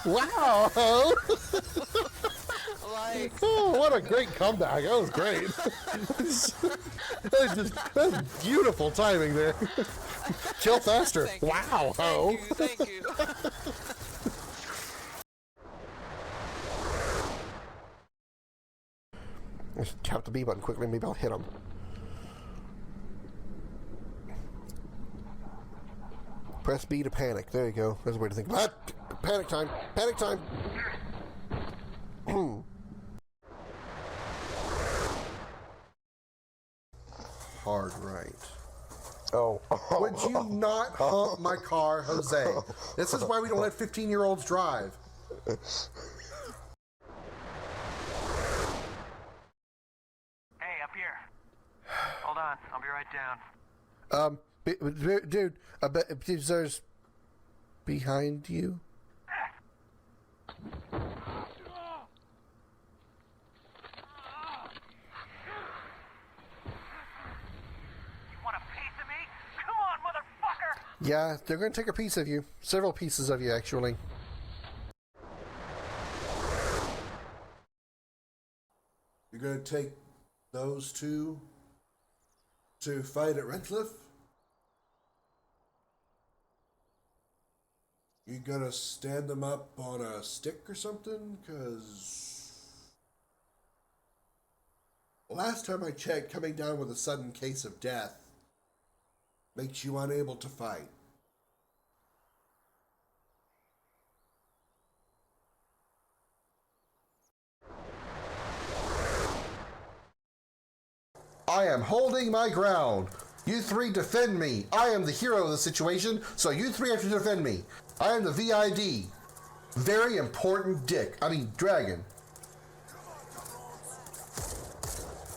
Wow! Like, Oh, what a great comeback. That was great. That's beautiful timing there. Kill faster. thank you. Wow, ho. Thank you. Just tap the B button quickly, maybe I'll hit him. Press B to panic. There you go. There's a way to think about it. Panic time. Panic time. Hard right. Oh. Would you not hump my car, Jose? This is why we don't let 15-year-olds drive. Hey, up here. Hold on, I'll be right down. Dude, I bet there's behind you. Yeah, they're going to take a piece of you. Several pieces of you, actually. You're going to take those two to fight at Redcliffe? You going to stand them up on a stick or something? Because last time I checked, coming down with a sudden case of death makes you unable to fight. I am holding my ground. You three defend me. I am the hero of the situation, so you three have to defend me. I am the VID. Very important dragon.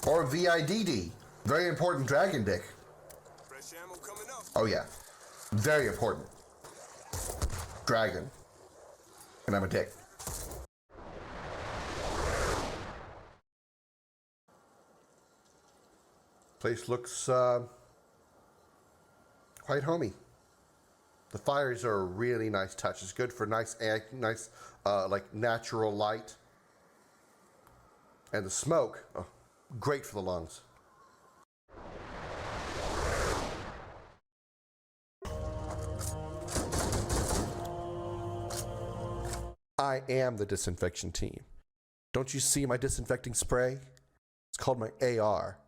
Or VIDD. Very important dragon dick. Oh yeah, very important. Dragon. And I'm a dick. Place looks quite homey. The fires are a really nice touch. It's good for nice like natural light. And the smoke, great for the lungs. I am the disinfection team. Don't you see my disinfecting spray? It's called my AR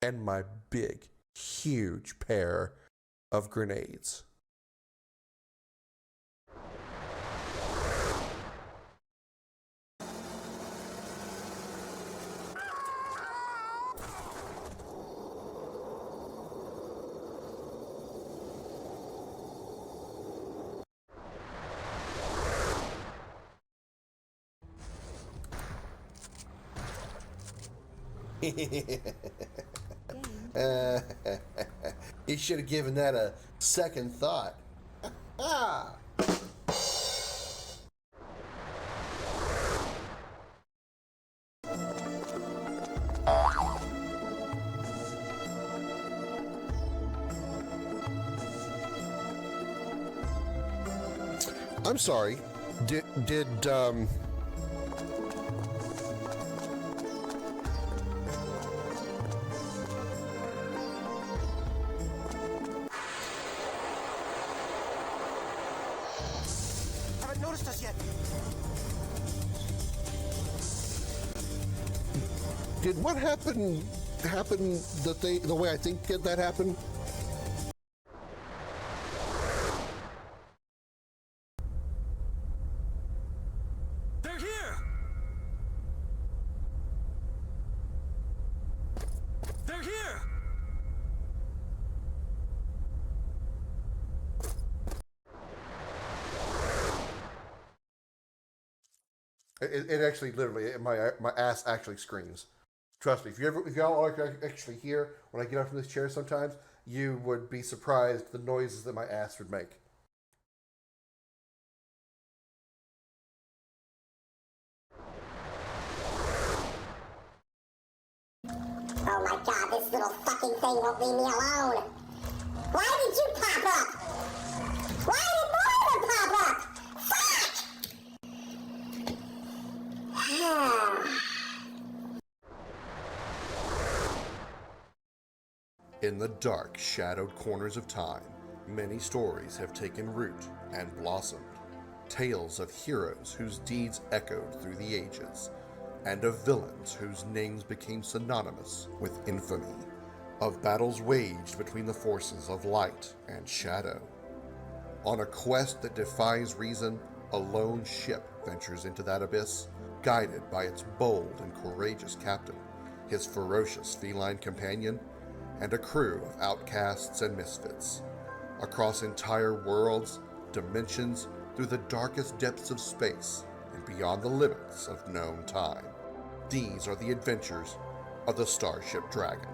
and my big, huge pair of grenades. You should have given that a second thought. I'm sorry. Haven't noticed us yet. Did what happen the way I think that happened? They're here! They're here! It actually, literally, my ass actually screams. Trust me, if y'all are actually here when I get up from this chair sometimes, you would be surprised the noises that my ass would make. Oh my god, this little fucking thing won't leave me alone. Why did you pop up? Why did more of them pop up? Fuck! In the dark, shadowed corners of time, many stories have taken root and blossomed. Tales of heroes whose deeds echoed through the ages, and of villains whose names became synonymous with infamy. Of battles waged between the forces of light and shadow. On a quest that defies reason, a lone ship ventures into that abyss, guided by its bold and courageous captain, his ferocious feline companion, and a crew of outcasts and misfits. Across entire worlds, dimensions, through the darkest depths of space, and beyond the limits of known time. These are the adventures of the Starship Dragon.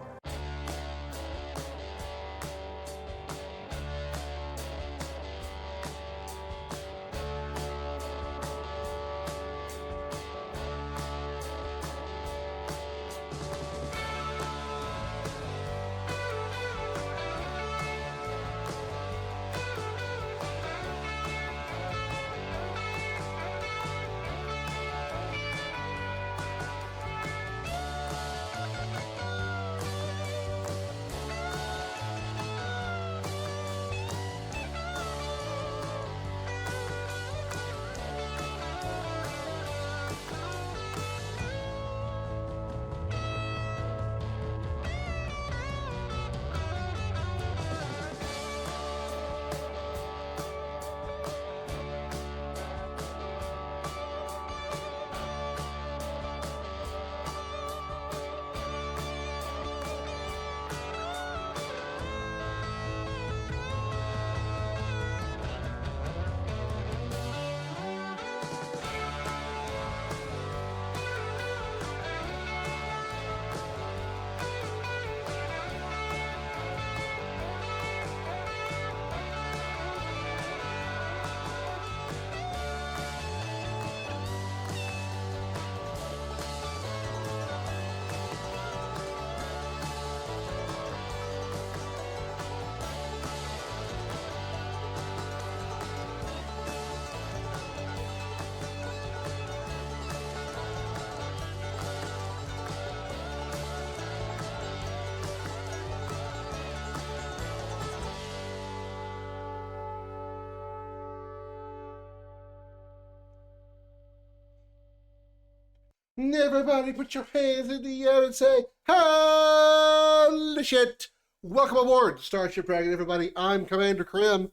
Everybody put your hands in the air and say, holy shit! Welcome aboard Starship Dragon, everybody. I'm Commander Krim.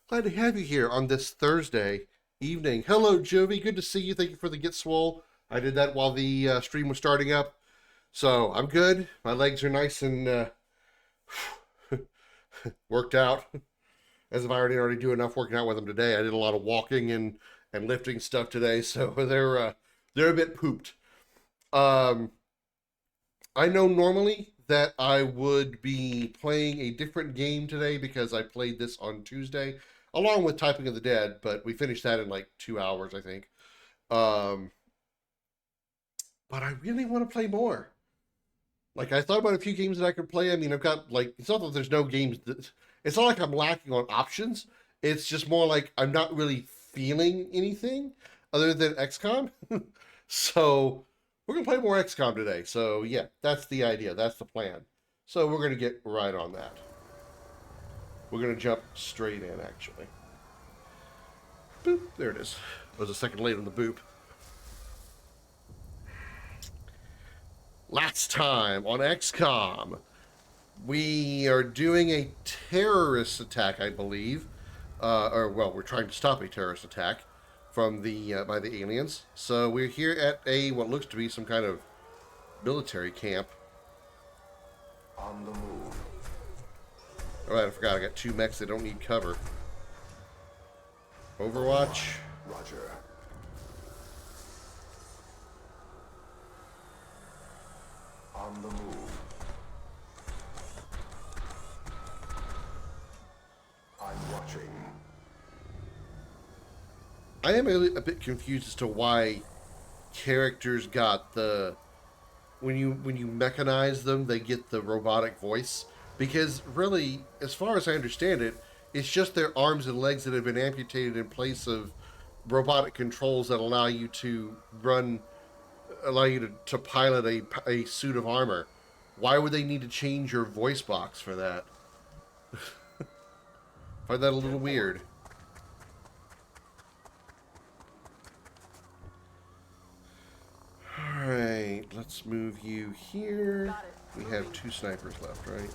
Glad to have you here on this Thursday evening. Hello, Jovi. Good to see you. Thank you for the Get Swole. I did that while the stream was starting up. So, I'm good. My legs are nice and worked out. As if I already do enough working out with them today. I did a lot of walking and lifting stuff today, so they're a bit pooped. I know normally that I would be playing a different game today because I played this on Tuesday, along with Typing of the Dead, but we finished that in like 2 hours, I think. But I really want to play more. Like, I thought about a few games that I could play. I mean, I've got, like, it's not that there's no games it's not like I'm lacking on options. It's just more like I'm not really feeling anything other than XCOM. So we're going to play more XCOM today. So yeah, that's the idea. That's the plan. So we're going to get right on that. We're going to jump straight in, actually. Boop. There it is. I was a second late on the boop. Last time on XCOM, we are doing a terrorist attack, I believe. We're trying to stop a terrorist attack from by the aliens. So we're here at what looks to be some kind of military camp. On the move. Alright, I forgot I got 2 mechs that don't need cover. Overwatch. Roger. On the move. I'm watching. I am a bit confused as to why characters got when you mechanize them, they get the robotic voice. Because really, as far as I understand it, it's just their arms and legs that have been amputated in place of robotic controls that allow you to pilot a suit of armor Why would they need to change your voice box for that? Find that a little weird. Alright, let's move you here. We have 2 snipers left, right?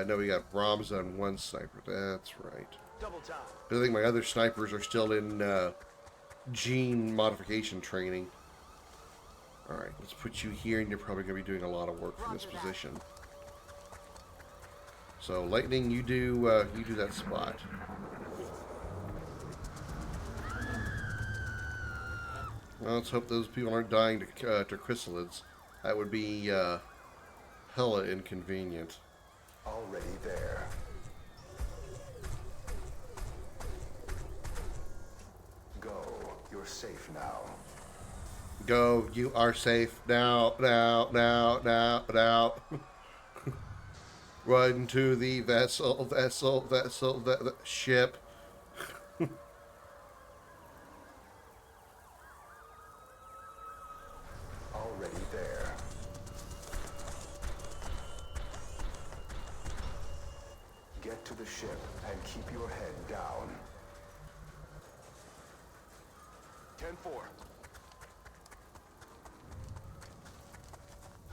No, we got Brahms on 1 sniper. That's right. Double time. I think my other snipers are still in gene modification training. Alright, let's put you here, and you're probably going to be doing a lot of work from this position. So, Lightning, you do that spot. Well, let's hope those people aren't dying to chrysalids. That would be hella inconvenient. Already there. Go. You're safe now. Go, you are safe now, now, now, now, now. Run to the vessel, ship. Already there. Get to the ship and keep your head down. 10-4.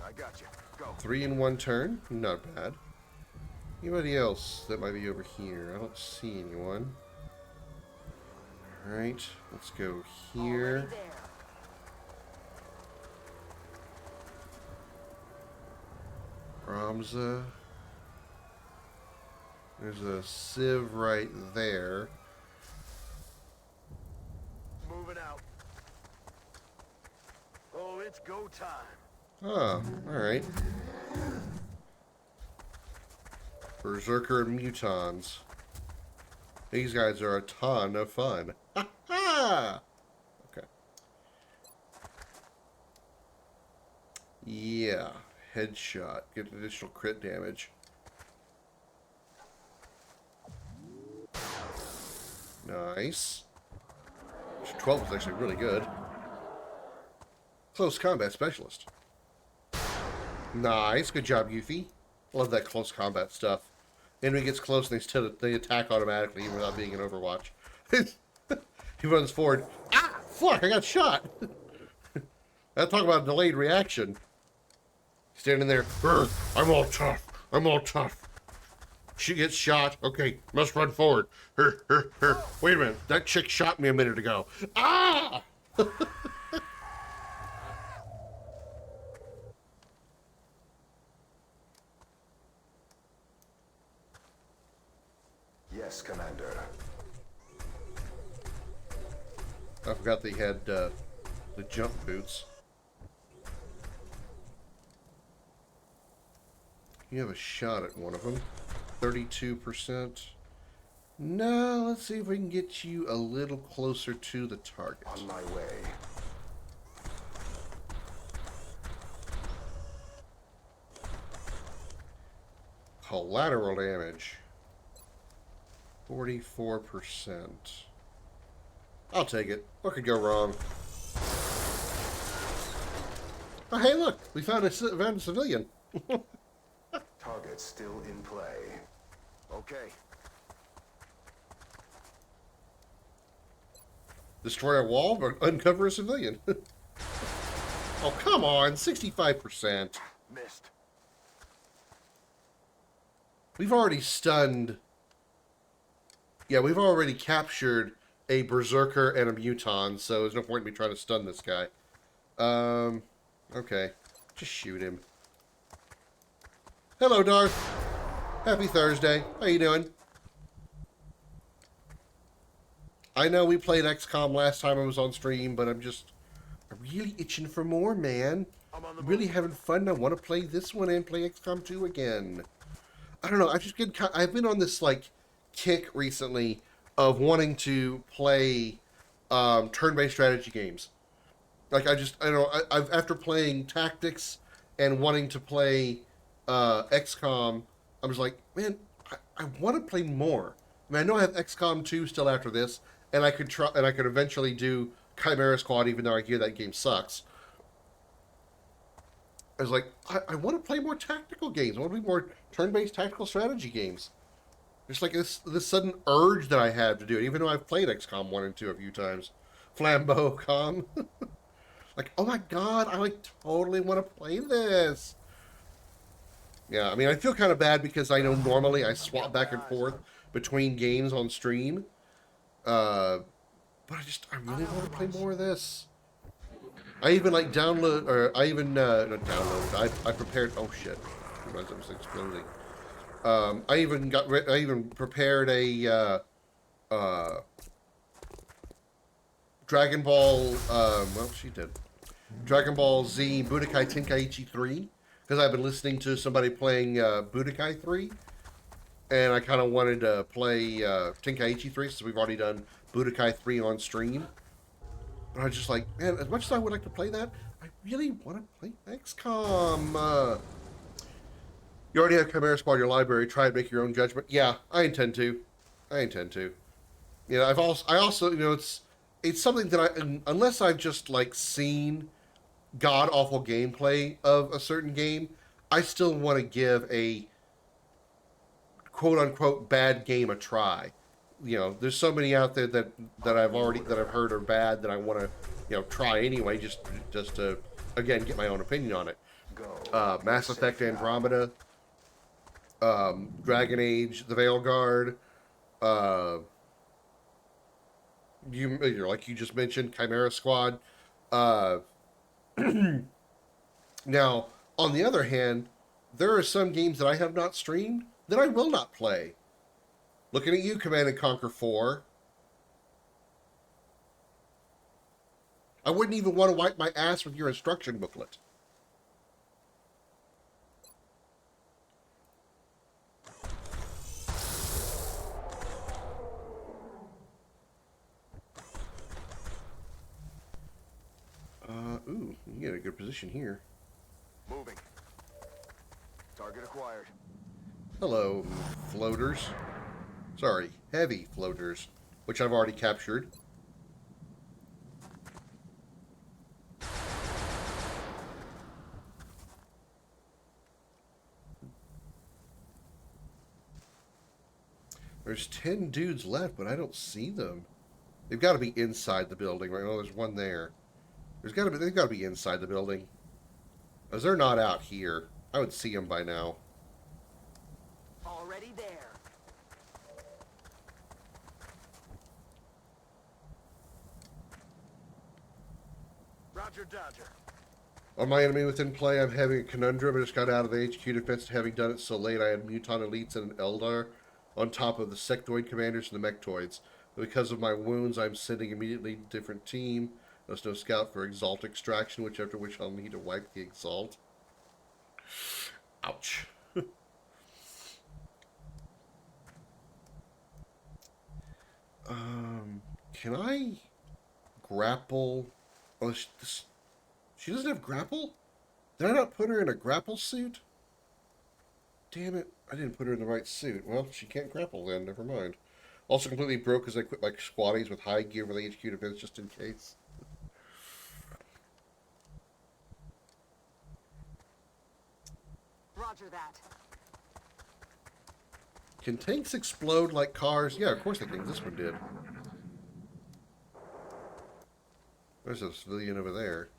I got you. Go. 3 in 1 turn, not bad. Anybody else that might be over here? I don't see anyone. Alright, let's go here. Ramza. There's a sieve right there. Moving out. Oh, it's go time. Oh, alright. Berserker and Mutons. These guys are a ton of fun. Ha ha! Okay. Yeah. Headshot. Get additional crit damage. Nice. 12 is actually really good. Close combat specialist. Nice. Good job, Yuffie. Love that close combat stuff. Enemy gets close and they attack automatically even without being in Overwatch. He runs forward. Ah! Fuck! I got shot! I'll talk about a delayed reaction. Standing there. I'm all tough. I'm all tough. She gets shot. Okay, must run forward. Wait a minute. That chick shot me a minute ago. Ah! Yes, Commander. I forgot they had the jump boots. You have a shot at one of them. 32%. Now, let's see if we can get you a little closer to the target. On my way. Collateral damage. 44%. I'll take it. What could go wrong? Oh, hey, look! We found a civilian. Target still in play. Okay. Destroy a wall, but uncover a civilian. Oh, come on! 65%. Missed. We've already stunned... Yeah, we've already captured a Berserker and a Muton, so there's no point in me trying to stun this guy. Okay. Just shoot him. Hello, Darth. Happy Thursday. How you doing? I know we played XCOM last time I was on stream, but I'm really itching for more, man. I'm on the Really move. having fun. I want to play this one and play XCOM 2 again. I don't know. I've been on this, like, kick recently of wanting to play turn-based strategy games. Like, I've after playing Tactics and wanting to play XCOM, I was like, man, I want to play more. I mean, I know I have XCOM 2 still after this, and I could eventually do Chimera Squad, even though I hear that game sucks. I was like, I want to play more tactical games. I want to be more turn-based tactical strategy games. There's like this sudden urge that I have to do it, even though I've played XCOM 1 and 2 a few times. Flambeau.com. Like, oh my god, I like totally want to play this. Yeah, I mean, I feel kind of bad because I know normally I swap back and forth between games on stream. But I really want to play more of this. I even like download, or I even, not downloaded, I prepared, oh shit, I realized it was exploding. I even prepared a, Dragon Ball, well, she did. Dragon Ball Z Budokai Tenkaichi 3, because I've been listening to somebody playing Budokai 3, and I kind of wanted to play Tenkaichi 3 since we've already done Budokai 3 on stream. But I was just like, man, as much as I would like to play that, I really want to play XCOM. You already have Chimera Squad in your library. Try and make your own judgment. Yeah, I intend to. You know, I also, you know, it's something that unless I've just like seen god awful gameplay of a certain game, I still want to give a quote unquote bad game a try. You know, there's so many out there that I've heard are bad that I want to, you know, try anyway, just to again get my own opinion on it. Mass Effect Andromeda, Dragon Age, The Veilguard, like you just mentioned, Chimera Squad. Now, on the other hand, there are some games that I have not streamed that I will not play. Looking at you, Command & Conquer 4. I wouldn't even want to wipe my ass with your instruction booklet. Ooh, you get a good position here. Moving. Target acquired. Hello, floaters. Sorry, heavy floaters, which I've already captured. There's 10 dudes left, but I don't see them. They've got to be inside the building, right? Oh, there's one there. They've got to be inside the building. Because they're not out here. I would see them by now. Already there. Roger, Dodger. On my enemy within play, I'm having a conundrum. I just got out of the HQ defense, having done it so late. I had Muton Elites and an Eldar on top of the Sectoid commanders and the Mechtoids. But because of my wounds, I'm sending immediately to a different team. There's no scout for Exalt extraction, after which I'll need to wipe the Exalt. Ouch. Can I grapple? Oh, she doesn't have grapple? Did I not put her in a grapple suit? Damn it, I didn't put her in the right suit. Well, she can't grapple then, never mind. Also completely broke because I quit my squatties with high gear for the HQ defense just in case. Roger that. Can tanks explode like cars? Yeah, of course they can. This one did. There's a civilian over there.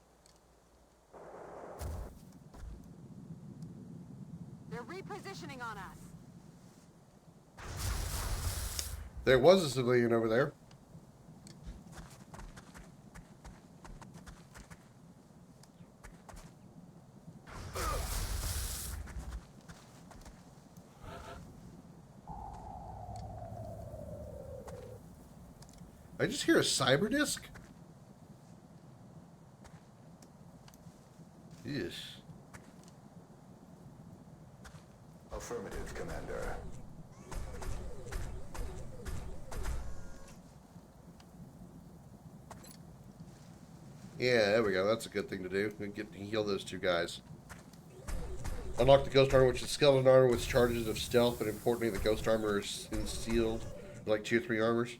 They're repositioning on us. There was a civilian over there. I just hear a cyber disc. Yes. Affirmative, Commander. Yeah, there we go. That's a good thing to do. We get to heal those two guys. Unlock the Ghost Armor, which is skeleton armor with charges of stealth, but importantly, the Ghost Armor is sealed, like tier 3 armors.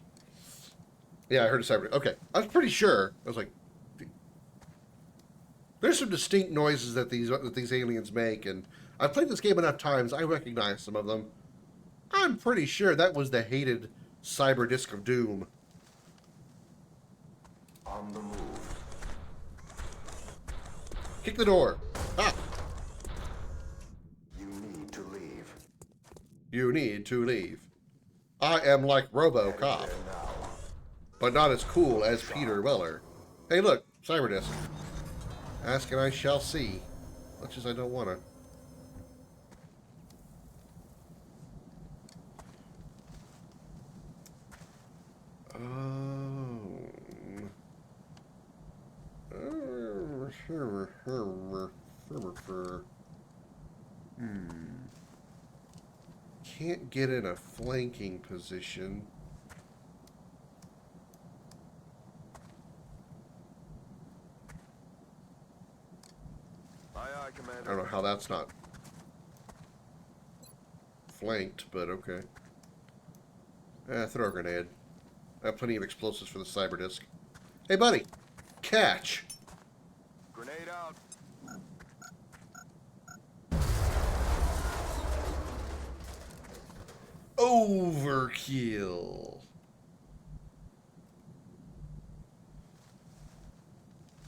Yeah, I heard a cyber. Okay, I was pretty sure. I was like, There's some distinct noises that these aliens make, and I've played this game enough times, I recognize some of them. I'm pretty sure that was the hated cyber disc of doom. On the move. Kick the door. Ah! You need to leave. You need to leave. I am like RoboCop, There now. but not as cool as Peter Weller. Hey look, cyber disc. Ask and I shall see. Much as I don't want to. Can't get in a flanking position. Aye, aye, I Commander. don't know how that's not flanked, but okay. Throw a grenade. I have plenty of explosives for the cyber disc. Hey, buddy! Catch! Grenade out. Overkill!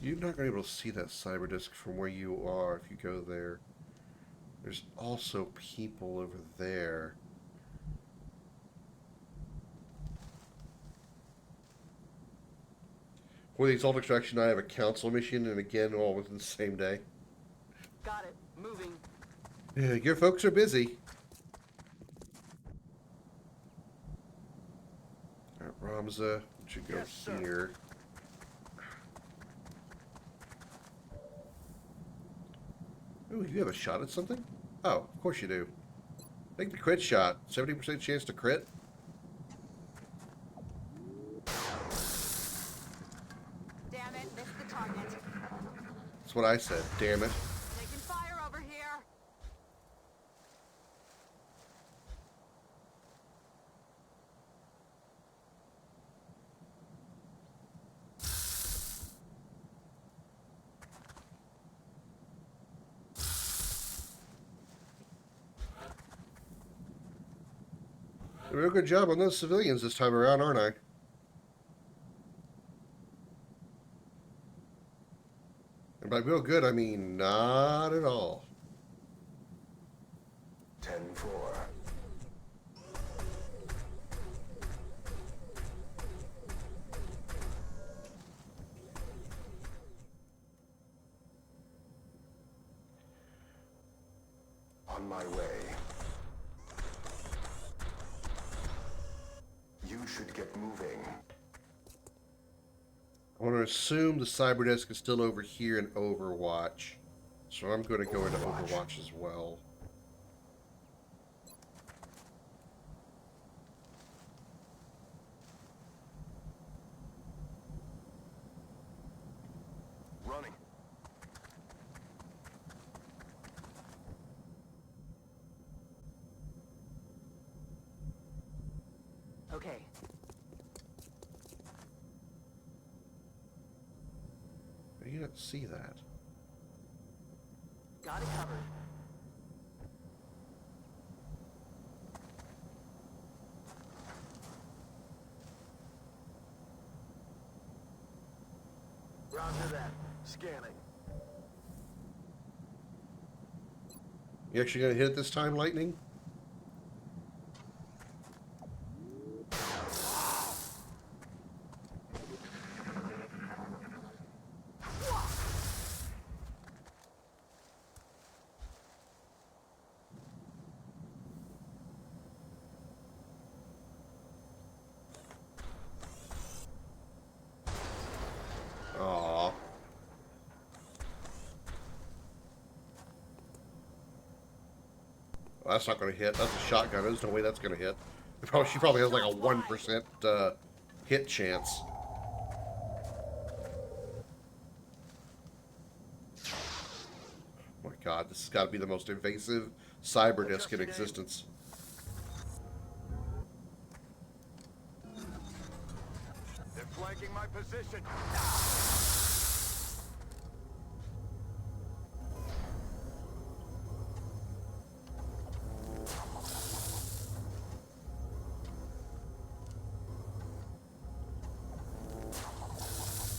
You're not going to be able to see that cyber disc from where you are if you go there. There's also people over there. For the Exalt Extraction, I have a council mission, and again, all within the same day. Got it. Moving. Yeah, your folks are busy. Alright, Ramza, we should go Yes, sir. here. Ooh, you have a shot at something? Oh, of course you do. Take the crit shot. 70% chance to crit. Damn it, missed the target. That's what I said, damn it. Taking fire over here. A real good job on those civilians this time around, aren't I? And by real good, I mean not at all. 10-4. On my way. You should get moving. I want to assume the cyber disc is still over here in Overwatch. So I'm going to go into Overwatch as well. Running. Okay. How do you not see that? Got it covered. Roger that. Scanning. You actually going to hit it this time, Lightning? Aww. Well, that's not going to hit. That's a shotgun. There's no way that's going to hit. She probably has like a 1% hit chance. Oh my god, this has got to be the most invasive cyber disc in existence. They're flanking my position.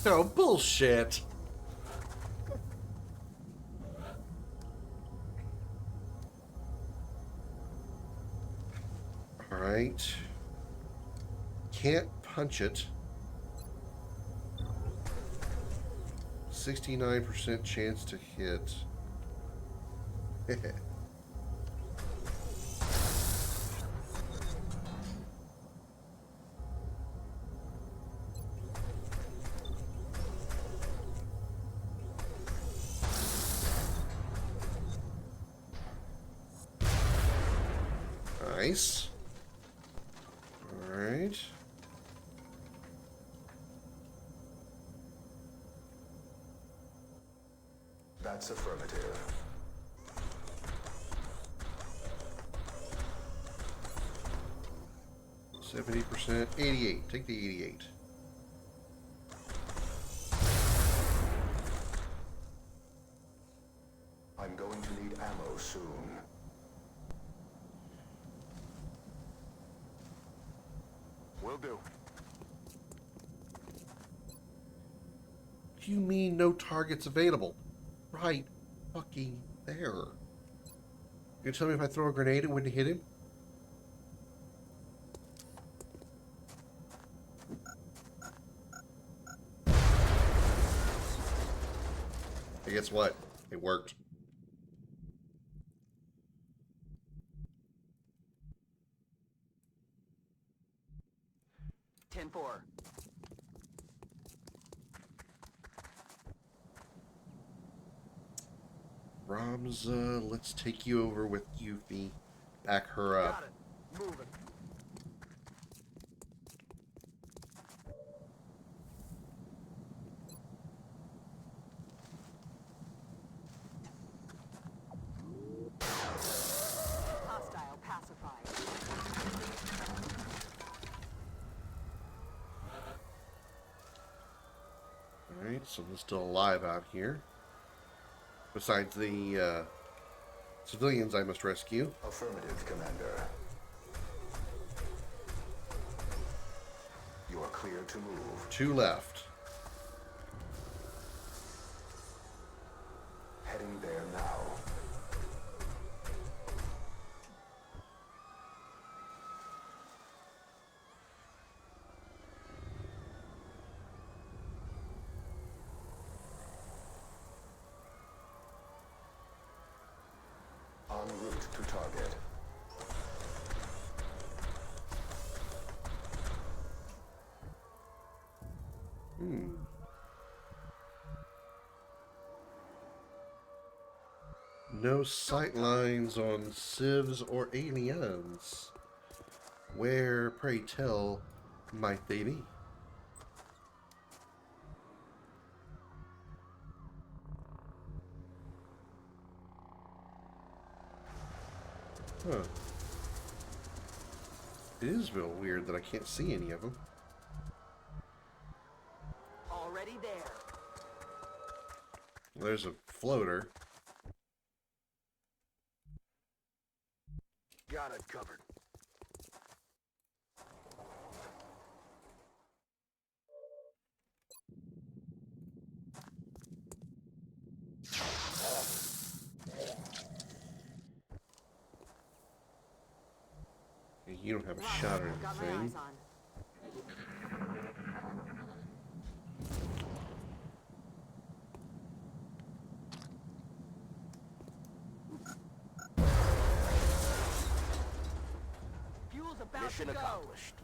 Oh, bullshit. Alright. Can't punch it. 69% chance to hit. Nice. Alright. That's affirmative. %, 88. Take the 88. I'm going to need ammo soon. Will do. You mean no targets available? Right fucking there. You tell me if I throw a grenade it wouldn't hit him? Hey, guess what? It worked. Ten four. Ramza, let's take you over with Yuffie. Back her up. Got it. Moving. Hostile pacified. Alright, someone's still alive out here. Besides the civilians I must rescue. Affirmative, Commander. You are clear to move. 2 left. Heading there now. En route to target. No sight lines on civs or aliens. Where, pray tell, might they be? Huh. It is real weird that I can't see any of them. Already there. There's a floater. Got it covered. You don't have a shot or Got my anything. eyes on. Fuel's about Mission to go. accomplished.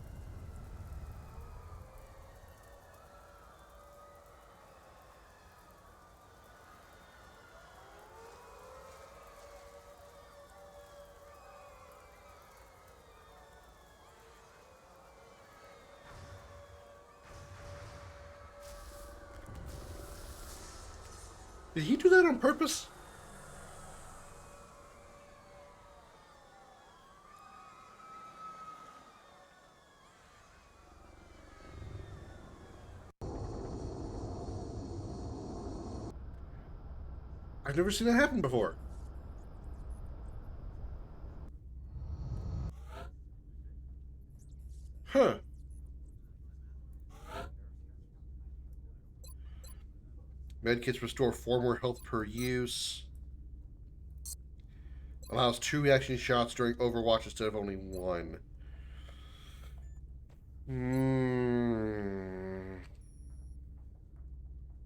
Did he do that on purpose? I've never seen that happen before. Huh. Medkits restore 4 more health per use. Allows 2 reaction shots during Overwatch instead of only 1.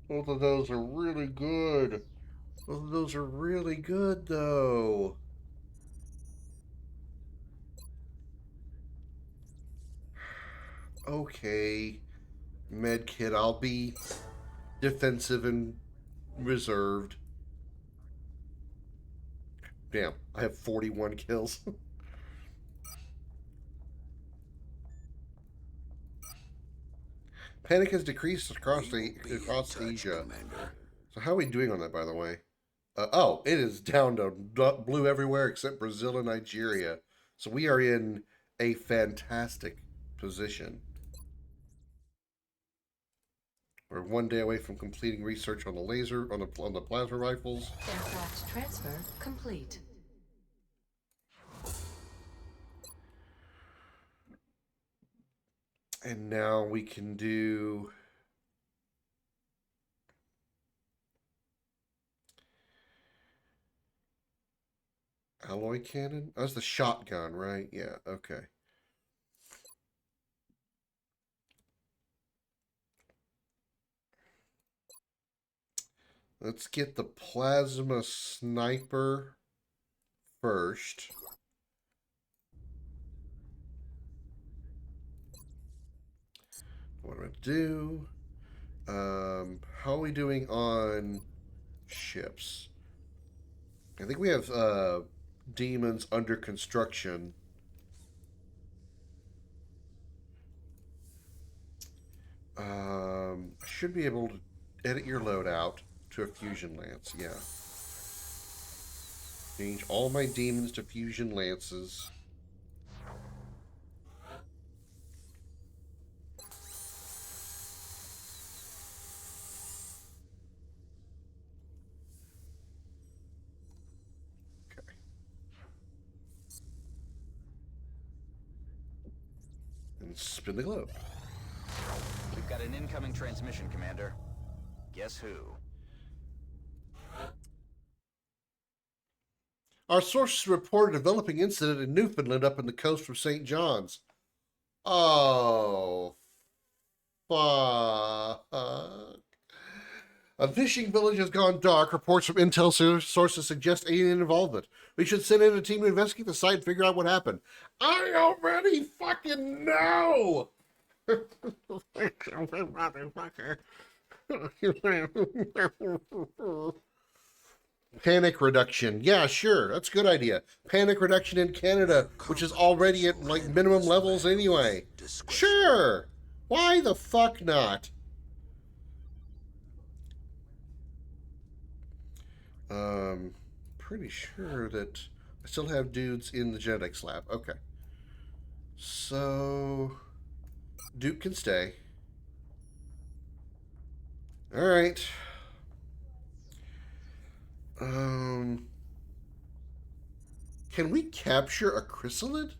Both of those are really good. Both of those are really good, though. Okay. Medkit, I'll be defensive and reserved. Damn, I have 41 kills. Panic has decreased across Asia. So how are we doing on that, by the way? Oh, it is down to blue everywhere except Brazil and Nigeria. So we are in a fantastic position. We're 1 day away from completing research on the laser, on the plasma rifles. Aircraft transfer complete. And now we can do... alloy cannon? That's the shotgun, right? Yeah, okay. Let's get the plasma sniper first. What am I going to do? How are we doing on ships? I think we have demons under construction. I should be able to edit your loadout to a fusion lance, yeah. Change all my demons to fusion lances. Okay. And spin the globe. We've got an incoming transmission, Commander. Guess who? Our sources report a developing incident in Newfoundland up in the coast from St. John's. Oh, fuck. A fishing village has gone dark. Reports from intel sources suggest alien involvement. We should send in a team to investigate the site and figure out what happened. I already fucking know! Motherfucker. Panic reduction. Yeah, sure. That's a good idea. Panic reduction in Canada, which is already at like minimum levels anyway. Sure. Why the fuck not? Pretty sure that I still have dudes in the genetics lab. Okay. So Duke can stay. All right. Can we capture a chrysalid?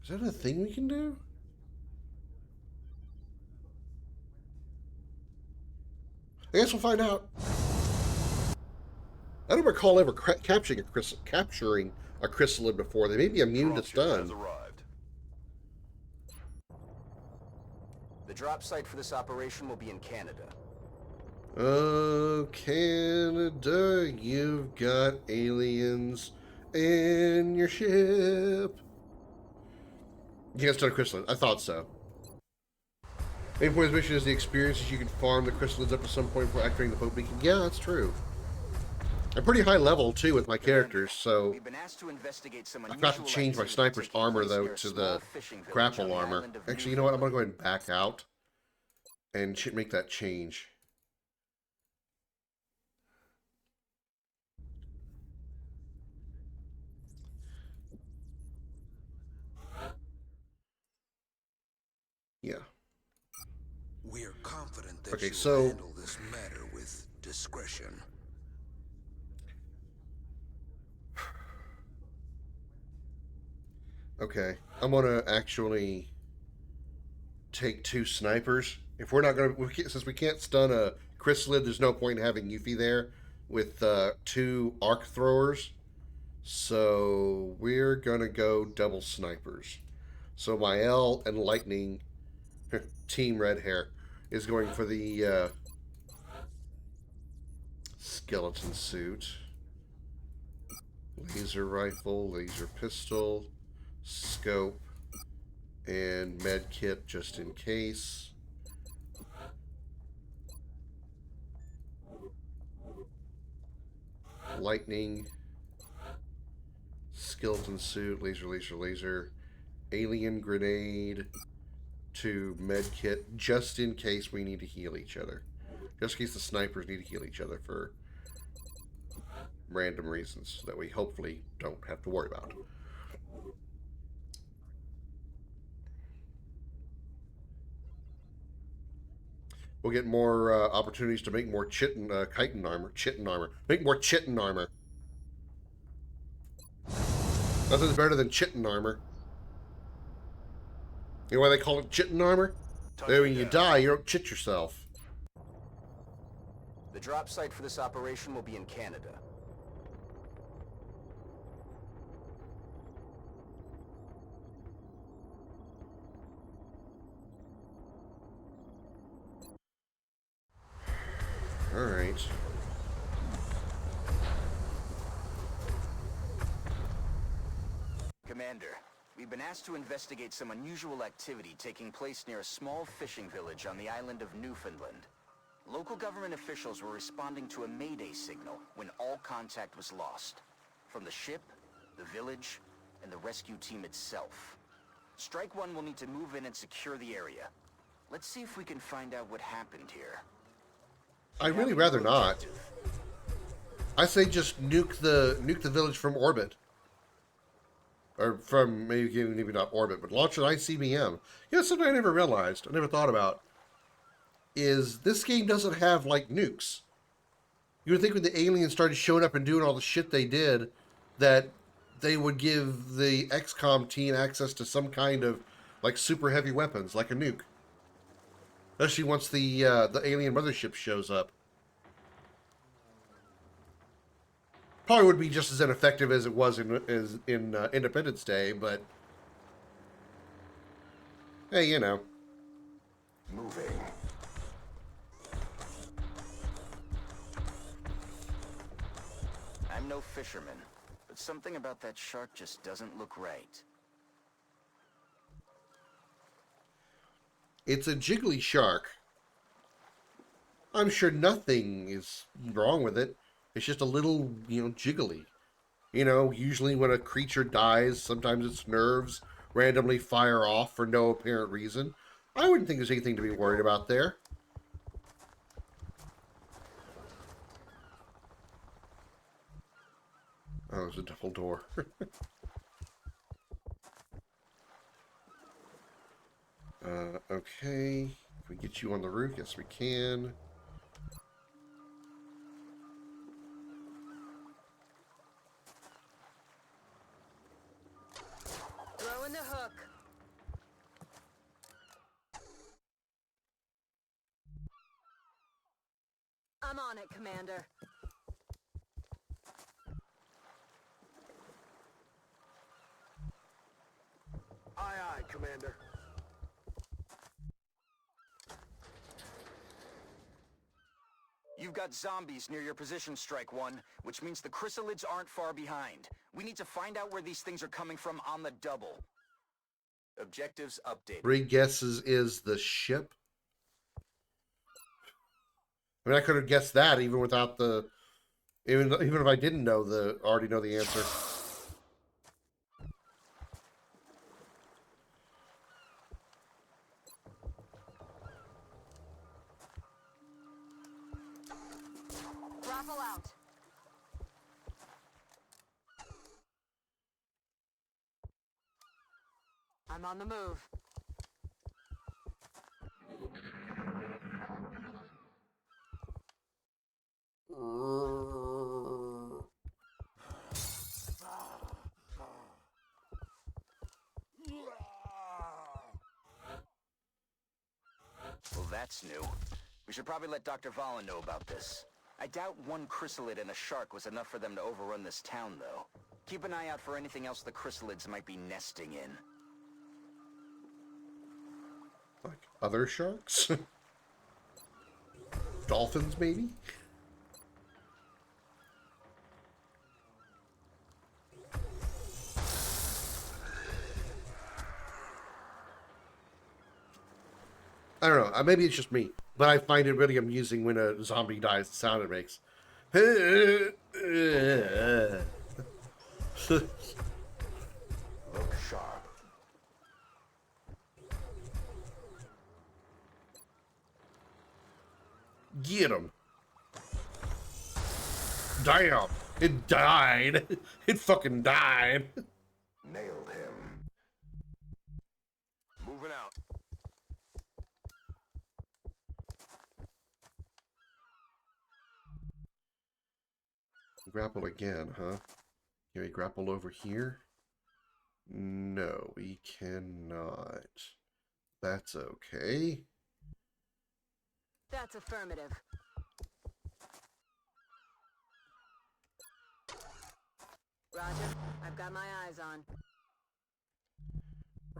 Is that a thing we can do? I guess we'll find out. I don't recall ever capturing a chrysalid before. They may be immune to stun. The drop site for this operation will be in Canada. Oh, Canada, you've got aliens in your ship. You can't stun a chrysalid. I thought so. Main point of this mission is the experiences you can farm the chrysalids up to some point before activating the boat beacon. Yeah, that's true. I'm pretty high level, too, with my characters, so... We've been asked to investigate some I've got to change my sniper's armor, though, to the grapple armor. Actually, you know what? I'm going to go ahead and back out and make that change. Yeah. We are confident that Okay, you'll so handle this matter with discretion. okay, I'm gonna actually take 2 snipers If we're not going to, since we can't stun a chrysalid, there's no point in having Yuffie there with 2 arc throwers. So we're going to go double snipers. So Mael and Lightning, Team Red Hair, is going for the skeleton suit. Laser rifle, laser pistol, scope, and med kit just in case. Lightning, skeleton suit, laser, laser, laser, alien grenade to med kit just in case we need to heal each other. Just in case the snipers need to heal each other for random reasons that we hopefully don't have to worry about. We'll get more opportunities to make more chitin armor. Make more chitin armor. Nothing's better than chitin armor. You know why they call it chitin armor? That when you die, you don't chit yourself. The drop site for this operation will be in Canada. Alright. Commander, we've been asked to investigate some unusual activity taking place near a small fishing village on the island of Newfoundland. Local government officials were responding to a mayday signal when all contact was lost. From the ship, the village, and the rescue team itself. Strike One will need to move in and secure the area. Let's see if we can find out what happened here. I'd really rather not. I say just nuke the village from orbit. Or from, maybe not orbit, but launch an ICBM. You know, something I never realized, I never thought about, is this game doesn't have, like, nukes. You would think when the aliens started showing up and doing all the shit they did, that they would give the XCOM team access to some kind of, like, super heavy weapons, like a nuke. Especially once the alien mothership shows up. Probably would be just as ineffective as it was in Independence Day, but hey, you know. Moving. I'm no fisherman, but something about that shark just doesn't look right. It's a jiggly shark. I'm sure nothing is wrong with it. It's just a little, jiggly. Usually when a creature dies, sometimes its nerves randomly fire off for no apparent reason. I wouldn't think there's anything to be worried about there. Oh, there's a double door. Okay. If we get you on the roof, yes we can. Throwing the hook. I'm on it, Commander. Aye, aye, Commander. You've got zombies near your position, Strike One, which means the chrysalids aren't far behind. We need to find out where these things are coming from on the double. Objectives updated. 3 guesses is the ship. I mean, I could have guessed that even without the... Even if I didn't already know the answer. Raffle out. I'm on the move. Well, that's new. We should probably let Dr. Valen know about this. I doubt one chrysalid and a shark was enough for them to overrun this town, though. Keep an eye out for anything else the chrysalids might be nesting in. Like other sharks? Dolphins, maybe? I don't know. Maybe it's just me, but I find it really amusing when a zombie dies. The sound it makes. Look sharp. Get him! Damn! It died. It fucking died. Nailed him. Moving out. Grapple again, huh? Can we grapple over here? No, we cannot. That's okay. That's affirmative. Roger. I've got my eyes on.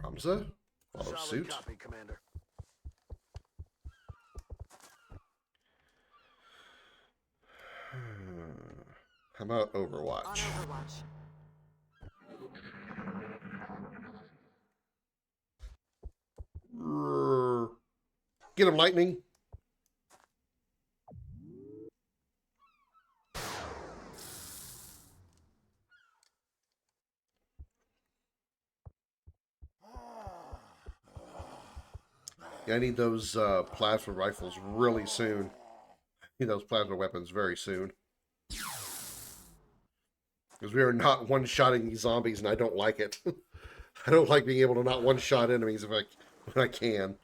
Ramza? Follow Solid suit. copy, Commander. How about On Overwatch? Overwatch. Get him, Lightning! Yeah, I need those plasma rifles really soon. I need those plasma weapons very soon. Because we are not one-shotting these zombies, and I don't like it. I don't like being able to not one-shot enemies when I can.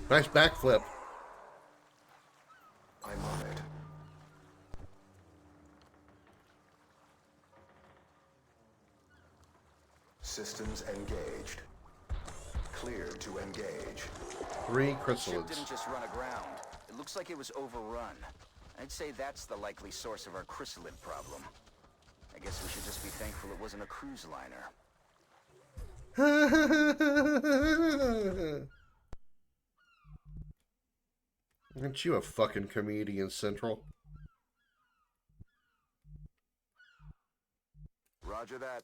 Nice backflip. I'm on it. Systems engaged. Cleared to engage. 3 Ship chrysalids. didn't just run aground. It looks like it was overrun. I'd say that's the likely source of our chrysalid problem. I guess we should just be thankful it wasn't a cruise liner. Aren't you a fucking comedian, Central? Roger that.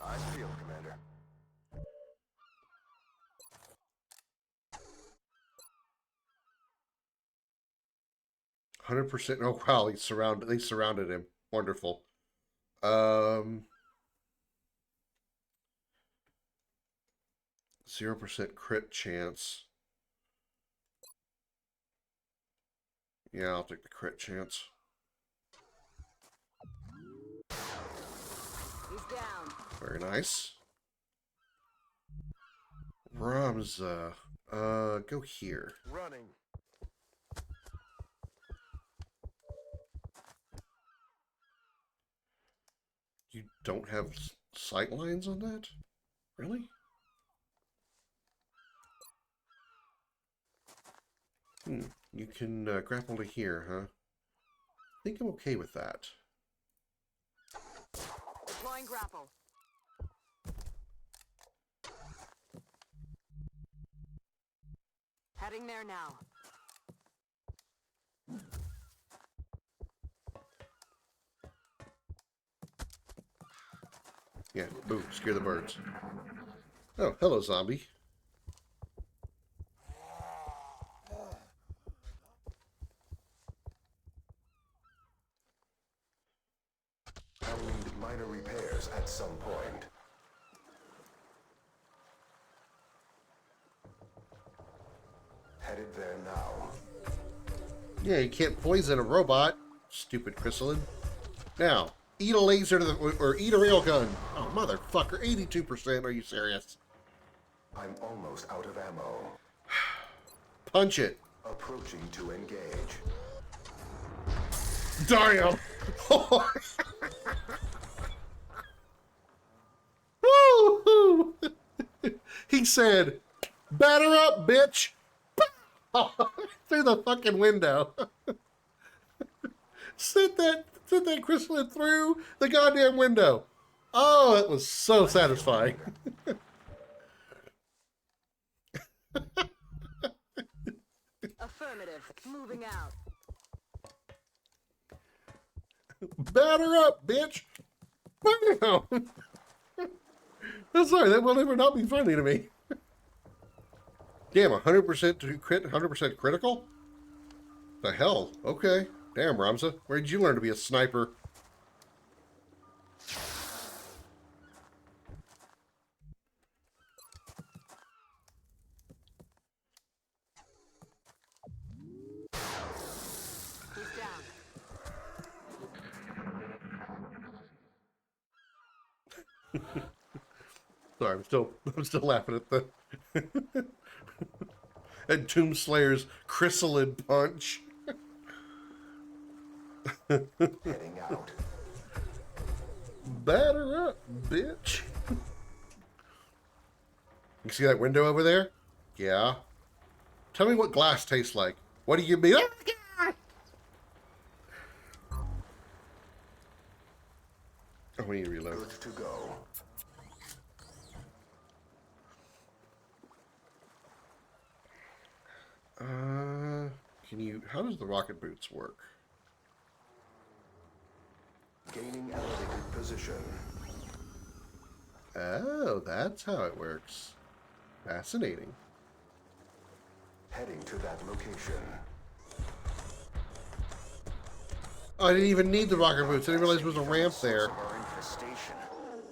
Eyes peeled, Commander. %. Oh wow, they surrounded him. Wonderful. 0% crit chance. Yeah, I'll take the crit chance. He's down. Very nice. Ramza. Go here. Running. You don't have sight lines on that? Really? You can grapple to here, huh? I think I'm okay with that. Deploying grapple. Heading there now. Yeah, boom, scare the birds. Oh, hello, zombie. I'll need minor repairs at some point. Headed there now. Yeah, you can't poison a robot, stupid chrysalid. Now, eat a laser to the, or eat a railgun. Oh, motherfucker, 82%, are you serious? I'm almost out of ammo. Punch it. Approaching to engage. Dario! Woo-hoo! He said, batter up, bitch! Through the fucking window. Sent that crystalline through the goddamn window. Oh, it was so satisfying. Affirmative. Moving out. Batter up, bitch! Bam! I'm sorry, that will never not be funny to me. Damn, 100% to crit, 100% critical? The hell? Okay. Damn, Ramza. Where did you learn to be a sniper? He's down. Sorry, I'm still laughing at the at Doomslayer's chrysalid punch. Heading out. Batter up, bitch. You see that window over there? Yeah. Tell me what glass tastes like. What do you mean? Oh, God! Oh, we need to reload. Good to go. Can you... How does the rocket boots work? Gaining elevated position. Oh, that's how it works. Fascinating. Heading to that location. Oh, I didn't even need the rocket boots. I didn't realize there was a ramp there. Our infestation.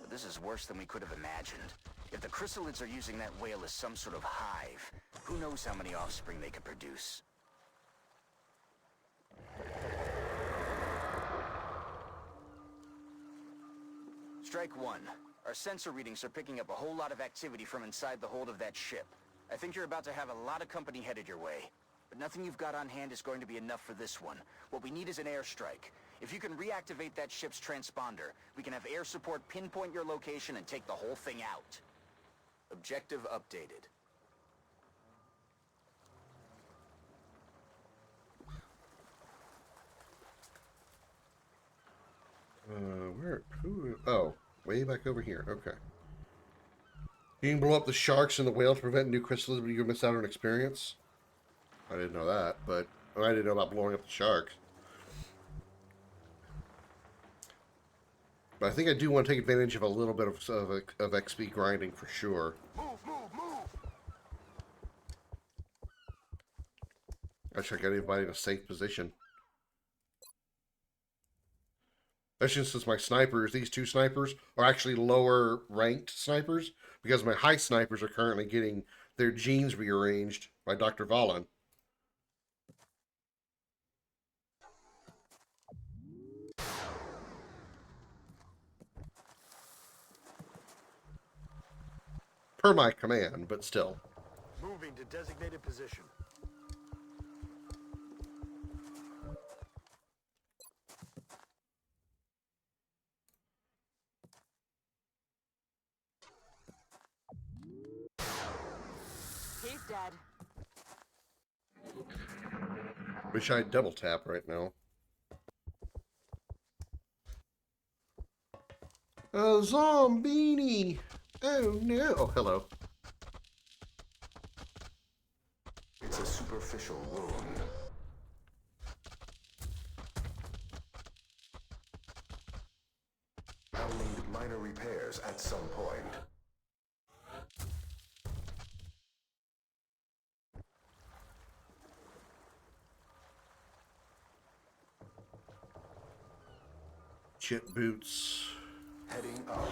But this is worse than we could have imagined. If the chrysalids are using that whale as some sort of hive, who knows how many offspring they could produce? Strike one. Our sensor readings are picking up a whole lot of activity from inside the hold of that ship. I think you're about to have a lot of company headed your way. But nothing you've got on hand is going to be enough for this one. What we need is an airstrike. If you can reactivate that ship's transponder, we can have air support pinpoint your location and take the whole thing out. Objective updated. Oh, way back over here. Okay. You can blow up the sharks and the whale to prevent new chrysalids, but you miss out on experience. I didn't know that, but I didn't know about blowing up the sharks. But I think I do want to take advantage of a little bit of XP grinding for sure. Move, move, move! Actually, I got everybody in a safe position. Especially since my snipers, these two snipers, are actually lower ranked snipers, because my high snipers are currently getting their genes rearranged by Dr. Valen. Per my command, but still. Moving to designated position. He's dead. Wish I'd double tap right now. A zombini! Oh no! Oh, hello. It's a superficial wound. I'll need minor repairs at some point. Chip boots. Heading up.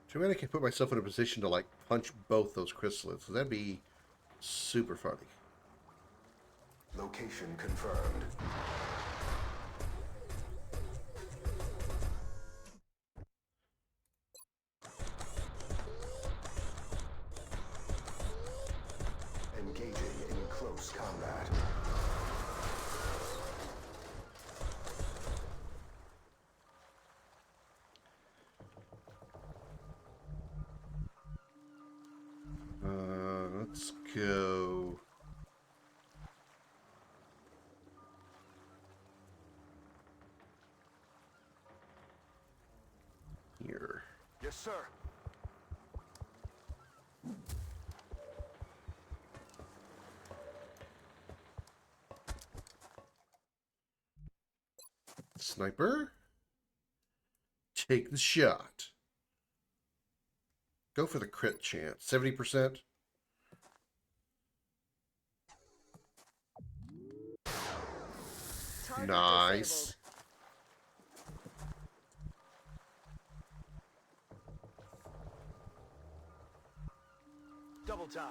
Too bad I can put myself in a position to, like, punch both those chrysalids. That'd be super funny. Location confirmed. close combat. Let's go. Here. Yes, sir. Sniper. Take the shot. Go for the crit chance. 70%. Target Nice. disabled. Double time.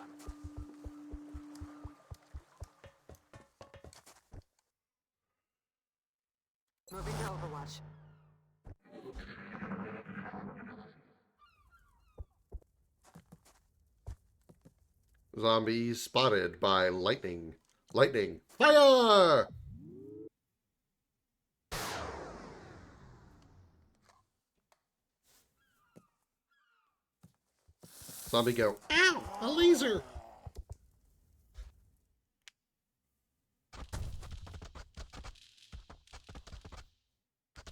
Moving to Overwatch. Zombies spotted by lightning. Lightning. Fire! Zombie go, ow! A laser!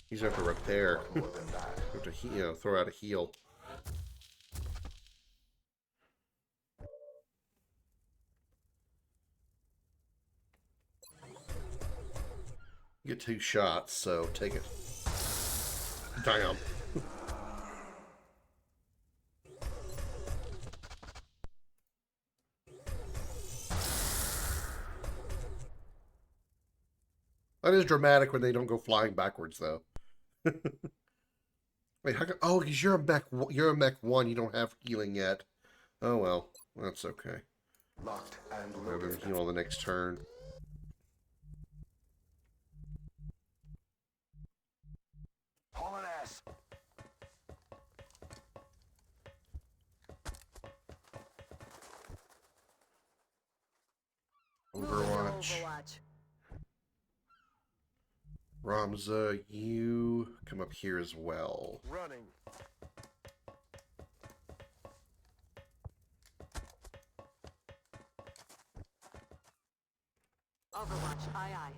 He's going to have to repair. More than that. Have to throw out a heal. You get 2 shots, so take it. Damn. That is dramatic when they don't go flying backwards, though. Wait, how come? Oh, because you're a mech. You're a mech 1. You don't have healing yet. Oh well, that's okay. Locked and We'll have him loaded. heal on the next turn. Hauling ass. Moving to Overwatch. Overwatch. Ramza, you come up here as well. Running. Overwatch. Aye, aye.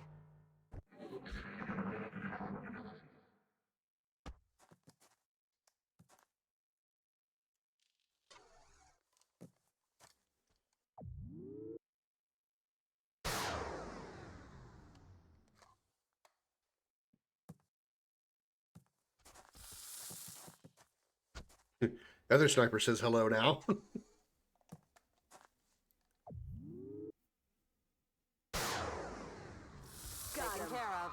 Other sniper says hello now. Taken care of.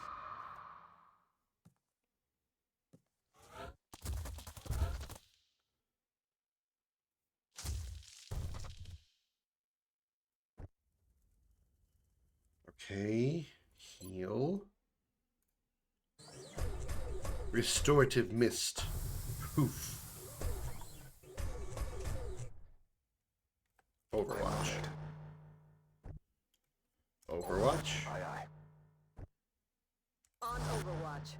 Okay, heal. Restorative mist. Poof. Overwatch. Overwatch. Aye, aye. On Overwatch.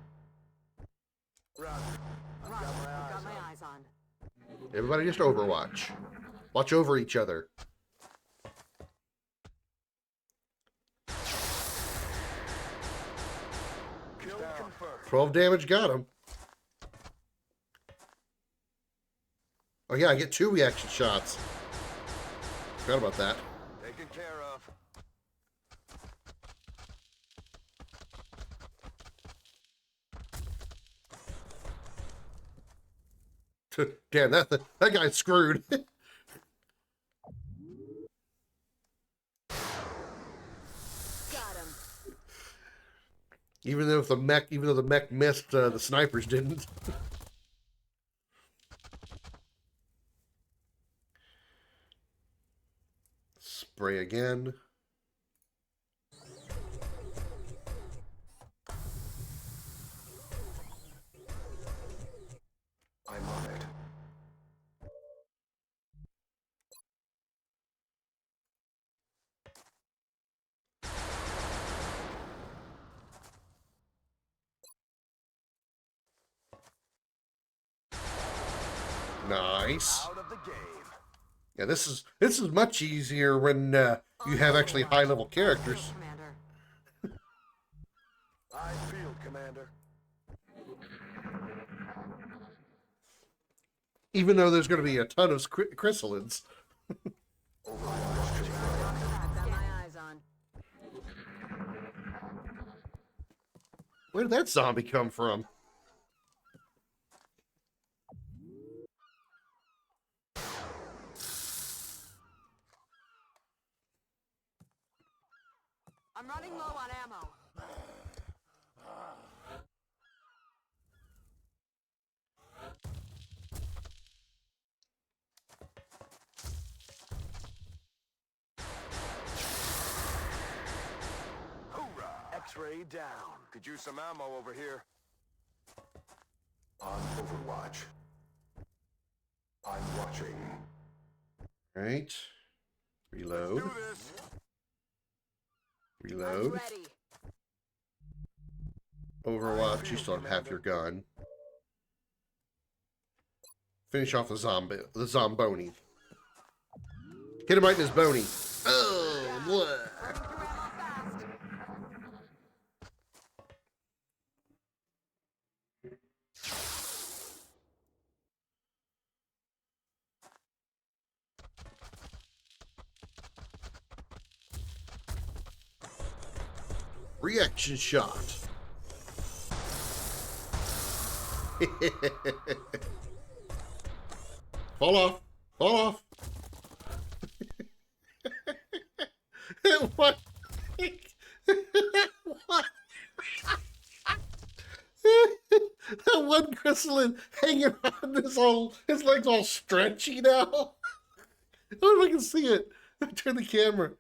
Roger. Roger. Got my eyes on. Everybody just Overwatch. Watch over each other. Kill confirmed. 12 damage got him. Oh yeah, I get 2 reaction shots. Forgot about that. Taken care of. Damn, that guy's screwed. Got him. Even though the mech missed, the snipers didn't. Spray again. I'm on it. Nice. Out of the game. Yeah, this is much easier when you have actually high-level characters. Commander. I field, Commander. Even though there's going to be a ton of chrysalids. I've got my eyes on. Where did that zombie come from? I'm running low on ammo. Hoorah! X-ray down. Could use some ammo over here. On Overwatch. I'm watching. Right. Reload. Do this. I'm Reload. ready. Overwatch, you still have half your gun. Finish off the zomboni. Hit him right in his bony. Oh, what? Burning through ammo fast. Reaction shot. Fall off. Fall off. What? What? That one chrysalid hanging on his legs all stretchy now. I don't know if I can see it. Turn the camera.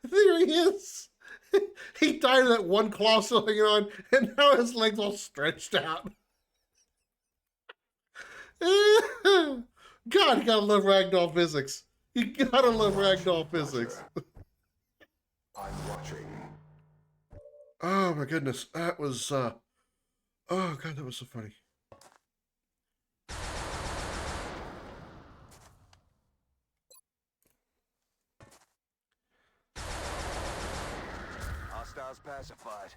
There he is. He died of that one claw still hanging on, and now his legs all stretched out. God, you gotta love ragdoll physics. You gotta love ragdoll physics. I'm watching. Oh my goodness, that was oh god, that was so funny. Hostiles pacified.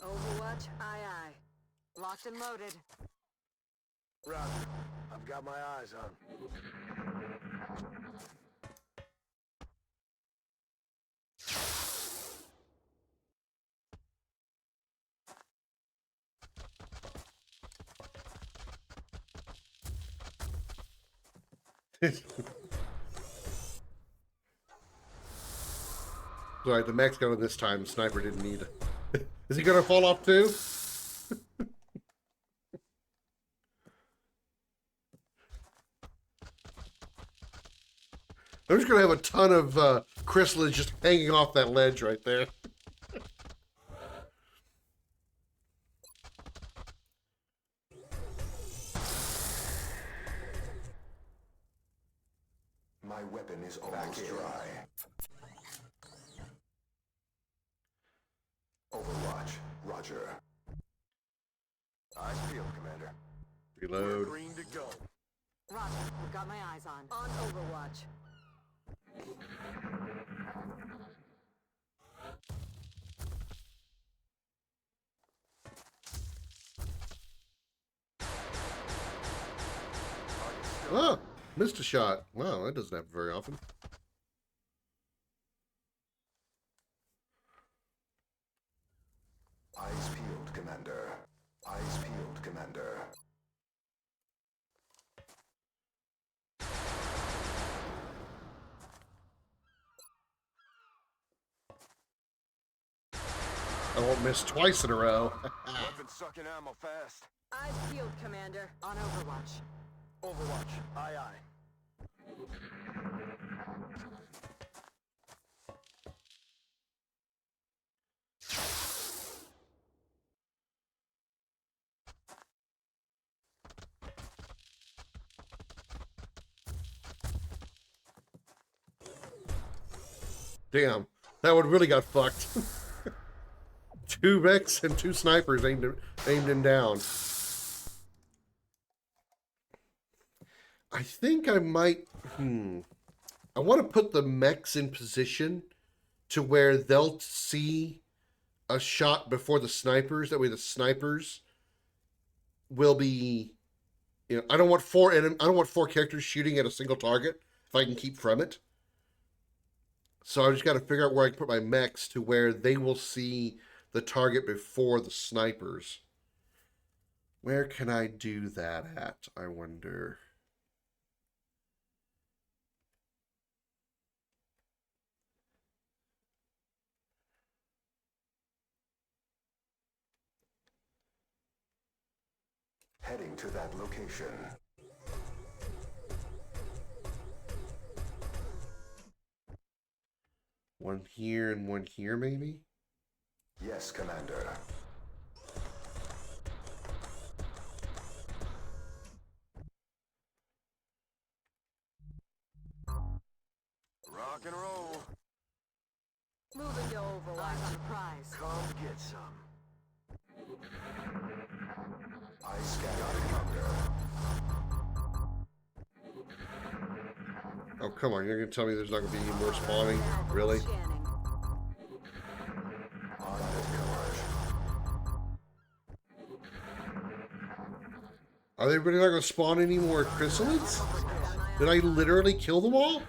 Overwatch, aye aye. Locked and loaded. Roger. I've got my eyes on. Alright, the max gun this time, the sniper didn't need it. Is he gonna fall off too? I'm just gonna have a ton of chrysalids just hanging off that ledge right there. My weapon is almost dry. Overwatch. Roger. Eyes peeled, Commander. We're Reload. green to go. Roger, I've got my eyes on. On Overwatch. Oh, missed a shot. Wow, that doesn't happen very often. Eyes peeled, Commander. Eyes peeled, Commander. I won't miss twice in a row. Weapon sucking ammo fast. Eyes peeled, Commander. On Overwatch. Overwatch. Aye aye. Damn, that one really got fucked. 2 mechs and 2 snipers aimed him down. I think I might... I want to put the mechs in position to where they'll see a shot before the snipers. That way the snipers will be... You know, I don't want four characters shooting at a single target if I can keep from it. So I just got to figure out where I can put my mechs to where they will see the target before the snipers. Where can I do that at, I wonder? Heading to that location. One here and one here, maybe? Yes, Commander. Rock and roll. Moving to Overwatch. Eyes on the prize. Come get some. I scan Commander. Oh, come on. You're going to tell me there's not going to be any more spawning? Really? Scanning. On discharge. Are they really not going to spawn any more chrysalids? Did I literally kill them all?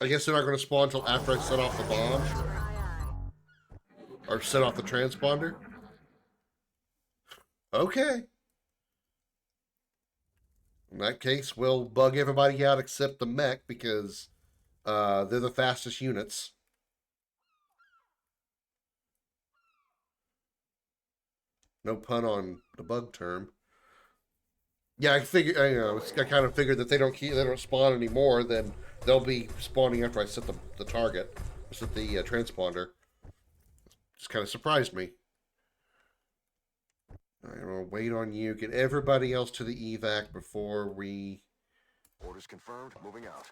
I guess they're not going to spawn until after I set off the bomb. Or set off the transponder. Okay. In that case, we'll bug everybody out except the mech because they're the fastest units. No pun on the bug term. Yeah, I figure. I kind of figured that they don't spawn anymore. Then they'll be spawning after I set the target, set the transponder. Just kind of surprised me. I'm gonna wait on you. Get everybody else to the evac before we Orders confirmed. Moving out.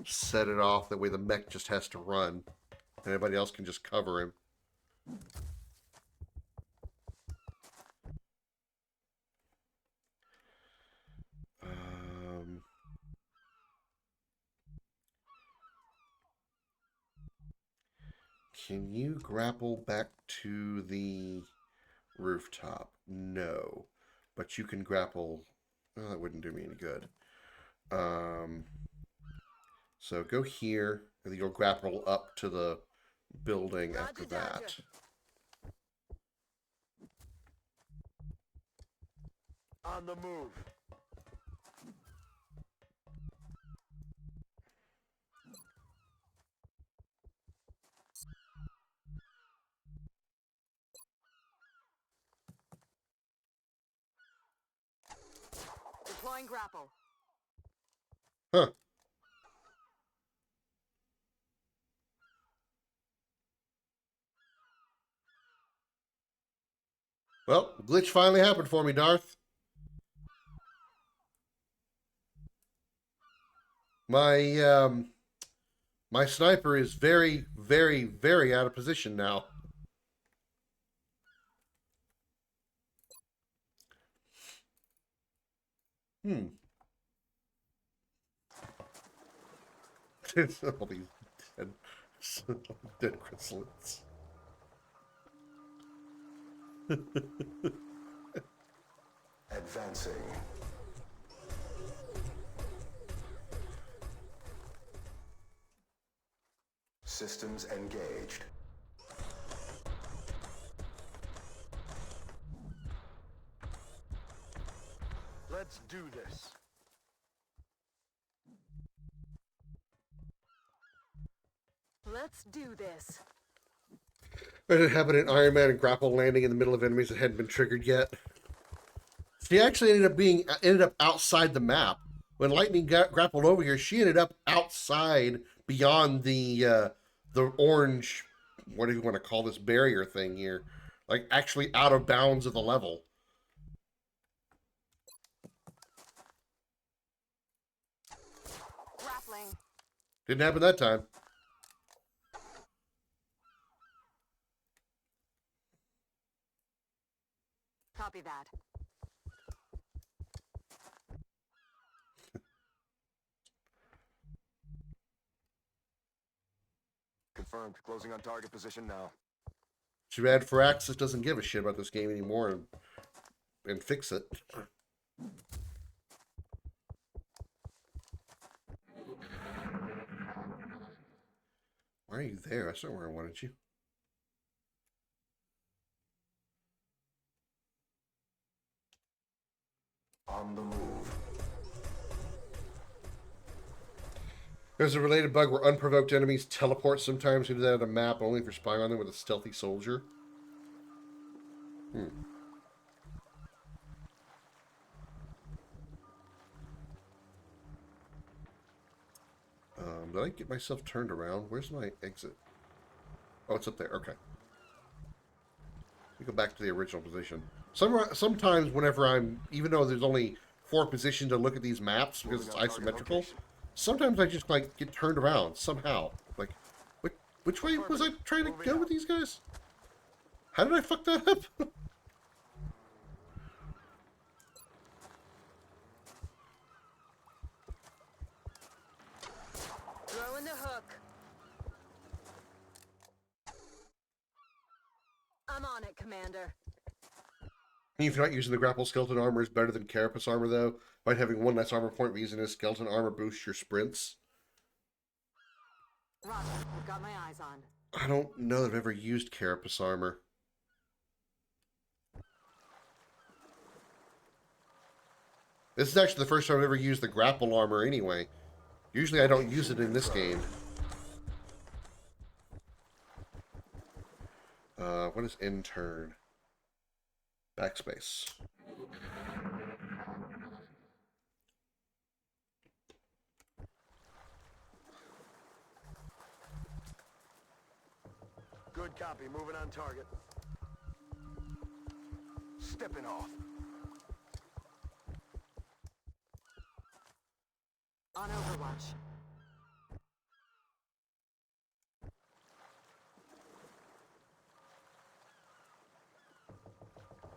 set it off. That way the mech just has to run. And everybody else can just cover him. Can you grapple back to the rooftop? No. But you can grapple... Oh, that wouldn't do me any good. So go here, and then you'll grapple up to the building after that. On the move. Deploying grapple. Huh. Well, glitch finally happened for me, Darth. My sniper is very, very, very out of position now. All these dead chrysalids. Advancing. Systems engaged. Let's do this. Let's do this. But it happened in Iron Man and grapple landing in the middle of enemies that hadn't been triggered yet. She actually ended up outside the map. When Lightning grappled over here, she ended up outside beyond the orange, what do you want to call this barrier thing here? Like actually out of bounds of the level. Grappling. Didn't happen that time. Copy that. Confirmed. Closing on target position now. Too bad Firaxis doesn't give a shit about this game anymore and fix it. Why are you there? That's not where I wanted you. On the move. There's a related bug where unprovoked enemies teleport sometimes. We do that on a map only if you're spying on them with a stealthy soldier. Did I get myself turned around? Where's my exit? Oh, it's up there. Okay. Let me go back to the original position. Sometimes whenever even though there's only 4 positions to look at these maps because it's isometrical, sometimes I just like get turned around somehow. Like, which way was I trying to go with these guys? How did I fuck that up? Throw in the hook. I'm on it, Commander. If you're not using the grapple, skeleton armor is better than carapace armor, though. By having one less armor point, using a skeleton armor boosts your sprints. Roger, I've got my eyes on. I don't know that I've ever used carapace armor. This is actually the first time I've ever used the grapple armor anyway. Usually I don't use it in this game. What is intern? Backspace. Good copy. Moving on target. Stepping off. On Overwatch.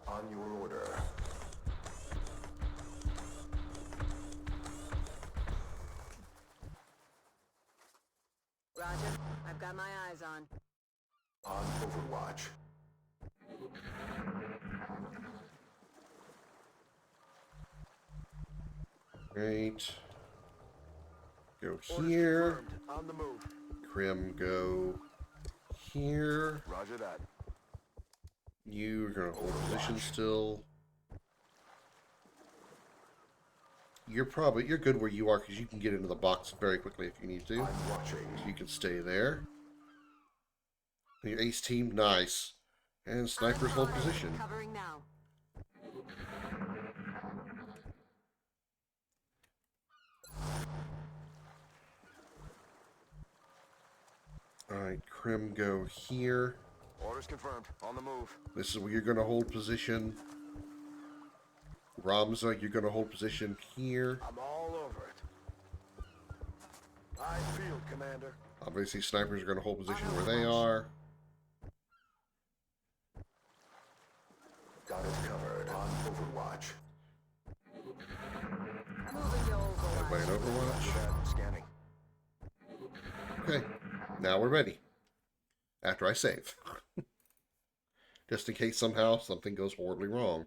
On your order. Roger, I've got my eyes on. On Overwatch. Great. Go Orders here. confirmed. On the move. Krim, go here. Roger that. You're gonna hold position still. You're good where you are because you can get into the box very quickly if you need to. I'm watching. So you can stay there. And your ace team, nice. And snipers hold position. Covering now. Alright, Krim, go here. Orders confirmed. On the move. This is where you're going to hold position. Ramza, you're going to hold position here. I'm all over it. Eye field, Commander. Obviously, snipers are going to hold position where they are. Got it covered. On Overwatch. Moving to Overwatch. Everybody in Overwatch. That, scanning. Okay, now we're ready. After I save. Just in case somehow something goes horribly wrong.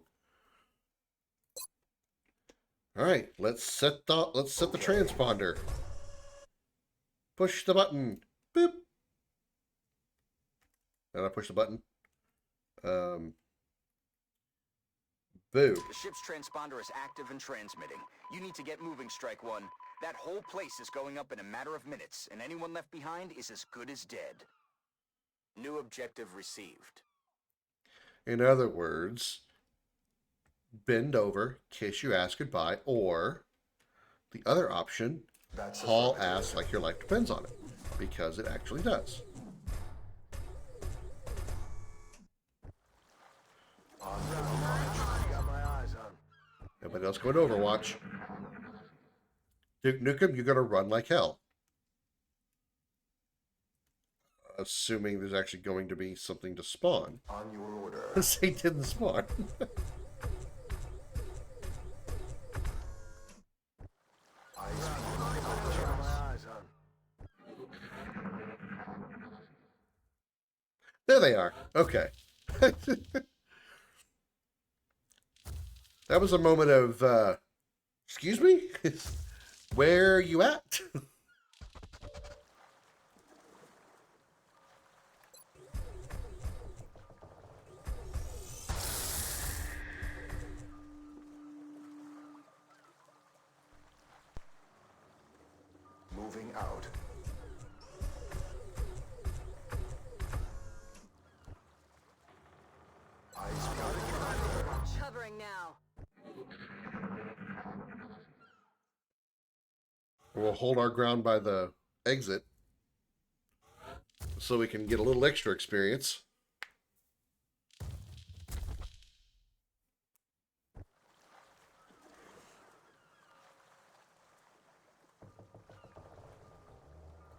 Alright, let's set the transponder. Push the button. Boop. And I push the button. Boo. The ship's transponder is active and transmitting. You need to get moving, Strike One. That whole place is going up in a matter of minutes, and anyone left behind is as good as dead. New objective received. In other words, bend over, kiss your ass goodbye, or the other option, That's haul affirmative. ass like your life depends on it, because it actually does. On Overwatch. Got my eyes on. Everybody else go to Overwatch. Duke Nukem, you're going to run like hell. Assuming there's actually going to be something to spawn. On your order. They didn't spawn. There they are. Okay. That was a moment of, excuse me? Where are you at? Moving out. Eyes peeled. Covering now. We'll hold our ground by the exit so we can get a little extra experience.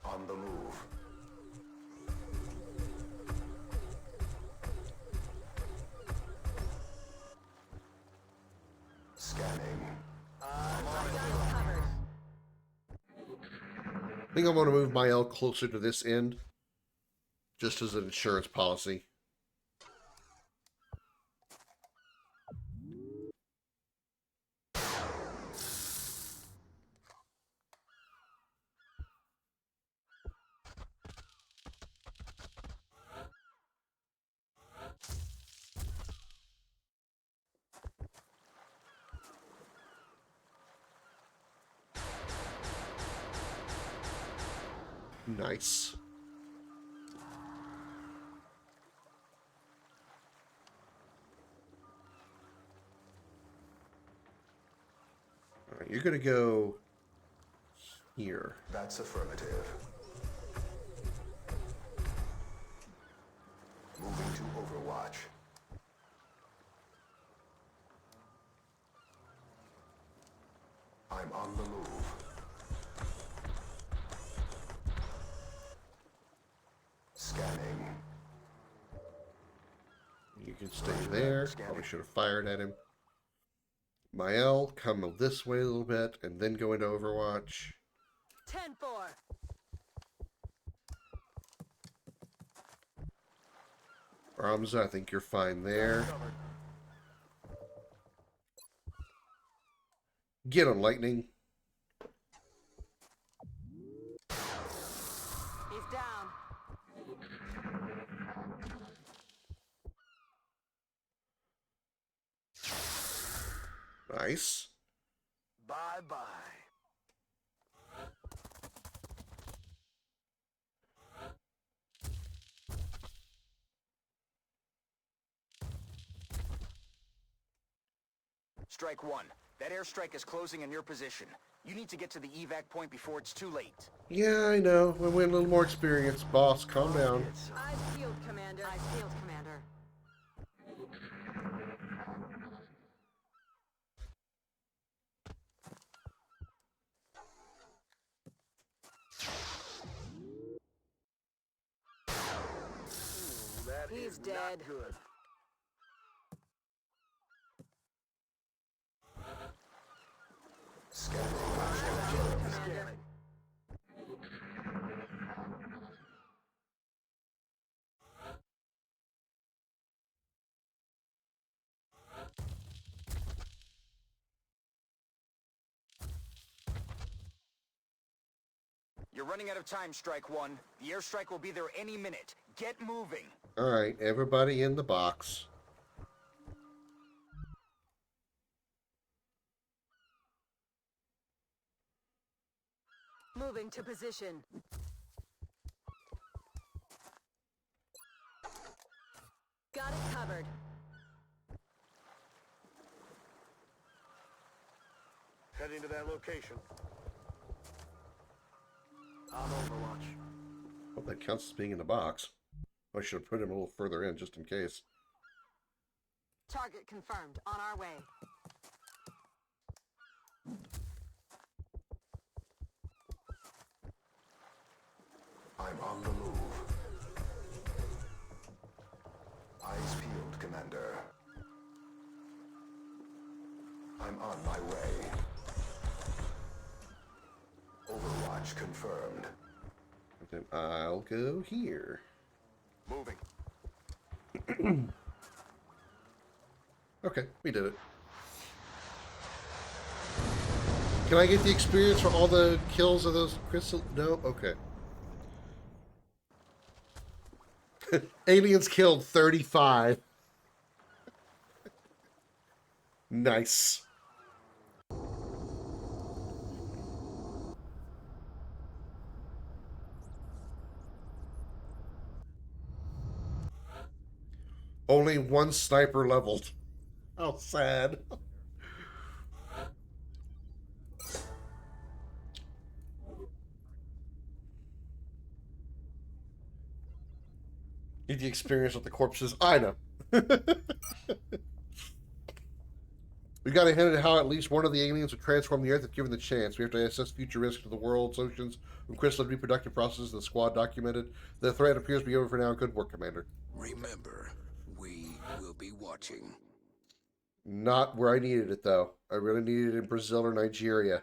On the move. Scanning. Covered. I think I'm going to move my L closer to this end, just as an insurance policy. Nice. All right, you're going to go here. That's affirmative. Moving to Overwatch. I'm on the move. Scanning. You can stay there. Probably should have fired at him. My L, come this way a little bit, and then go into Overwatch. 10-4. Ramza, I think you're fine there. Get him, Lightning. He's down. Nice. Bye-bye. Strike one. That airstrike is closing in your position. You need to get to the evac point before it's too late. Yeah, I know. We win a little more experience. Boss, calm down. Eyes peeled, Commander. Eyes peeled, Commander. He's dead. Good. Commander. You're running out of time, Strike One. The airstrike will be there any minute. Get moving. Alright, everybody in the box. Moving to position. Got it covered. Heading to that location. On Overwatch. Hope that counts as being in the box. I should have put him a little further in just in case. Target confirmed. On our way. I'm on the move. Eyes peeled, Commander. I'm on my way. Overwatch confirmed. And then I'll go here. Moving. Okay, we did it. Can I get the experience for all the kills of those crystal? No? Okay. Aliens killed 35. Nice. Only one sniper leveled. How sad. Get the experience with the corpses. I know. We got a hint at how at least one of the aliens would transform the Earth if given the chance. We have to assess future risks to the world's oceans and crystal reproductive processes the squad documented. The threat appears to be over for now. Good work, Commander. Remember, we will be watching. Not where I needed it, though. I really needed it in Brazil or Nigeria.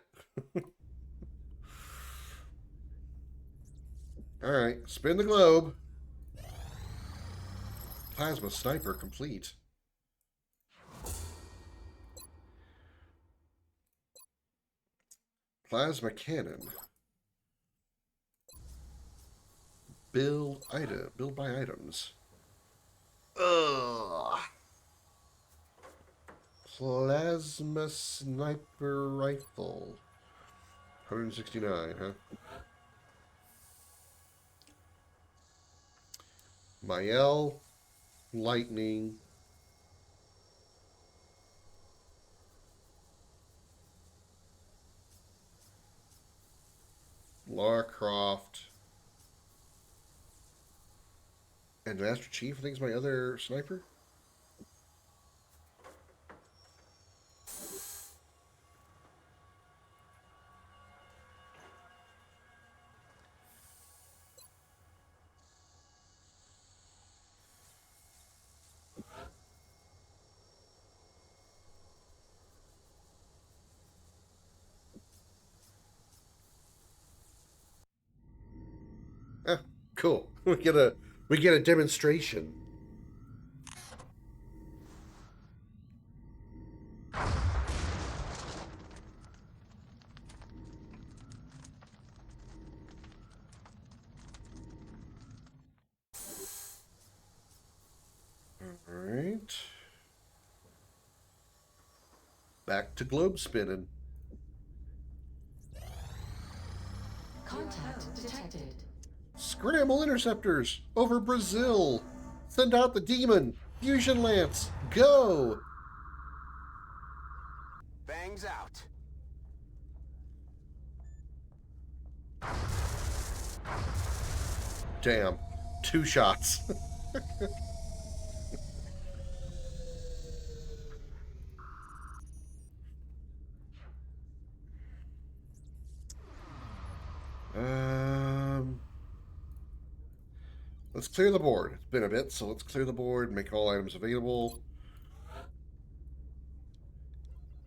Alright, spin the globe. Plasma sniper complete. Plasma cannon. Build item. Build by items. Ugh. Plasma sniper rifle. 169, huh? Mael. Lightning. Lara Croft. And Master Chief, I think, is my other sniper. Ah, cool. We get a demonstration. Alright. Back to globe spinning. Contact detected. Scramble interceptors over Brazil. Send out the demon. Fusion lance. Go. Bangs out. Damn. 2 shots. Let's clear the board. It's been a bit, so let's clear the board, make all items available.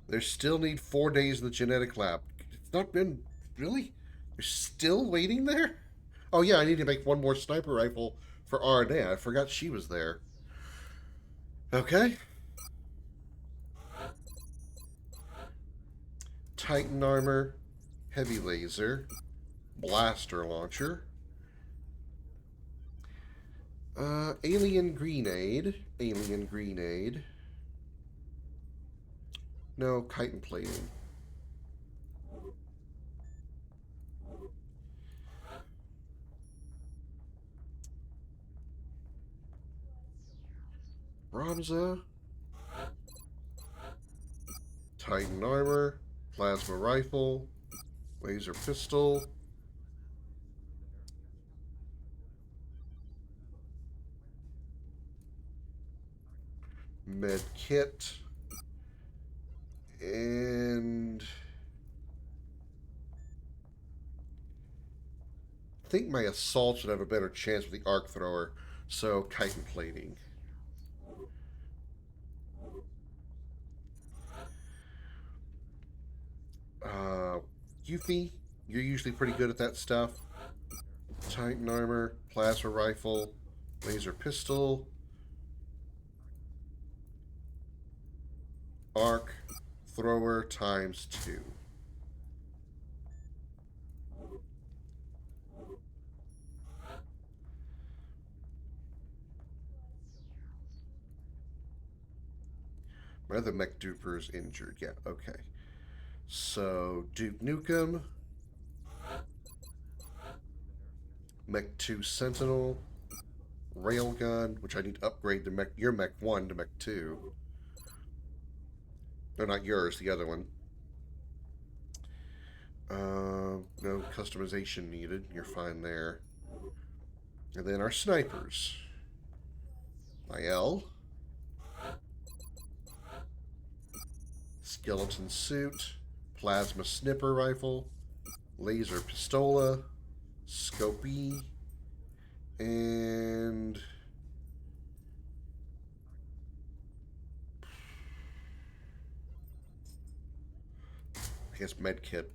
They still need 4 days in the genetic lab. It's not been... Really? They're still waiting there? Oh yeah, I need to make one more sniper rifle for RNA. I forgot she was there. Okay. Titan armor, heavy laser, blaster launcher, alien grenade, no, chitin plating. Ramza, Titan armor, plasma rifle, laser pistol, med kit, and I think my assault should have a better chance with the arc thrower, so chitin plating. Yuffie, you're usually pretty good at that stuff. Titan armor, plasma rifle, laser pistol, arc thrower times 2. My other mech duper is injured. Yeah, okay. So, Duke Nukem. Mech 2 Sentinel. Railgun, which I need to upgrade to your Mech 1 to Mech 2. No, not yours, the other one. No customization needed. You're fine there. And then our snipers. Lyell. Skeleton suit. Plasma snipper rifle. Laser pistola. Scopey. And... I guess medkit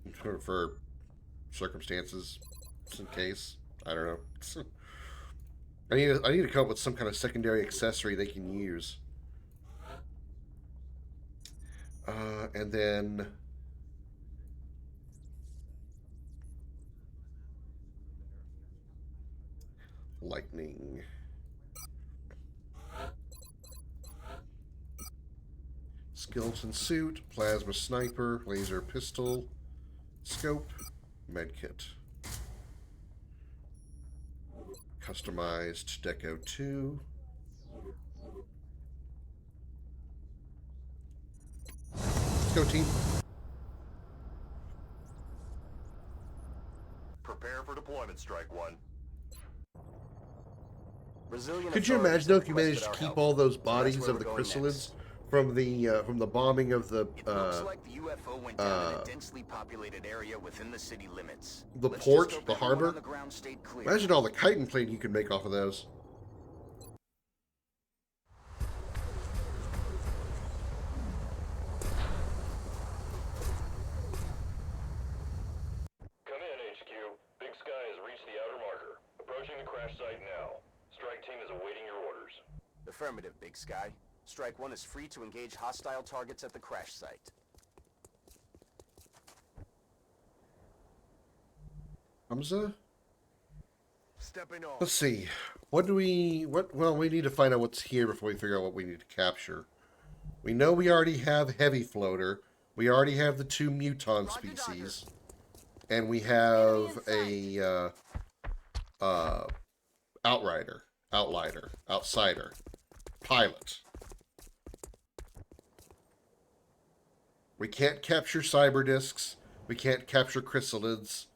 for circumstances, just in case. I don't know. I need to come up with some kind of secondary accessory they can use. And then lightning. Skeleton suit, plasma sniper, laser pistol, scope, medkit. Customized Deco 2. Let's go, team. Prepare for deployment, Strike One. Brazilian Could you authorities imagine though, if have you managed requested to our keep help. all those So that's bodies where of the we're going chrysalids next. from the bombing of the It looks like the UFO went down in a densely populated area within the city limits. the Let's port, just hope the everyone harbor? on the ground stayed clear. Imagine all the chitin plate you could make off of those. Come in, HQ. Big Sky has reached the outer marker. Approaching the crash site now. Strike Team is awaiting your orders. Affirmative, Big Sky. Strike One is free to engage hostile targets at the crash site. Hamza? Stepping off. Let's see. Well, we need to find out what's here before we figure out what we need to capture. We know we already have Heavy Floater. We already have the 2 Muton species. And we have a, Outsider, Pilot. We can't capture cyber discs. We can't capture chrysalids.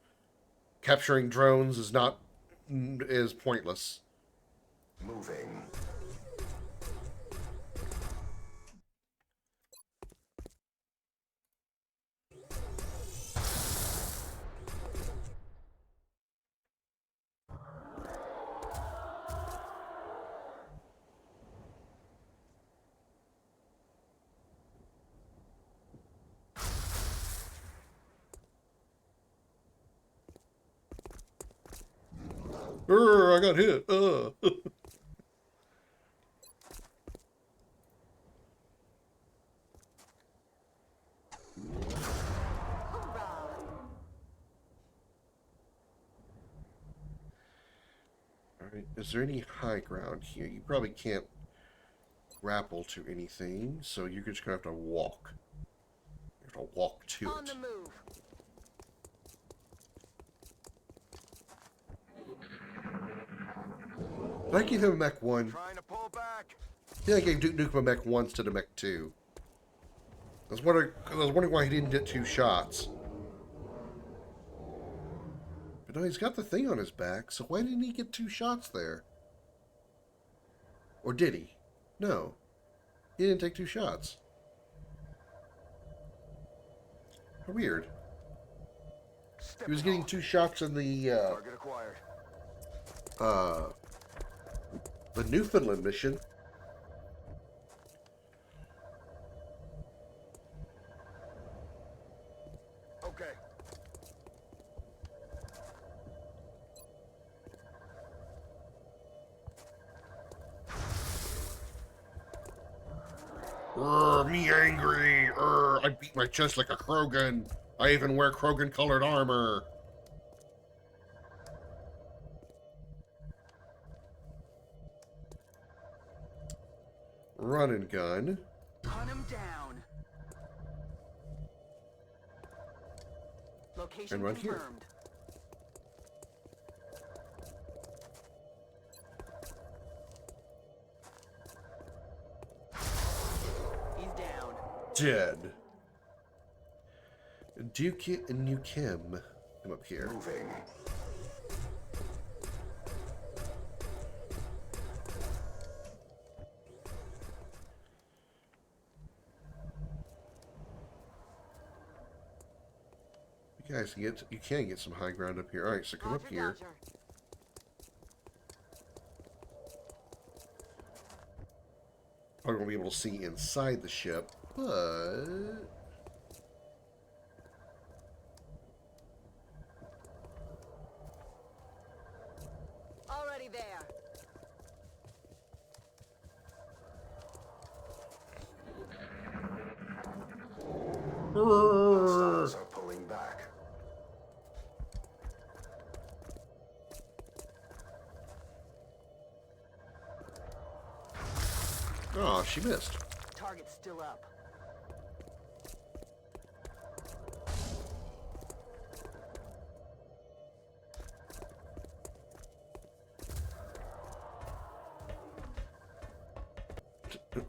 Capturing drones is pointless. Moving. I got hit. Alright, is there any high ground here? You probably can't grapple to anything, so you're just gonna have to walk. You have to walk to On it. the move. Did I give him a Mech 1? Trying to pull back. Yeah, I gave Duke Nukem a Mech 1 instead of Mech 2. I was wondering why he didn't get 2 shots. But no, he's got the thing on his back, so why didn't he get 2 shots there? Or did he? No. He didn't take 2 shots. How weird. He was getting 2 shots in Target acquired. the Newfoundland mission. Okay. Me angry. I beat my chest like a Krogan. I even wear Krogan-colored armor. Run and gun. Hunt him down. Location And run here. confirmed. He's down. Dead. Duke and New Kim. Come up here. Moving. You guys can get some high ground up here. All right, so come up here. Probably won't be able to see inside the ship, but Already there. Hostiles are pulling back. oh, she missed. Target's still up.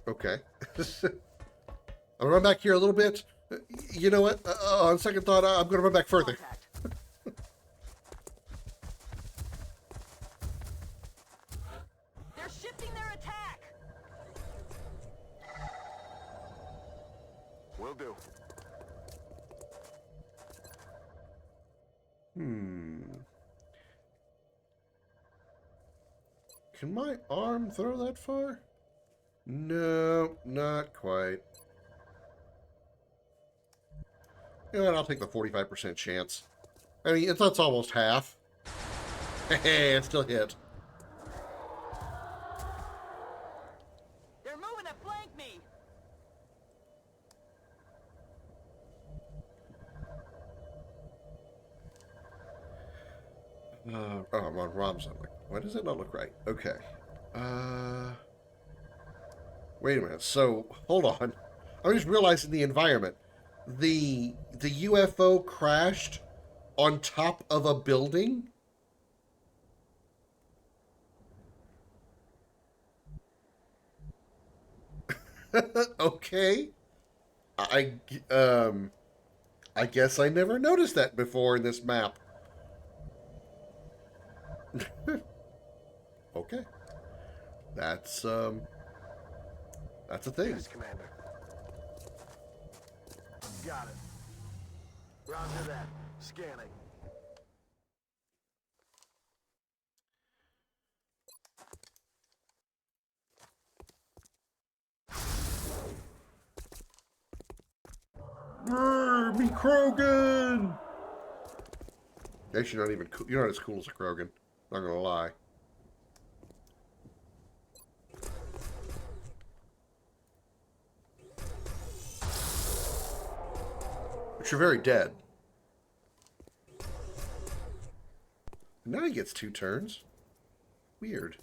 Okay. I'm gonna run back here a little bit. You know what? On second thought, I'm gonna run back further. Contact. They're shifting their attack. Will do. Can my arm throw that far? No, not quite. You know what? I'll take the 45% chance. I mean, that's almost half. Hey, it still hit. They're moving to flank me. Oh, I'm on Rob's. I'm like, why does it not look right? Okay. Wait a minute. So, hold on. I'm just realizing the environment. The UFO crashed on top of a building? Okay. I guess I never noticed that before in this map. Okay. That's a thing. Yes, Commander. Got it. Roger that. Scanning. Me Krogan! Actually, not even cool. You're not as cool as a Krogan. Not gonna lie. But you're very dead. Now he gets 2 turns. Weird.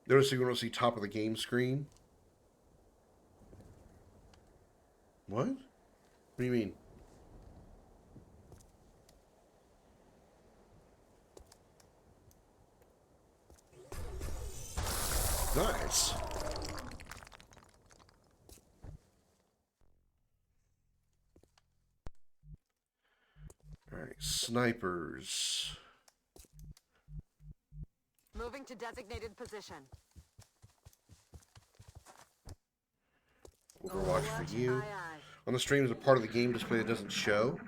Notice you want to see top of the game screen? What? What do you mean? Nice. Alright, snipers. Moving to designated position. Overwatch for you. Aye, aye. On the stream is a part of the game display that doesn't show.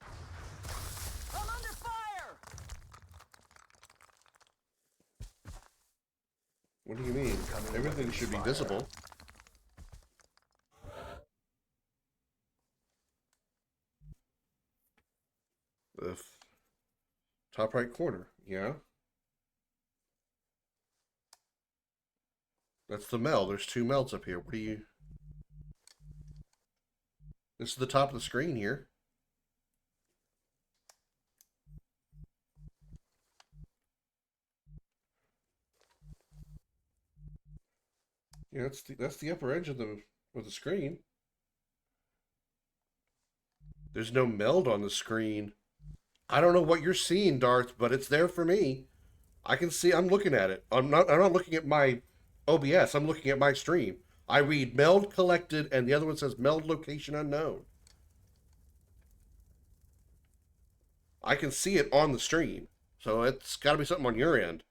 I'm under fire. What do you mean? Everything should be visible. The top right corner, yeah. That's the meld. There's 2 melds up here. What do you... This is the top of the screen here. Yeah, that's the upper edge of the screen. There's no meld on the screen. I don't know what you're seeing, Darth, but it's there for me. I can see. I'm looking at it. I'm not looking at my OBS. I'm looking at my stream. I read meld collected, and the other one says meld location unknown. I can see it on the stream, so it's got to be something on your end.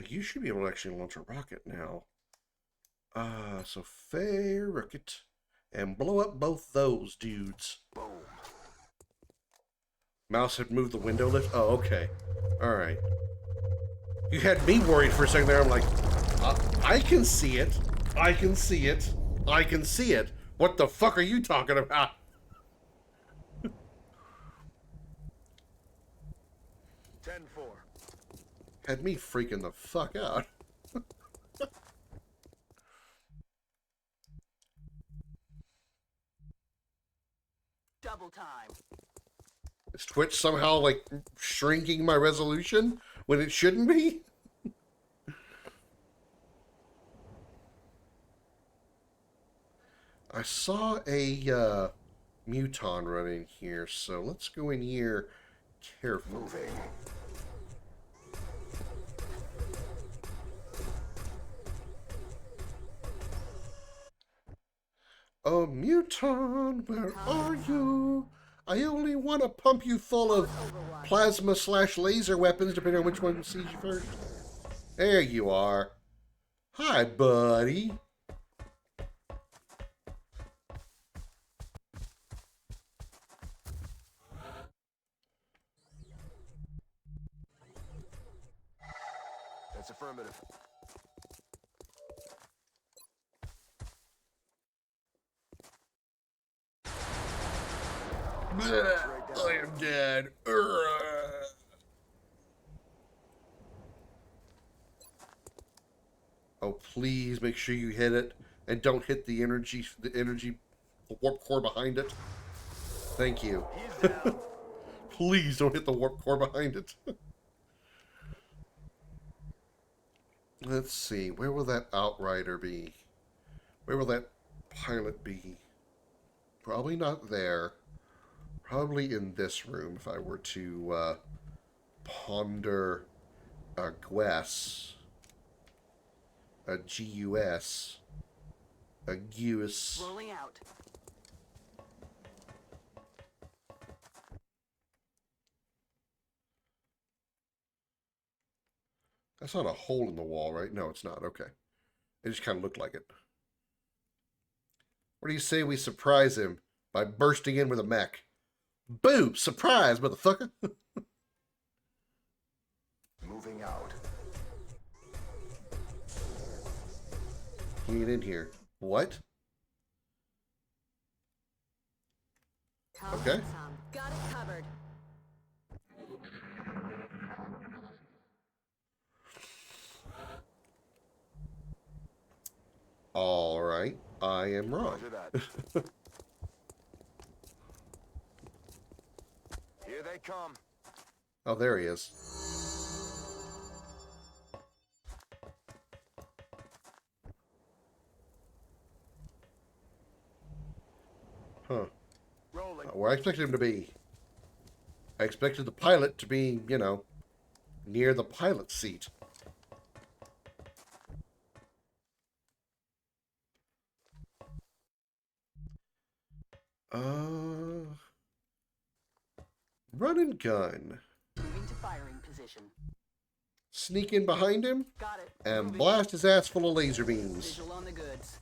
You should be able to actually launch a rocket now. So fair rocket. And blow up both those dudes. Boom. Mouse had moved the window lift. Oh, okay. Alright. You had me worried for a second there. I'm like, I can see it. I can see it. I can see it. What the fuck are you talking about? Had me freaking the fuck out. Double time. Is Twitch somehow like shrinking my resolution when it shouldn't be? I saw a muton running here, so let's go in here carefully. Moving. Oh, muton, where are you? I only want to pump you full of plasma/laser weapons, depending on which one sees you first. There you are. Hi, buddy. That's affirmative. I am dead. Oh, please make sure you hit it and don't hit the energy warp core behind it. Thank you. Please don't hit the warp core behind it. Let's see. Where will that outrider be? Where will that pilot be? Probably not there. Probably in this room if I were to ponder a GUS, a GUS, a GUS. Rolling out. That's not a hole in the wall, right? No, it's not. Okay. It just kind of looked like it. What do you say we surprise him by bursting in with a mech? Boo! Surprise, motherfucker! Moving out. Get in here. What? Okay. Got it covered. All right. I am wrong. Here they come. Oh, there he is. Huh. Rolling. Where I expected him to be. I expected the pilot to be, you know, near the pilot seat. Run and gun. Moving to firing position. Sneak in behind him Got it. and Moving. blast his ass full of laser beams. Visual on the goods.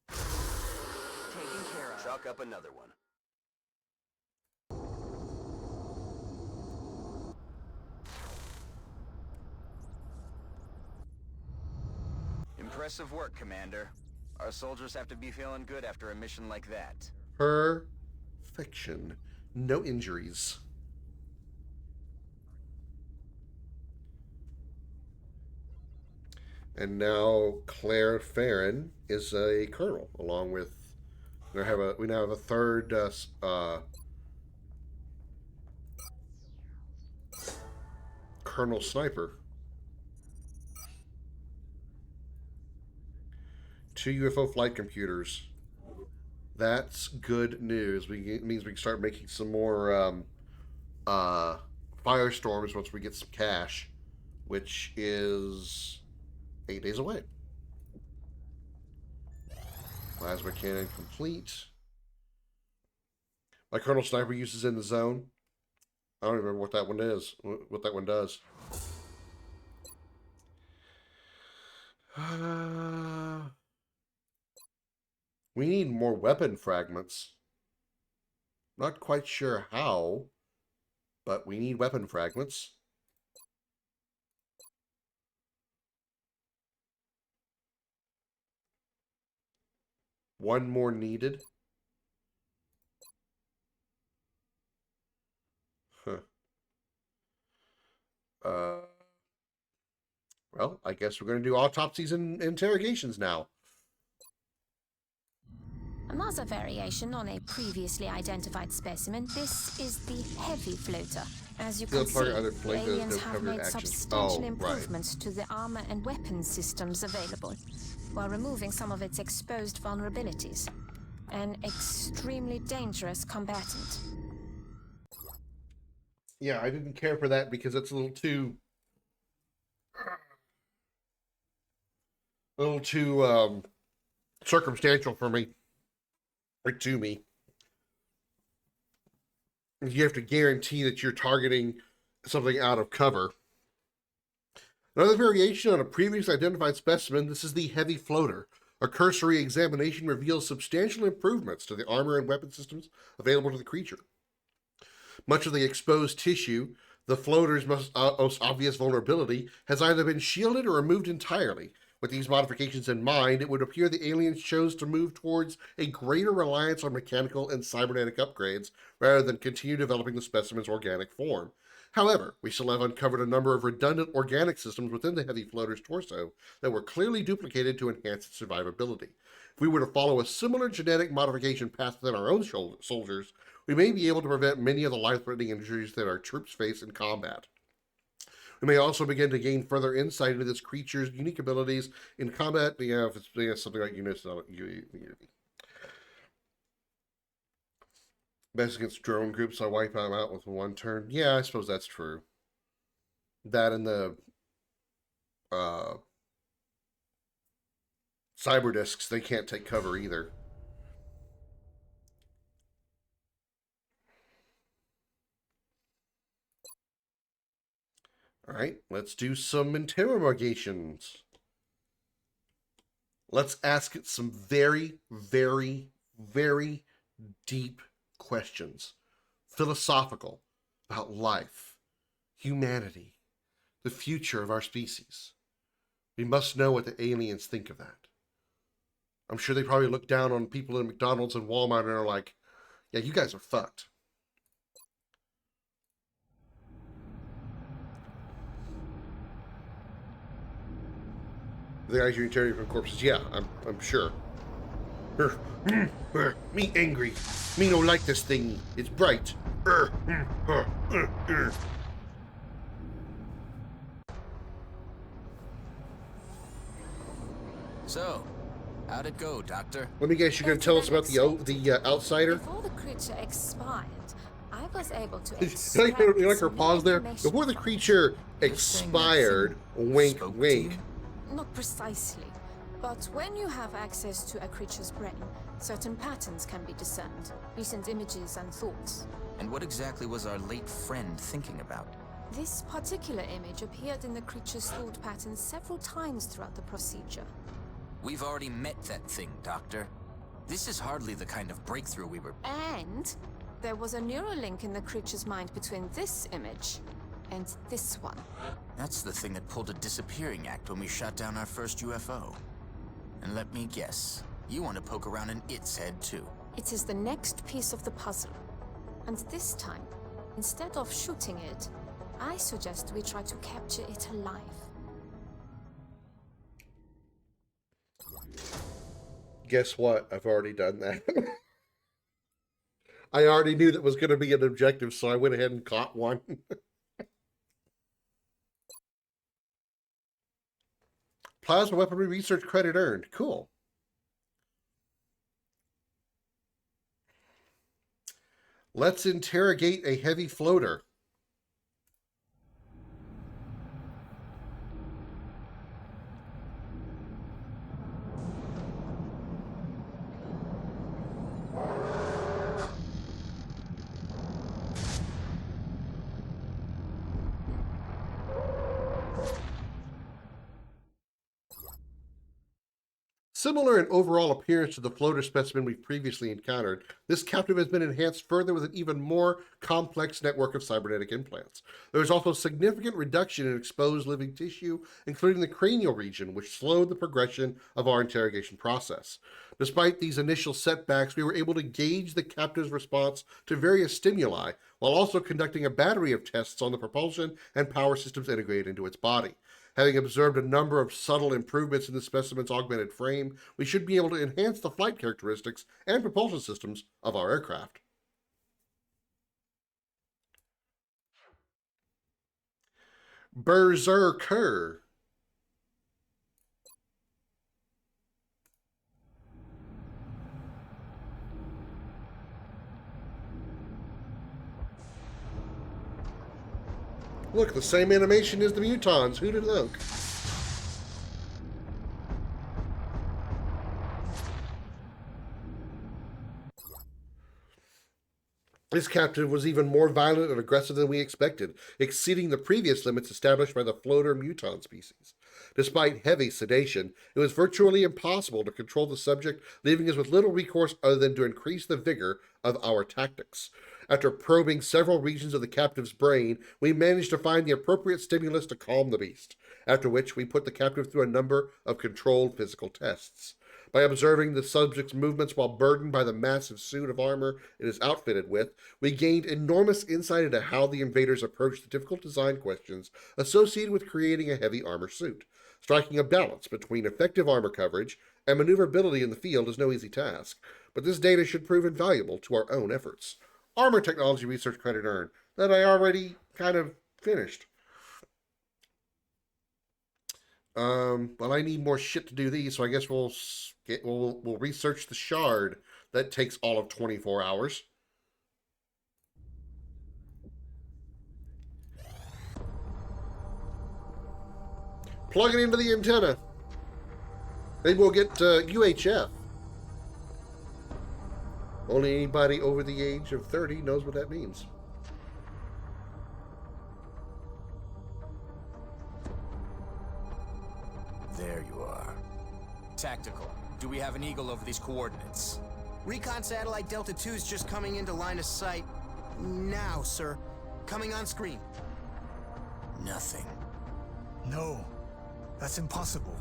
Taken care of. Chalk up another one. Impressive work, Commander. Our soldiers have to be feeling good after a mission like that. Perfection. No injuries. And now Claire Farron is a colonel, along with we now have a third Colonel Sniper. 2 UFO flight computers. That's good news. It means we can start making some more firestorms once we get some cash, which is 8 days away. Plasma cannon complete. My Colonel Sniper uses in the zone. I don't remember what that one is. What that one does. We need more weapon fragments. Not quite sure how, but we need weapon fragments. One more needed. Huh. Well, I guess we're going to do autopsies and interrogations now. Another variation on a previously identified specimen. This is the heavy floater. As you can see, aliens have made substantial improvements to the armor and weapons systems available, while removing some of its exposed vulnerabilities. An extremely dangerous combatant. Yeah, I didn't care for that because it's a little too circumstantial for me. Or to me. You have to guarantee that you're targeting something out of cover. Another variation on a previously identified specimen, this is the heavy floater. A cursory examination reveals substantial improvements to the armor and weapon systems available to the creature. Much of the exposed tissue, the floater's most obvious vulnerability, has either been shielded or removed entirely. With these modifications in mind, it would appear the aliens chose to move towards a greater reliance on mechanical and cybernetic upgrades rather than continue developing the specimen's organic form. However, we still have uncovered a number of redundant organic systems within the heavy floater's torso that were clearly duplicated to enhance its survivability. If we were to follow a similar genetic modification path within our own soldiers, we may be able to prevent many of the life-threatening injuries that our troops face in combat. We may also begin to gain further insight into this creature's unique abilities in combat. Yeah, if it's something like units, best against drone groups, I wipe them out with one turn. Yeah, I suppose that's true. That and the cyber discs, they can't take cover either. All right, let's do some interrogations. Let's ask it some very, very, very deep questions. Philosophical, about life, humanity, the future of our species. We must know what the aliens think of that. I'm sure they probably look down on people in McDonald's and Walmart and are like, yeah, you guys are fucked. The guys you're interrogating from corpses, yeah, I'm sure. Me angry. Me no like this thing. It's bright. So, how'd it go, Doctor? Let me guess, you're going to tell us about the outsider? Before the creature expired, I was able to you like her pause there? Before the creature expired, wink, wink. Not precisely, but when you have access to a creature's brain, certain patterns can be discerned, recent images and thoughts. And what exactly was our late friend thinking about? This particular image appeared in the creature's thought patterns several times throughout the procedure. We've already met that thing, Doctor. This is hardly the kind of breakthrough we were... And there was a neural link in the creature's mind between this image and this one. That's the thing that pulled a disappearing act when we shot down our first UFO. And let me guess, you want to poke around in its head too. It is the next piece of the puzzle. And this time, instead of shooting it, I suggest we try to capture it alive. Guess what? I've already done that. I already knew that was going to be an objective, so I went ahead and caught one. Plasma weaponry research credit earned. Cool. Let's interrogate a heavy floater. Similar in overall appearance to the floater specimen we've previously encountered, this captive has been enhanced further with an even more complex network of cybernetic implants. There is also significant reduction in exposed living tissue, including the cranial region, which slowed the progression of our interrogation process. Despite these initial setbacks, we were able to gauge the captive's response to various stimuli, while also conducting a battery of tests on the propulsion and power systems integrated into its body. Having observed a number of subtle improvements in the specimen's augmented frame, we should be able to enhance the flight characteristics and propulsion systems of our aircraft. Berserker. Look, the same animation as the mutons. Who'd have thunk? This captive was even more violent and aggressive than we expected, exceeding the previous limits established by the floater muton species. Despite heavy sedation, it was virtually impossible to control the subject, leaving us with little recourse other than to increase the vigor of our tactics. After probing several regions of the captive's brain, we managed to find the appropriate stimulus to calm the beast, after which we put the captive through a number of controlled physical tests. By observing the subject's movements while burdened by the massive suit of armor it is outfitted with, we gained enormous insight into how the invaders approached the difficult design questions associated with creating a heavy armor suit. Striking a balance between effective armor coverage and maneuverability in the field is no easy task, but this data should prove invaluable to our own efforts. Armor technology research credit earned that I already kind of finished. Well, I need more shit to do these, so I guess we'll research the shard. That takes all of 24 hours. Plug it into the antenna. Maybe we'll get UHF. Only anybody over the age of 30 knows what that means. There you are. Tactical. Do we have an eagle over these coordinates? Recon satellite Delta 2 is just coming into line of sight. Now, sir. Coming on screen. Nothing. No. That's impossible.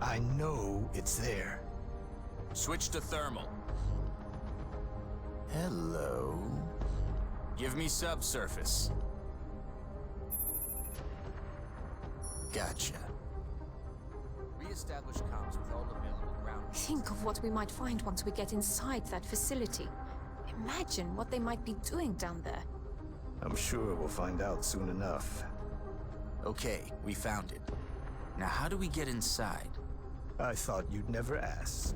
I know it's there. Switch to thermal. Hello. Give me subsurface. Gotcha. Re-establish comms with all available ground. Think of what we might find once we get inside that facility. Imagine what they might be doing down there. I'm sure we'll find out soon enough. Okay, we found it. Now how do we get inside? I thought you'd never ask.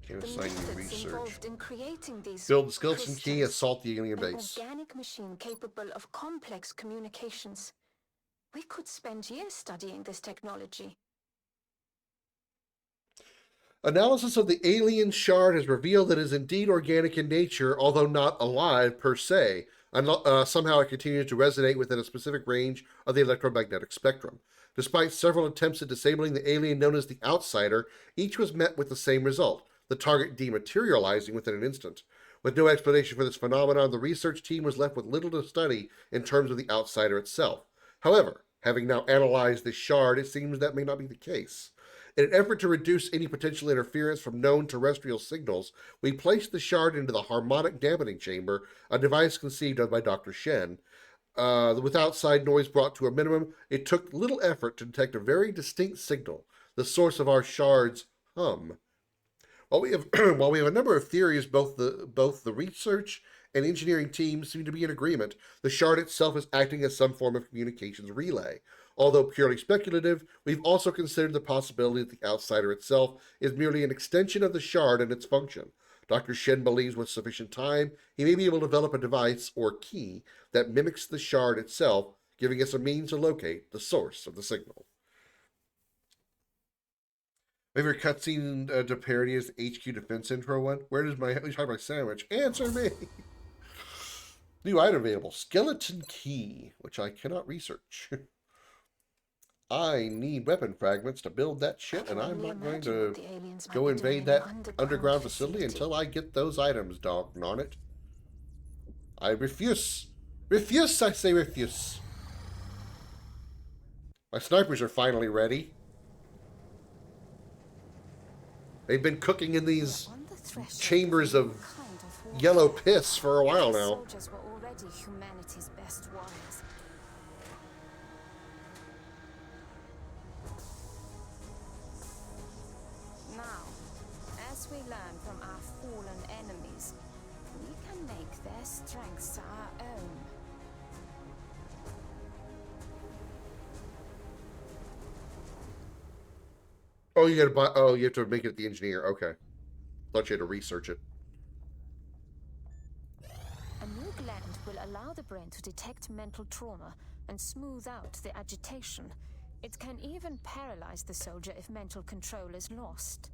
The methods involved in creating these build the skeleton key, assault the alien base. An organic machine capable of complex communications. We could spend years studying this technology. Analysis of the alien shard has revealed that it is indeed organic in nature, although not alive per se. Somehow it continues to resonate within a specific range of the electromagnetic spectrum. Despite several attempts at disabling the alien known as the Outsider, each was met with the same result, the target dematerializing within an instant. With no explanation for this phenomenon, the research team was left with little to study in terms of the outsider itself. However, having now analyzed this shard, it seems that may not be the case. In an effort to reduce any potential interference from known terrestrial signals, we placed the shard into the harmonic dampening chamber, a device conceived of by Dr. Shen. With outside noise brought to a minimum, it took little effort to detect a very distinct signal, the source of our shard's hum. While we have a number of theories, both the research and engineering teams seem to be in agreement. The shard itself is acting as some form of communications relay. Although purely speculative, we've also considered the possibility that the outsider itself is merely an extension of the shard and its function. Dr. Shen believes with sufficient time, he may be able to develop a device or key that mimics the shard itself, giving us a means to locate the source of the signal. My favorite cutscene to parody is the HQ Defense intro one. Where does my sandwich? Answer me! New item available. Skeleton Key, which I cannot research. I need weapon fragments to build that shit, and I'm not going to go invade that underground facility until I get those items, doggone it. I refuse. Refuse, I say refuse. My snipers are finally ready. They've been cooking in these chambers of yellow piss for a while now. Soldiers were already humanity's best warriors. Now, as we learn from our fallen enemies, we can make their strengths our own. Oh, you gotta buy. Oh, you have to make it the engineer. Okay, thought you had to research it. A new gland will allow the brain to detect mental trauma and smooth out the agitation. It can even paralyze the soldier if mental control is lost.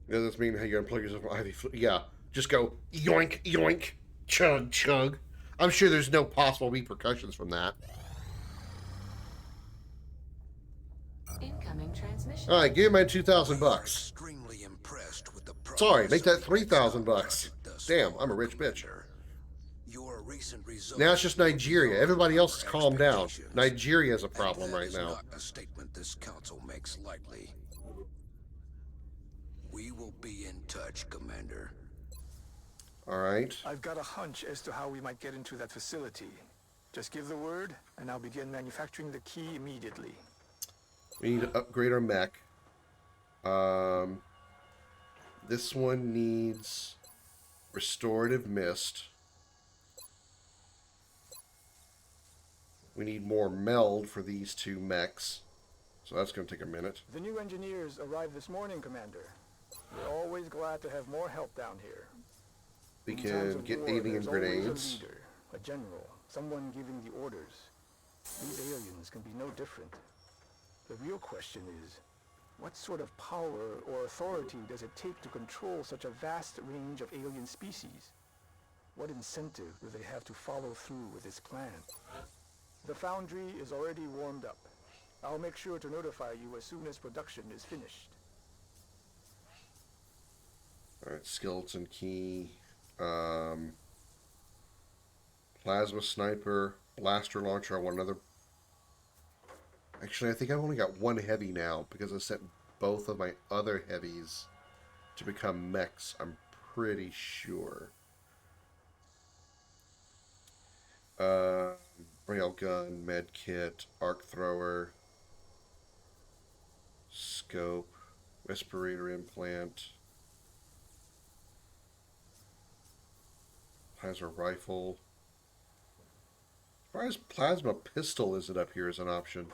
Does this mean how you unplug yourself from IV fluid? Yeah, just go yoink, yoink, chug, chug. I'm sure there's no possible repercussions from that. Incoming transmission. All right, give me my $2,000. Extremely impressed with the Sorry, make that $3,000. Damn, I'm a rich bitch. Your recent results. Now it's just Nigeria. Everybody else has calmed down. Nigeria is a problem right now. Not a statement this council makes lightly. We will be in touch, Commander. All right. I've got a hunch as to how we might get into that facility. Just give the word, and I'll begin manufacturing the key immediately. We need to upgrade our mech. This one needs restorative mist. We need more meld for these two mechs. So that's going to take a minute. The new engineers arrived this morning, Commander. We're always glad to have more help down here. We can get alien grenades. A leader, a general, someone giving the orders. These aliens can be no different. The real question is, what sort of power or authority does it take to control such a vast range of alien species? What incentive do they have to follow through with this plan? The foundry is already warmed up. I'll make sure to notify you as soon as production is finished. Alright, skeleton key. Plasma sniper, blaster launcher. I want another. Actually, I think I've only got one heavy now because I sent both of my other heavies to become mechs. I'm pretty sure. Railgun, med kit, arc thrower, scope, respirator implant, plasma rifle. As far as plasma pistol isn't up here as an option.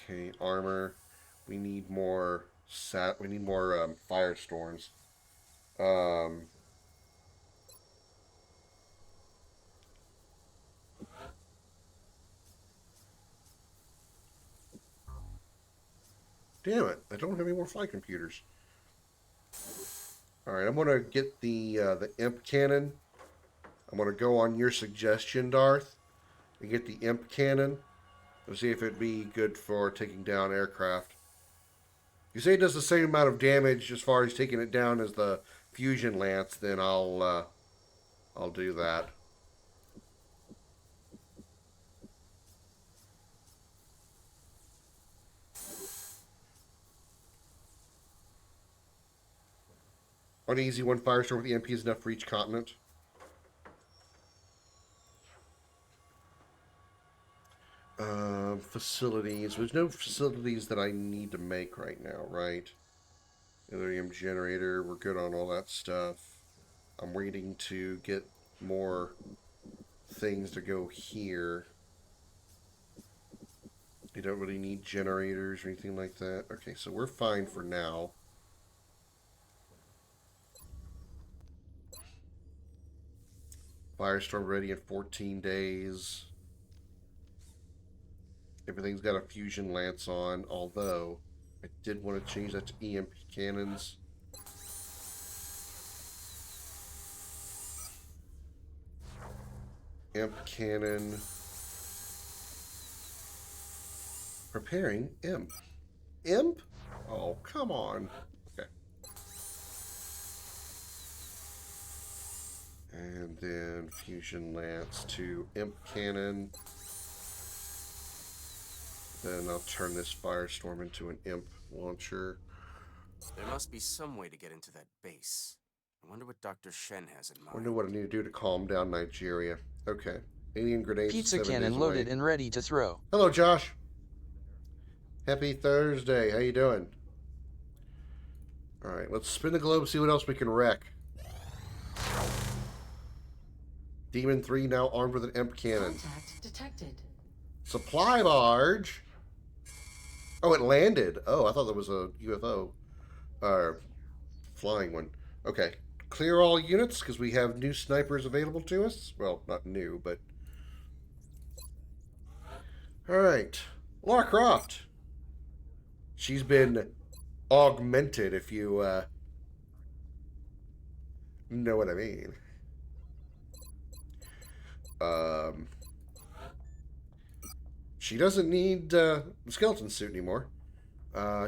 Okay, armor. We need more firestorms. Damn it! I don't have any more flight computers. All right, I'm gonna get the imp cannon I'm going to go on your suggestion, Darth, and get the imp cannon to see if it'd be good for taking down aircraft. You say it does the same amount of damage as far as taking it down as the fusion lance, then I'll do that. On easy, one firestorm with the MP is enough for each continent. Facilities. There's no facilities that I need to make right now, right? Iridium generator. We're good on all that stuff. I'm waiting to get more things to go here. You don't really need generators or anything like that. Okay, so we're fine for now. Firestorm ready in 14 days. Everything's got a fusion lance on, although I did want to change that to EMP cannons. Imp cannon. Preparing imp. Imp? Oh, come on. Okay. And then fusion lance to imp cannon. Then I'll turn this firestorm into an imp launcher. There must be some way to get into that base. I wonder what Dr. Shen has in mind. Wonder what I need to do to calm down Nigeria. Okay. Alien grenades. Pizza cannon loaded and ready to throw. Hello, Josh. Happy Thursday. How you doing? All right, let's spin the globe, see what else we can wreck. Demon 3 now armed with an imp cannon. Contact detected. Supply barge. Oh, it landed. Oh, I thought that was a UFO. Flying one. Okay. Clear all units, because we have new snipers available to us. Well, not new, but... Alright. Lara Croft. She's been augmented, if you, know what I mean. She doesn't need the skeleton suit anymore.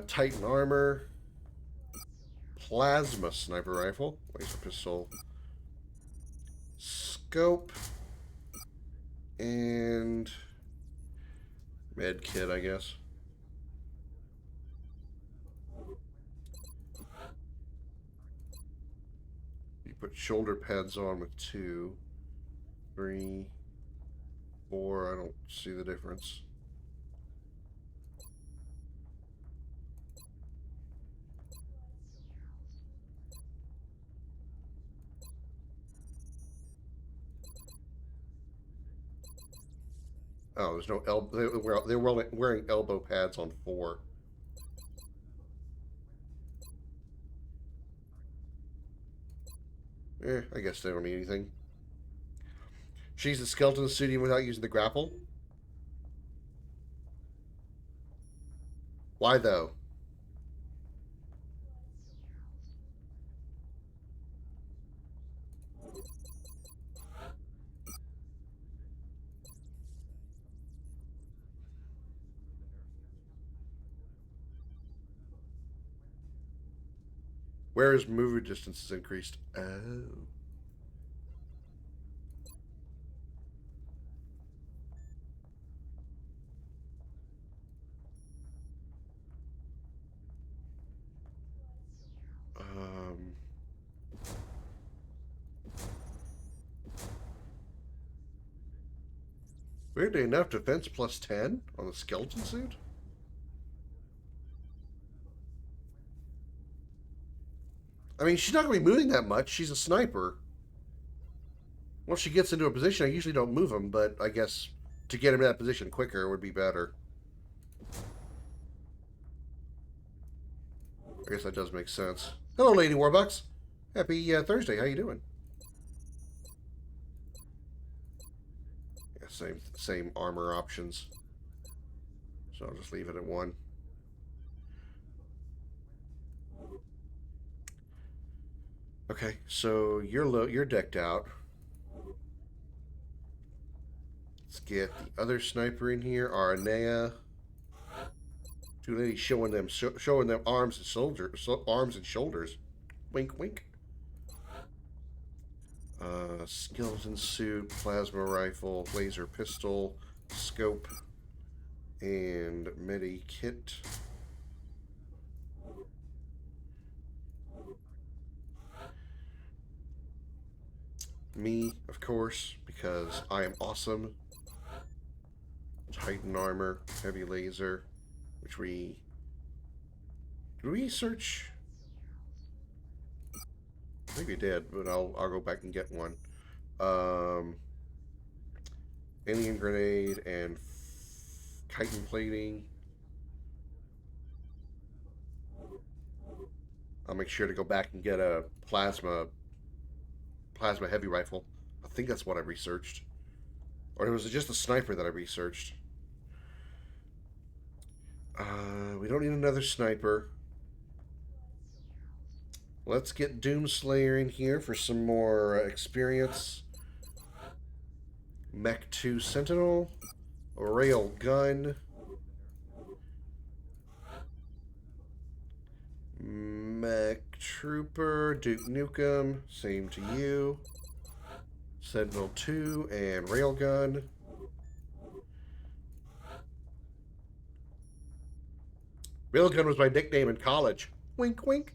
Titan armor. Plasma sniper rifle. Laser pistol. Scope. And med kit, I guess. You put shoulder pads on with 2, 3, 4. I don't see the difference. Oh, there's no elbow. They're wearing elbow pads on 4. I guess they don't need anything. She's the skeleton suit without using the grapple. Why though? Where is movement distances increased? Oh. Weirdly enough, defense plus 10 on the skeleton suit? I mean, she's not going to be moving that much. She's a sniper. Once she gets into a position, I usually don't move him, but I guess to get him in that position quicker would be better. I guess that does make sense. Hello, Lady Warbucks. Happy Thursday. How you doing? Yeah, same armor options. So I'll just leave it at 1. Okay, so you're decked out. Let's get the other sniper in here, Aranea. Two ladies showing them arms and shoulders. Wink, wink. Skeleton suit, plasma rifle, laser pistol, scope, and medi kit. Me, of course, because I am awesome. Titan armor, heavy laser, which did we search? I think we did, but I'll go back and get one. Alien grenade and chitin plating. I'll make sure to go back and get a plasma heavy rifle. I think that's what I researched. Or was it just a sniper that I researched? We don't need another sniper. Let's get Doomslayer in here for some more experience. Mech 2 Sentinel. Rail Gun. Mech Trooper. Duke Nukem. Same to you. Sentinel 2 and Railgun. Railgun was my nickname in college. Wink, wink.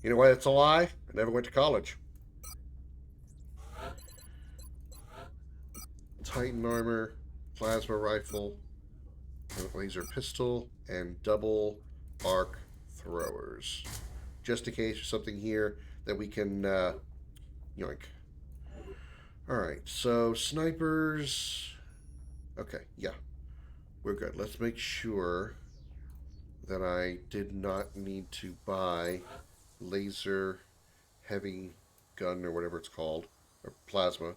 You know why that's a lie? I never went to college. Titan armor, plasma rifle, laser pistol, and double arc throwers. Just in case there's something here that we can yoink. Alright, so snipers. Okay, yeah. We're good. Let's make sure that I did not need to buy laser heavy gun or whatever it's called. Or plasma.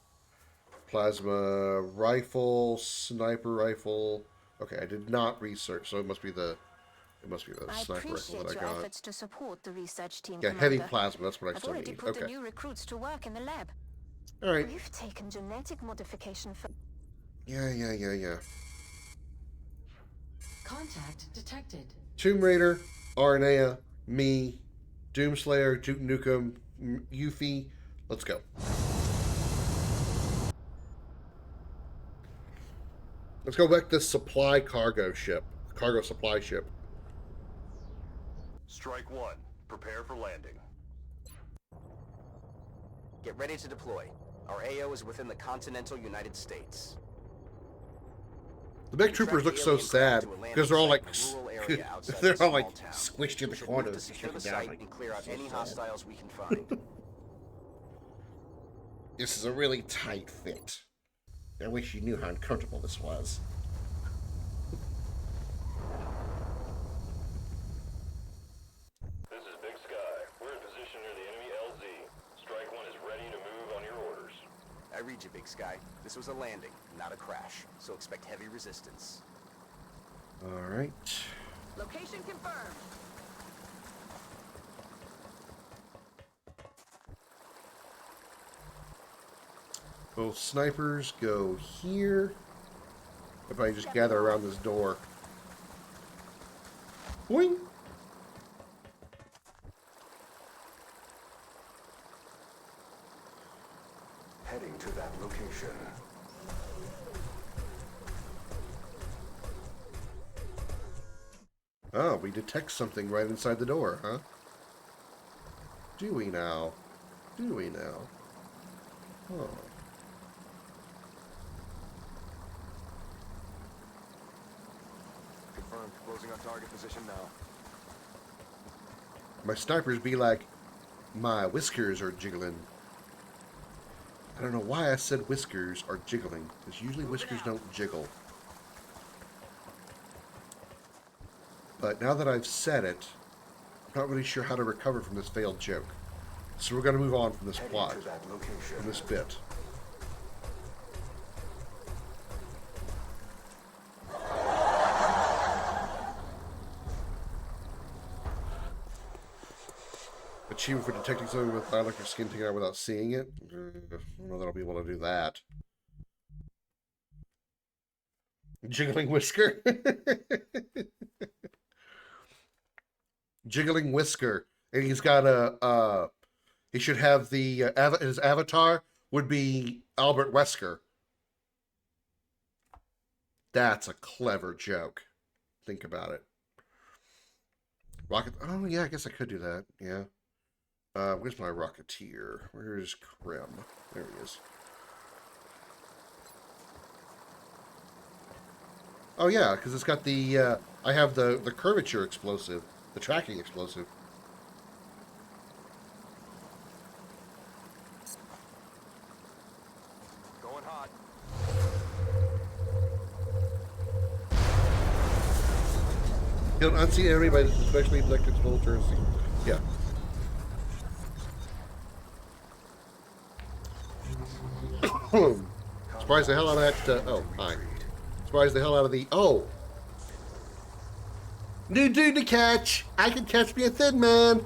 Plasma rifle, sniper rifle. Okay, I did not research, so it must be the sniper rifle that I got. Efforts to support the research team, yeah, Commander. heavy plasma, that's what I still I've already need. put Okay. the new recruits to work in the lab. Alright. We've taken genetic modification for... Yeah. Contact detected. Tomb Raider, Aranea, me, Doomslayer, Duke Nukem, Yuffie. Let's go. Let's go back to supply cargo supply ship. Strike 1. Prepare for landing. Get ready to deploy. Our AO is within the continental United States. The big troopers look so sad because they're all like they're all like squished in the corner. To secure the site and clear out any hostiles we can find. This is a really tight fit. I wish you knew how uncomfortable this was. This is Big Sky. We're in position near the enemy LZ. Strike 1 is ready to move on your orders. I read you, Big Sky. This was a landing, not a crash, so expect heavy resistance. Alright. Location confirmed. Both snipers go here. If I just gather around this door. Boing! Heading to that location. Oh, we detect something right inside the door, huh? Do we now? Do we now? Oh. Confirmed. Closing on target position now. My snipers be like, my whiskers are jiggling. I don't know why I said whiskers are jiggling, because usually whiskers don't jiggle. But now that I've said it, I'm not really sure how to recover from this failed joke. So we're going to move on from this plot, from this bit. achievement for detecting something with bioelectric skin taken out without seeing it. I don't know that I'll be able to do that. Jiggling whisker. Jiggling whisker. And he's got a, he should have the, his avatar would be Albert Wesker. That's a clever joke. Think about it. Rocket, oh yeah, I guess I could do that, yeah. Where's my Rocketeer? Where's Krim? There he is. Oh yeah, because it's got the, I have the curvature explosive, the tracking explosive. Going hot. Kill an unseen enemy by especially electric full turrency. Yeah. Surprise the hell out of that. Oh, hi. Surprise the hell out of the. Oh! New dude to catch! I can catch me a thin man!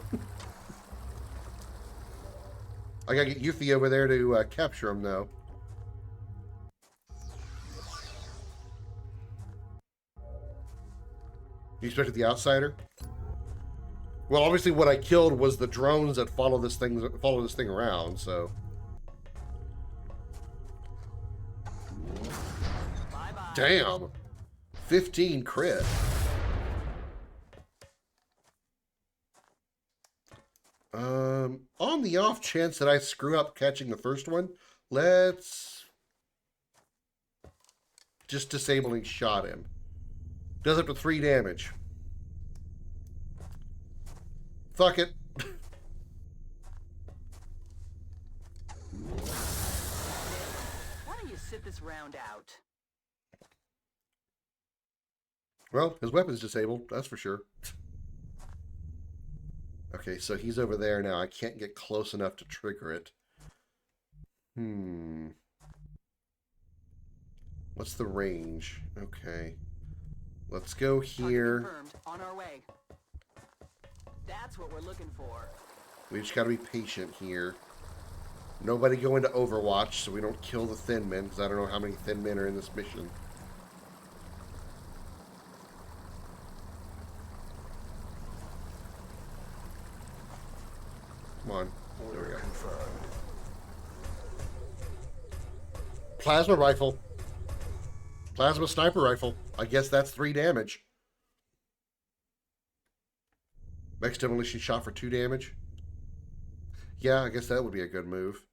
I gotta get Yuffie over there to capture him, though. You expected the outsider? Well, obviously, what I killed was the drones that follow this thing around. So. Bye-bye. Damn, 15 crit. On the off chance that I screw up catching the first one, let's just disabling shot him. Does up to 3 damage. Fuck it. Why don't you sit this round out? Well, his weapon's disabled, that's for sure. Okay, so he's over there now. I can't get close enough to trigger it. What's the range? Okay. Let's go here. Confirmed. On our way. That's what we're looking for. We just gotta be patient here. Nobody go into Overwatch so we don't kill the thin men, because I don't know how many thin men are in this mission. Come on. There we go. Plasma rifle. Plasma sniper rifle. I guess that's 3 damage. Max demolition shot for 2 damage. Yeah, I guess that would be a good move.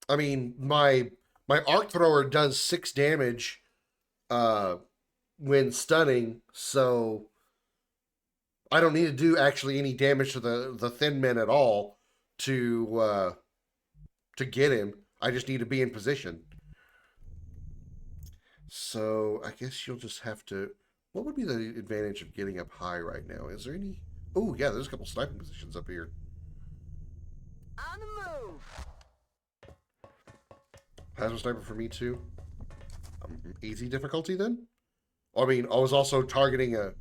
I mean, my arc thrower does 6 damage when stunning, so I don't need to do actually any damage to the thin men at all to get him. I just need to be in position. So I guess you'll just have to. What would be the advantage of getting up high right now? Is there any? Oh yeah, there's a couple sniping positions up here. On the move. Plasma sniper for me too. Easy difficulty then? I mean, I was also targeting a.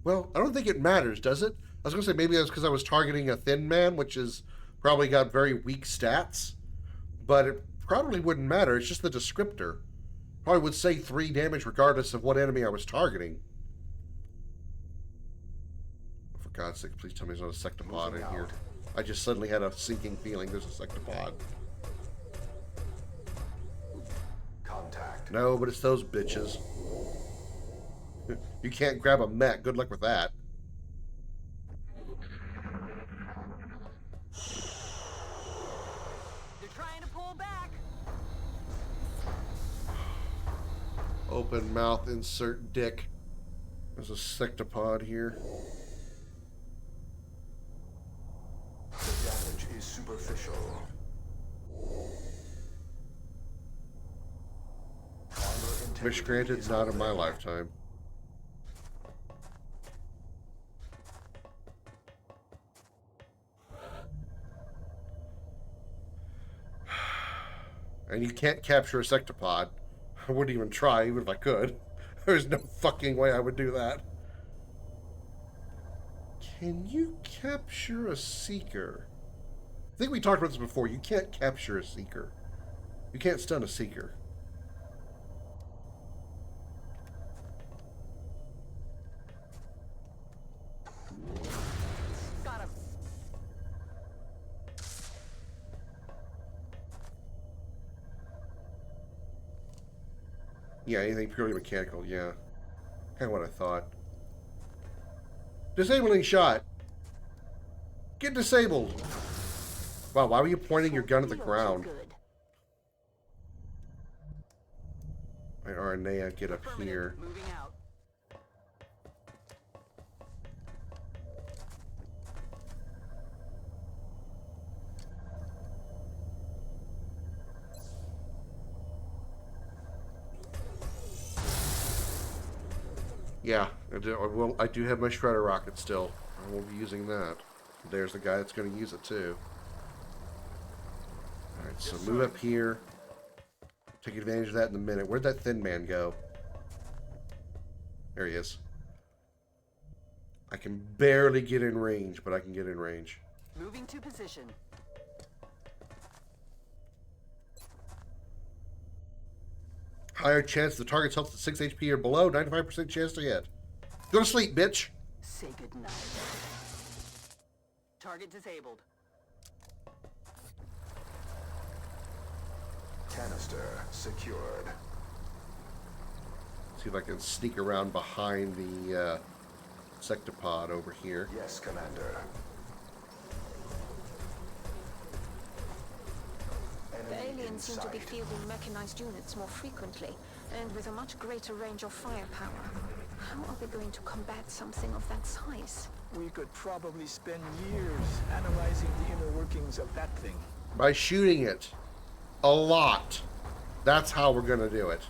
Well, I don't think it matters, does it? I was gonna say maybe that's because I was targeting a thin man, which is probably got very weak stats, but it probably wouldn't matter. It's just the descriptor. Probably would say 3 damage regardless of what enemy I was targeting. For God's sake, please tell me there's not a sectopod in here. I just suddenly had a sinking feeling there's a sectopod. Contact. No, but it's those bitches. You can't grab a mech. Good luck with that. They're trying to pull back. Open mouth, insert dick. There's a sectopod here. The damage is superficial. Wish granted, not in my lifetime. And you can't capture a sectopod. I wouldn't even try, even if I could. There's no fucking way I would do that. Can you capture a seeker? I think we talked about this before. You can't capture a seeker. You can't stun a seeker. Got him. Yeah, anything purely mechanical, yeah. Kind of what I thought. Disabling shot. Get disabled. Wow, why were you pointing your gun at the ground? Alright, Arnea, get up here. Moving out. Yeah, I do have my shredder rocket still. I won't be using that. There's the guy that's going to use it too. Alright, so move up here. Take advantage of that in a minute. Where'd that thin man go? There he is. I can barely get in range, but I can get in range. Moving to position. Higher chance the target's health at 6 HP or below. 95% chance to hit. Go to sleep, bitch. Say goodnight. Target disabled. Canister secured. See if I can sneak around behind the sectopod over here. Yes, Commander. The aliens seem to be fielding mechanized units more frequently, and with a much greater range of firepower. How are they going to combat something of that size? We could probably spend years analyzing the inner workings of that thing. By shooting it. A lot. That's how we're going to do it.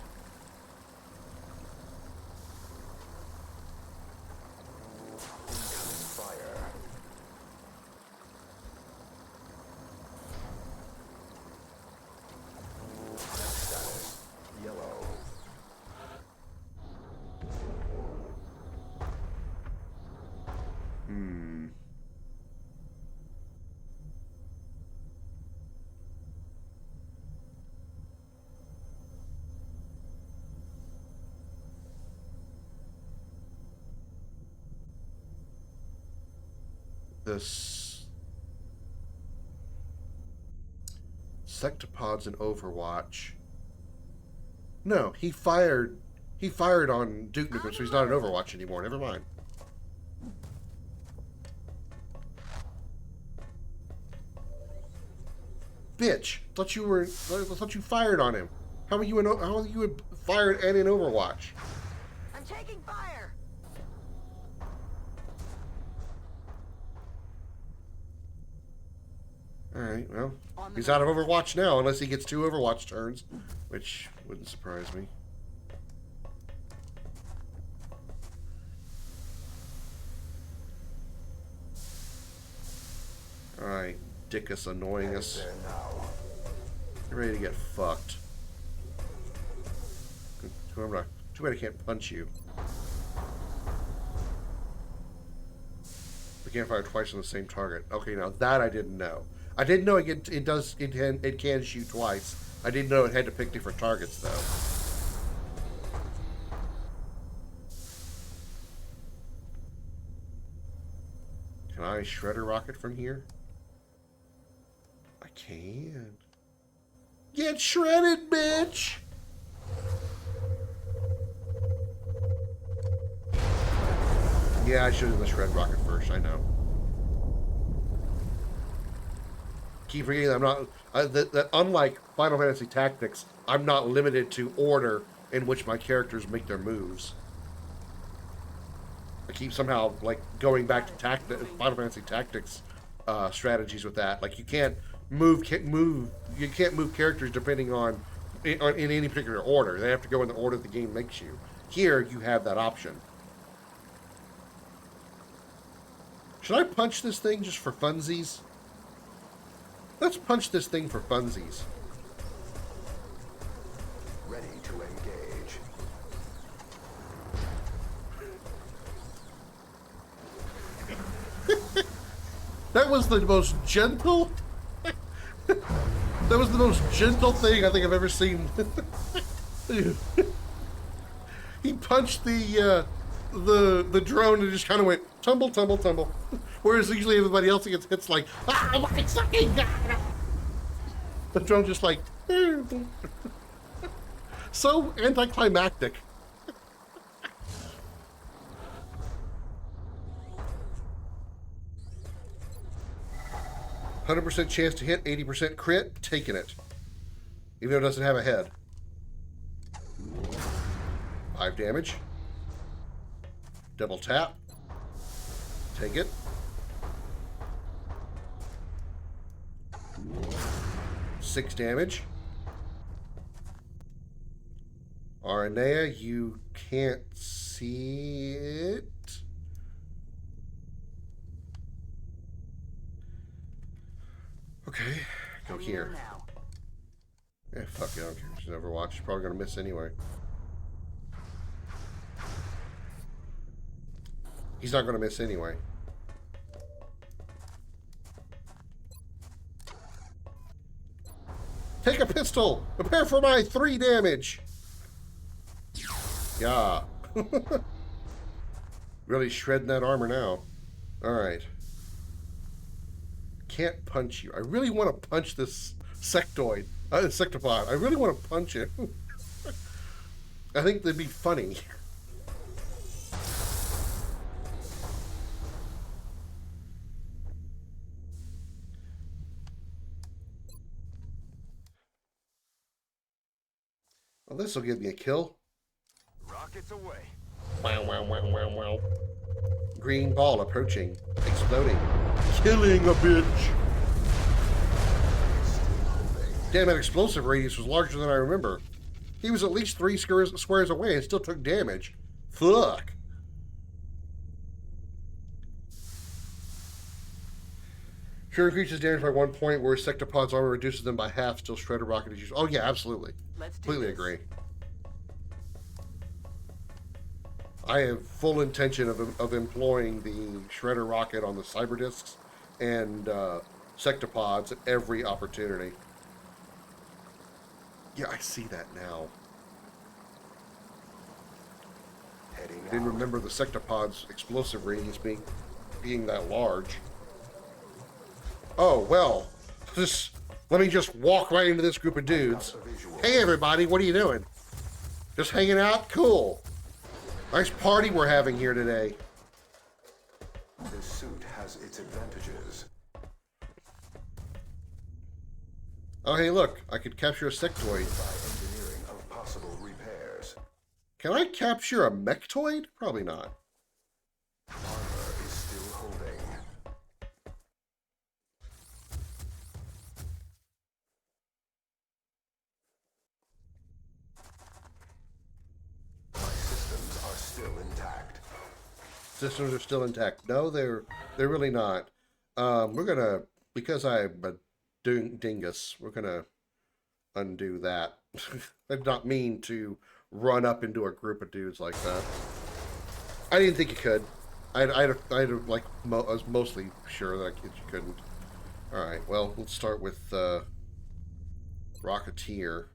This sectopods in Overwatch. No, he fired on Duke Nukem, so he's not in Overwatch anymore. Never mind. Bitch, I thought you fired on him. How are you fired and in Overwatch? I'm taking fire. Alright, well, he's out of Overwatch now, unless he gets 2 Overwatch turns, which wouldn't surprise me. Alright, Dickus annoying us. You're ready to get fucked. Too bad I can't punch you. We can't fire twice on the same target. Okay, now that I didn't know. I didn't know it can shoot twice. I didn't know it had to pick different targets though. Can I shredder rocket from here? I can. Get shredded, bitch! Yeah, I should have done the shred rocket first, I know. Keep forgetting that I'm not... that unlike Final Fantasy Tactics, I'm not limited to order in which my characters make their moves. I keep somehow, like, going back to Final Fantasy Tactics strategies with that. Like, you can't move characters depending on in any particular order. They have to go in the order the game makes you. Here, you have that option. Should I punch this thing just for funsies? Let's punch this thing for funsies. Ready to engage. That was the most gentle. That was the most gentle thing I think I've ever seen. He punched the drone and just kind of went tumble, tumble, tumble. Whereas usually everybody else gets hits like, ah, my fucking God. The drone just like, so anticlimactic. 100% chance to hit, 80% crit, taking it. Even though it doesn't have a head. 5 damage. Double tap. Take it. 6 damage. Aranea, you can't see it. Okay, go here. Yeah, fuck it, I don't care. She's Overwatch. She's probably gonna miss anyway. He's not gonna miss anyway. Take a pistol! Prepare for my 3 damage! Yeah. Really shredding that armor now. Alright. Can't punch you. I really want to punch this sectoid. Sectopod. I really want to punch it. I think that'd be funny. Well, this will give me a kill. Rockets away. Wow, wow, wow, wow, wow. Green ball approaching. Exploding. Killing a bitch. Damn, that explosive radius was larger than I remember. He was at least 3 squares away and still took damage. Fuck. Sure increases damage by 1 point, whereas Sectopod's armor reduces them by half. Still Shredder Rocket is used. Oh yeah, absolutely. Completely agree. I have full intention of employing the Shredder Rocket on the Cyber Discs and Sectopods at every opportunity. Yeah, I see that now. I didn't remember the Sectopod's explosive radius being that large. Oh, well. Let me just walk right into this group of dudes. Hey, everybody, what are you doing? Just hanging out? Cool. Nice party we're having here today. This suit has its advantages. Oh, hey, look. I could capture a sectoid. Engineering of possible repairs. Can I capture a mechtoid? Probably not. Armor is still holding. My systems are still intact. Systems are still intact. No, they're really not. We're gonna, because I'm a dingus, we're gonna undo that. I did not mean to run up into a group of dudes like that. I didn't think you could. I was mostly sure that you couldn't. Alright, well, let's start with Rocketeer.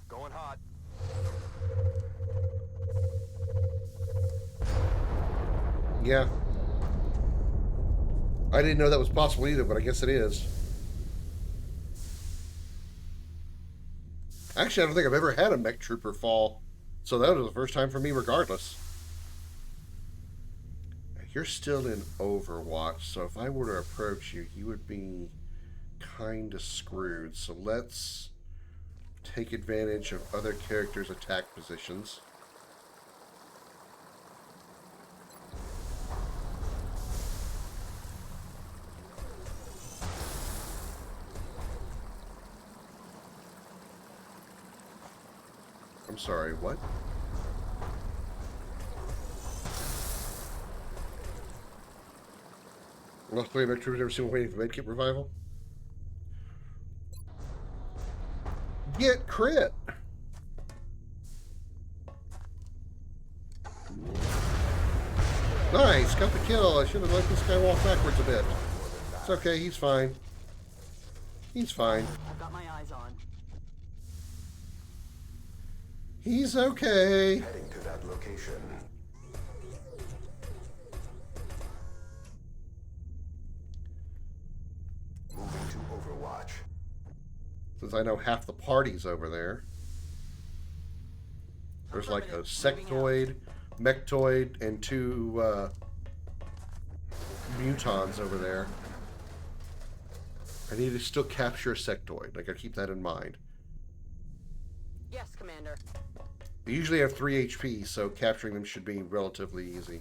Going hot. Yeah. I didn't know that was possible either, but I guess it is. Actually, I don't think I've ever had a mech trooper fall, so that was the first time for me regardless. You're still in Overwatch, so if I were to approach you, you would be kind of screwed. So let's take advantage of other characters' attack positions. I'm sorry, what? Lost play mech troopers ever seen waiting for medkit revival? Get crit! Nice, got the kill. I should have let this guy walk backwards a bit. It's okay, he's fine. He's fine. I've got my eyes on. He's okay. Heading to that location. Moving to Overwatch. Since I know half the party's over there. There's like a sectoid, mechtoid, and 2 mutons over there. I need to still capture a sectoid. I gotta keep that in mind. Yes, Commander. They usually have 3 HP, so capturing them should be relatively easy.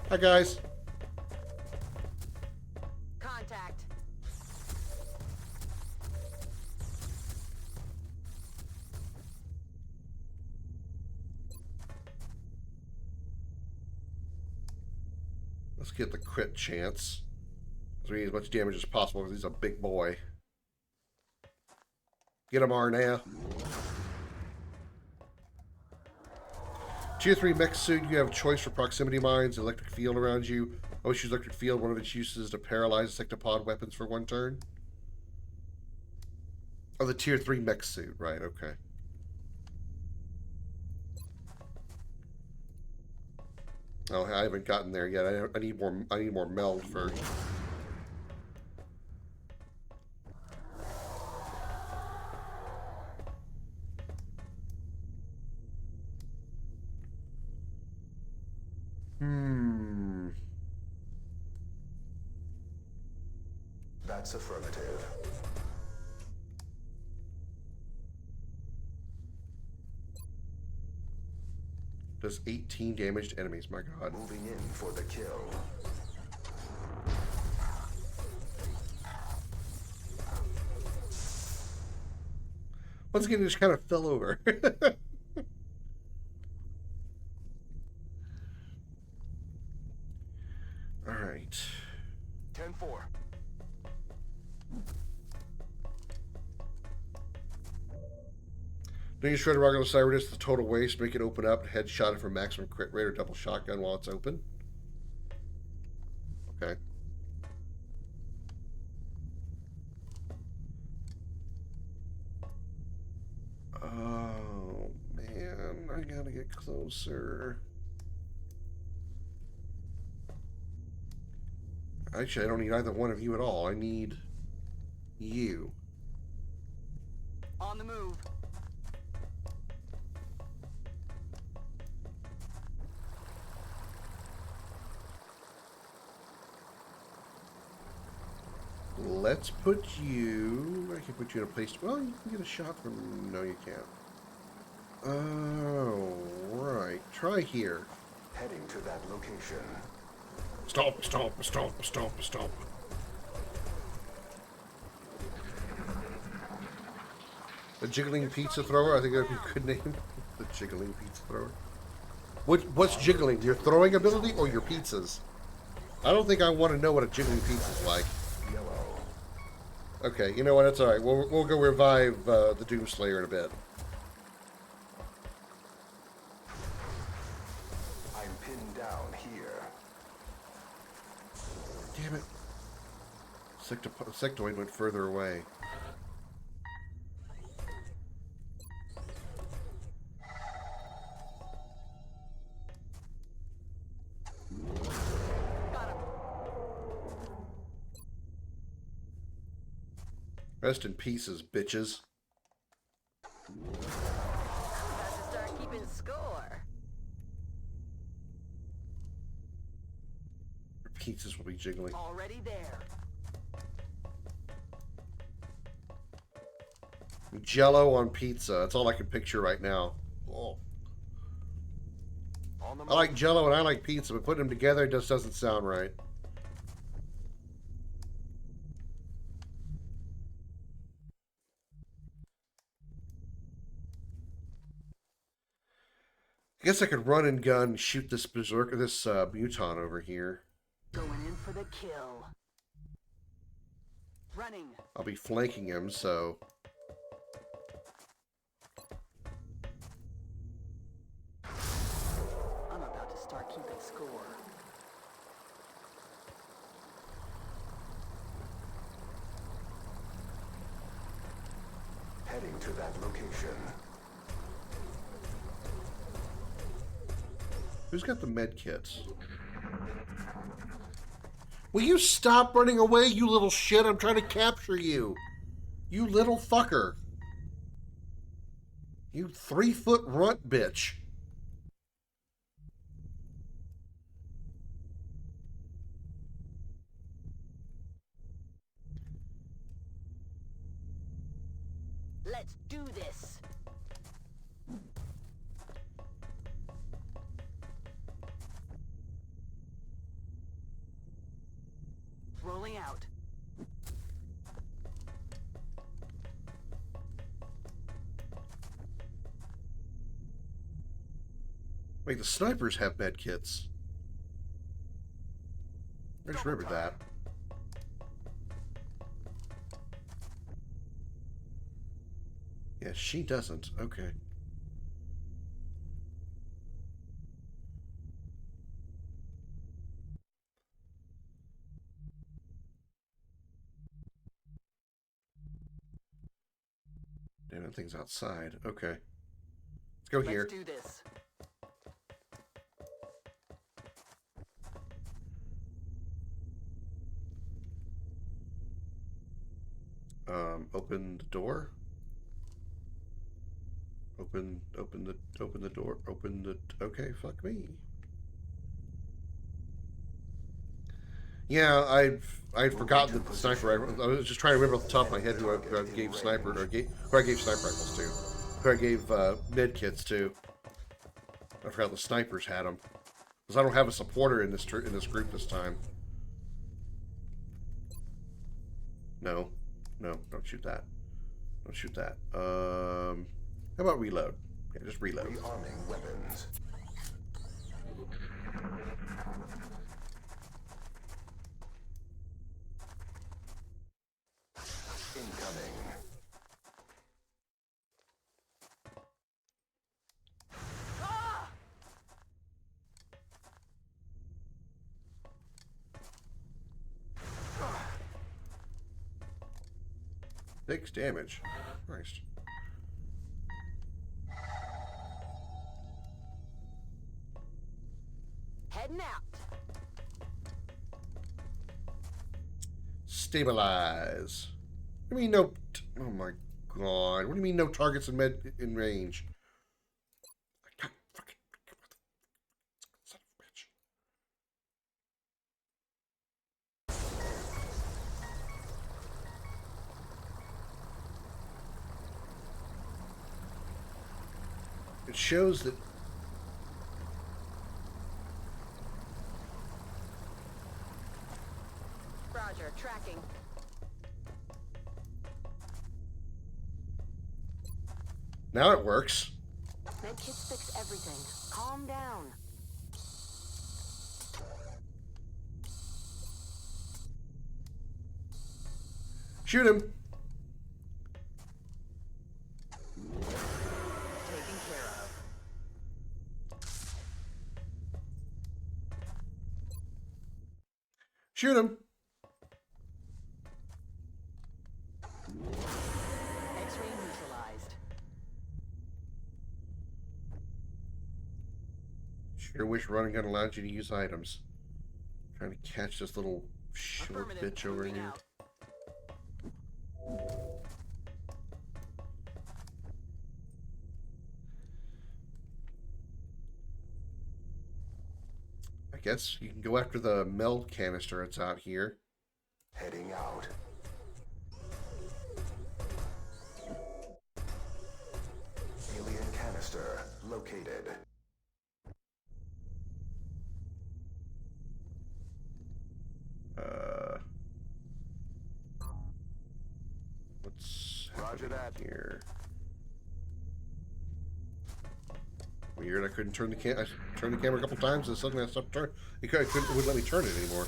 Hi, guys. Contact. Let's get the crit chance. So we need as much damage as possible because he's a big boy. Get him, Arnea. Tier 3 mech suit, you have a choice for proximity mines, electric field around you. Always use electric field. One of its uses is to paralyze sectopod weapons for 1 turn. Oh, the tier 3 mech suit. Right, okay. Oh, I haven't gotten there yet. I need more meld first. That's affirmative. Does 18 damage to enemies, my god. Moving in for the kill. Once again, it just kind of fell over. Alright. 10-4. Don't use shred rocket on the cyber disc, the total waste, make it open up, headshot it for maximum crit rate or double shotgun while it's open. Okay. Oh, man, I gotta get closer. Actually, I don't need either one of you at all. I need you. On the move. Let's put you... I can put you in a place... Well, you can get a shot from... No, you can't. Oh, right. Try here. Heading to that location. Stomp, stomp, stomp, stomp, stomp. The jiggling pizza thrower? I think that would be a good name. The jiggling pizza thrower. What's jiggling? Your throwing ability or your pizzas? I don't think I want to know what a jiggling pizza's like. Okay, you know what? That's alright. We'll go revive the Doomslayer in a bit. I'm pinned down here. Damn it. Sectoid went further away. Rest in pieces, bitches. About to start keeping score. Your pizzas will be jiggling. Already there. Jello on pizza. That's all I can picture right now. Oh. I like Jello and I like pizza, but putting them together just doesn't sound right. I guess I could run and gun, shoot this berserker, this muton over here. Going in for the kill. Running. I'll be flanking him, so... I'm about to start keeping score. to that location. Who's got the med kits? Will you stop running away, you little shit? I'm trying to capture you. You little fucker. You 3-foot runt bitch. Let's do this. Rolling out. Wait, the snipers have med kits. I just remembered that. Yeah, she doesn't. Okay. Damn, that thing's outside. Okay. Let's go here. Let's do this. Open the door. Open the door. Okay, fuck me. Yeah, I'd forgotten that the sniper rifle. I was just trying to remember off the top of my head who I gave sniper or who I gave sniper rifles to, who I gave med kits to. I forgot the snipers had them because I don't have a supporter in this group this time. No, don't shoot that. Don't shoot that. How about reload? Yeah, just reload. Rearming weapons. Incoming. Six damage. Nice. Heading out. Stabilize. What do you mean no? Oh my god! What do you mean no targets in range? God, fucking son of a bitch. It shows that. Roger, tracking. Now it works. Medkits fix everything. Calm down. Shoot him. Taken care of. Shoot him. X-ray neutralized. Sure wish running gun allowed you to use items. Trying to catch this little short bitch over here. Out. I guess you can go after the meld canister that's out here. Heading out. Alien canister located. What's Roger that. Here? Weird. I couldn't turn the I turned the camera a couple times and suddenly I stopped turning. It wouldn't let me turn it anymore.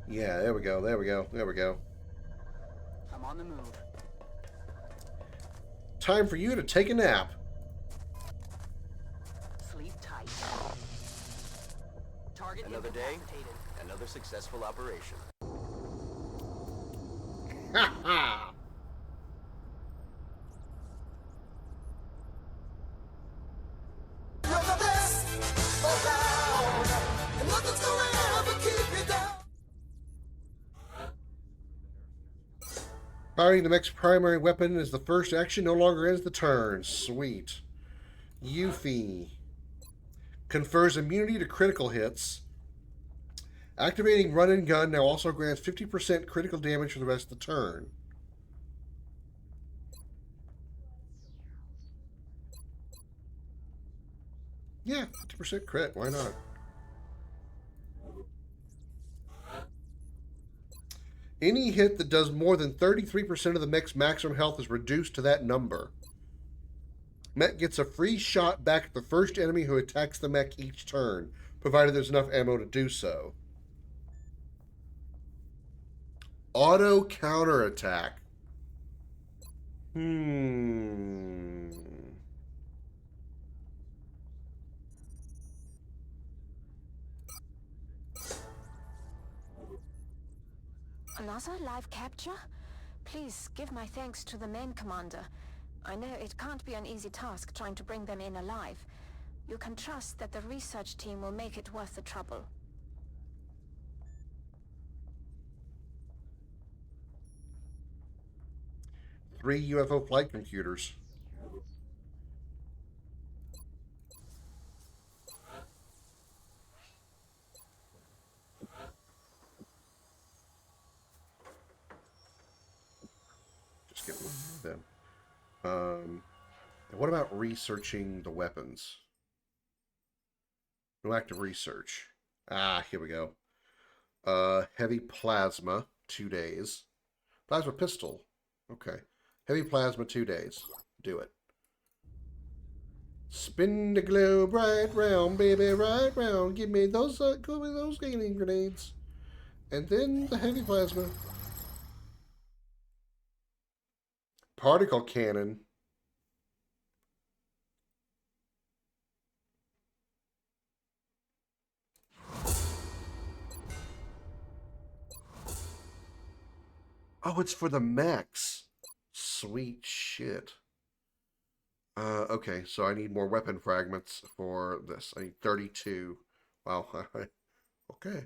Yeah, there we go. There we go. There we go. I'm on the move. Time for you to take a nap. Sleep tight. Target An Another day, another successful operation. Ha ha! Firing the mech's primary weapon is the first action, no longer ends the turn. Sweet. Yuffie. Confers immunity to critical hits. Activating run and gun now also grants 50% critical damage for the rest of the turn. Yeah, 50% crit. Why not? Any hit that does more than 33% of the mech's maximum health is reduced to that number. Mech gets a free shot back at the first enemy who attacks the mech each turn, provided there's enough ammo to do so. Auto counterattack. Another live capture? Please give my thanks to the main commander. I know it can't be an easy task trying to bring them in alive. You can trust that the research team will make it worth the trouble. Three UFO flight computers. Just get one of them. What about researching the weapons? No active research. Ah, here we go. Heavy plasma, 2 days. Plasma pistol. Okay. Heavy plasma, 2 days. Do it. Spin the globe right round, baby, right round. Give me those alien grenades. And then the heavy plasma. Particle cannon. Oh, it's for the mechs. Sweet shit. Okay, so I need more weapon fragments for this. I need 32. Wow. Okay.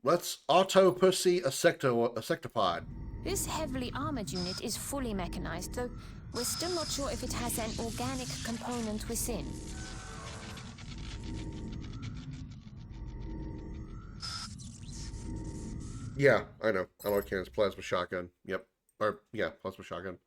Let's auto-pussy a sectopod. This heavily armored unit is fully mechanized, though we're still not sure if it has an organic component within. Yeah, I know. Alloy cannons, plasma shotgun. Yep. Or, yeah, plasma shotgun.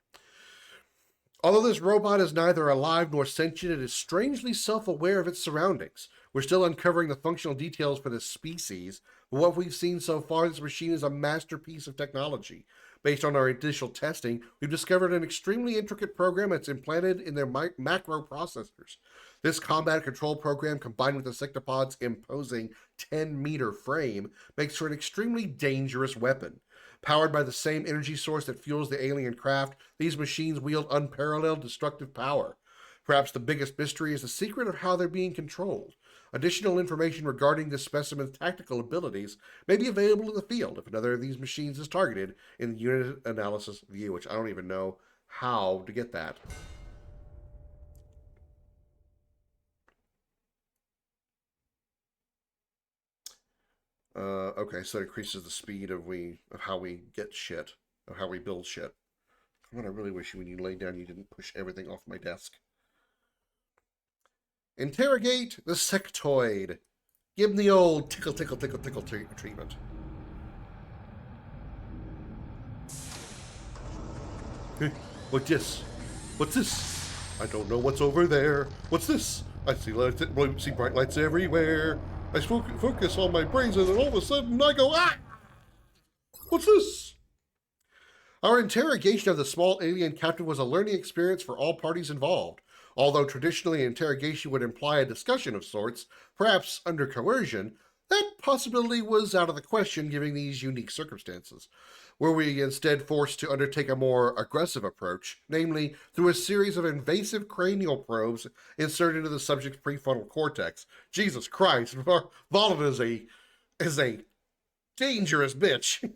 Although this robot is neither alive nor sentient, it is strangely self-aware of its surroundings. We're still uncovering the functional details for this species, but what we've seen so far, this machine is a masterpiece of technology. Based on our initial testing, we've discovered an extremely intricate program that's implanted in their macro processors. This combat control program, combined with the sectopod's imposing 10-meter frame, makes for an extremely dangerous weapon. Powered by the same energy source that fuels the alien craft, these machines wield unparalleled destructive power. Perhaps the biggest mystery is the secret of how they're being controlled. Additional information regarding this specimen's tactical abilities may be available in the field if another of these machines is targeted in the unit analysis view, which I don't even know how to get that. Okay, so it increases the speed of how we get shit, of how we build shit. What I really wish when you lay down you didn't push everything off my desk. Interrogate the sectoid. Give him the old tickle, tickle, tickle, tickle treatment. What's this? What's this? I don't know what's over there. What's this? I see lights, see bright lights everywhere. I focus on my brains and then all of a sudden I go, ah! What's this? Our interrogation of the small alien captain was a learning experience for all parties involved. Although traditionally an interrogation would imply a discussion of sorts, perhaps under coercion, That possibility was out of the question given these unique circumstances. Were we instead forced to undertake a more aggressive approach, namely through a series of invasive cranial probes inserted into the subject's prefrontal cortex? Jesus Christ, Volin is a dangerous bitch.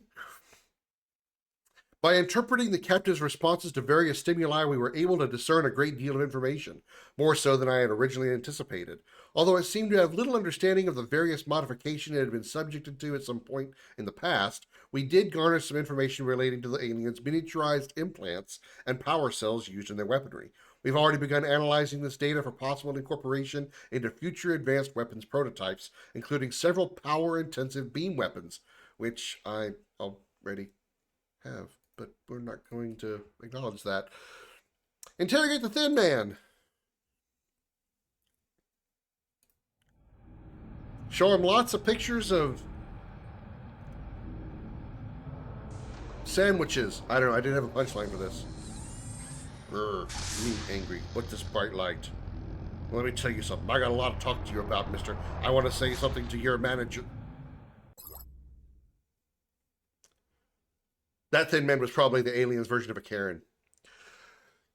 By interpreting the captive's responses to various stimuli, we were able to discern a great deal of information, more so than I had originally anticipated. Although it seemed to have little understanding of the various modifications it had been subjected to at some point in the past, we did garner some information relating to the aliens' miniaturized implants and power cells used in their weaponry. We've already begun analyzing this data for possible incorporation into future advanced weapons prototypes, including several power-intensive beam weapons, which I already have. But we're not going to acknowledge that. Interrogate the Thin Man. Show him lots of pictures of sandwiches. I don't know. I didn't have a punchline for this. Me angry. What's this bright light? Let me tell you something. I got a lot to talk to you about, mister. I want to say something to your manager. That Thin Man was probably the alien's version of a Karen.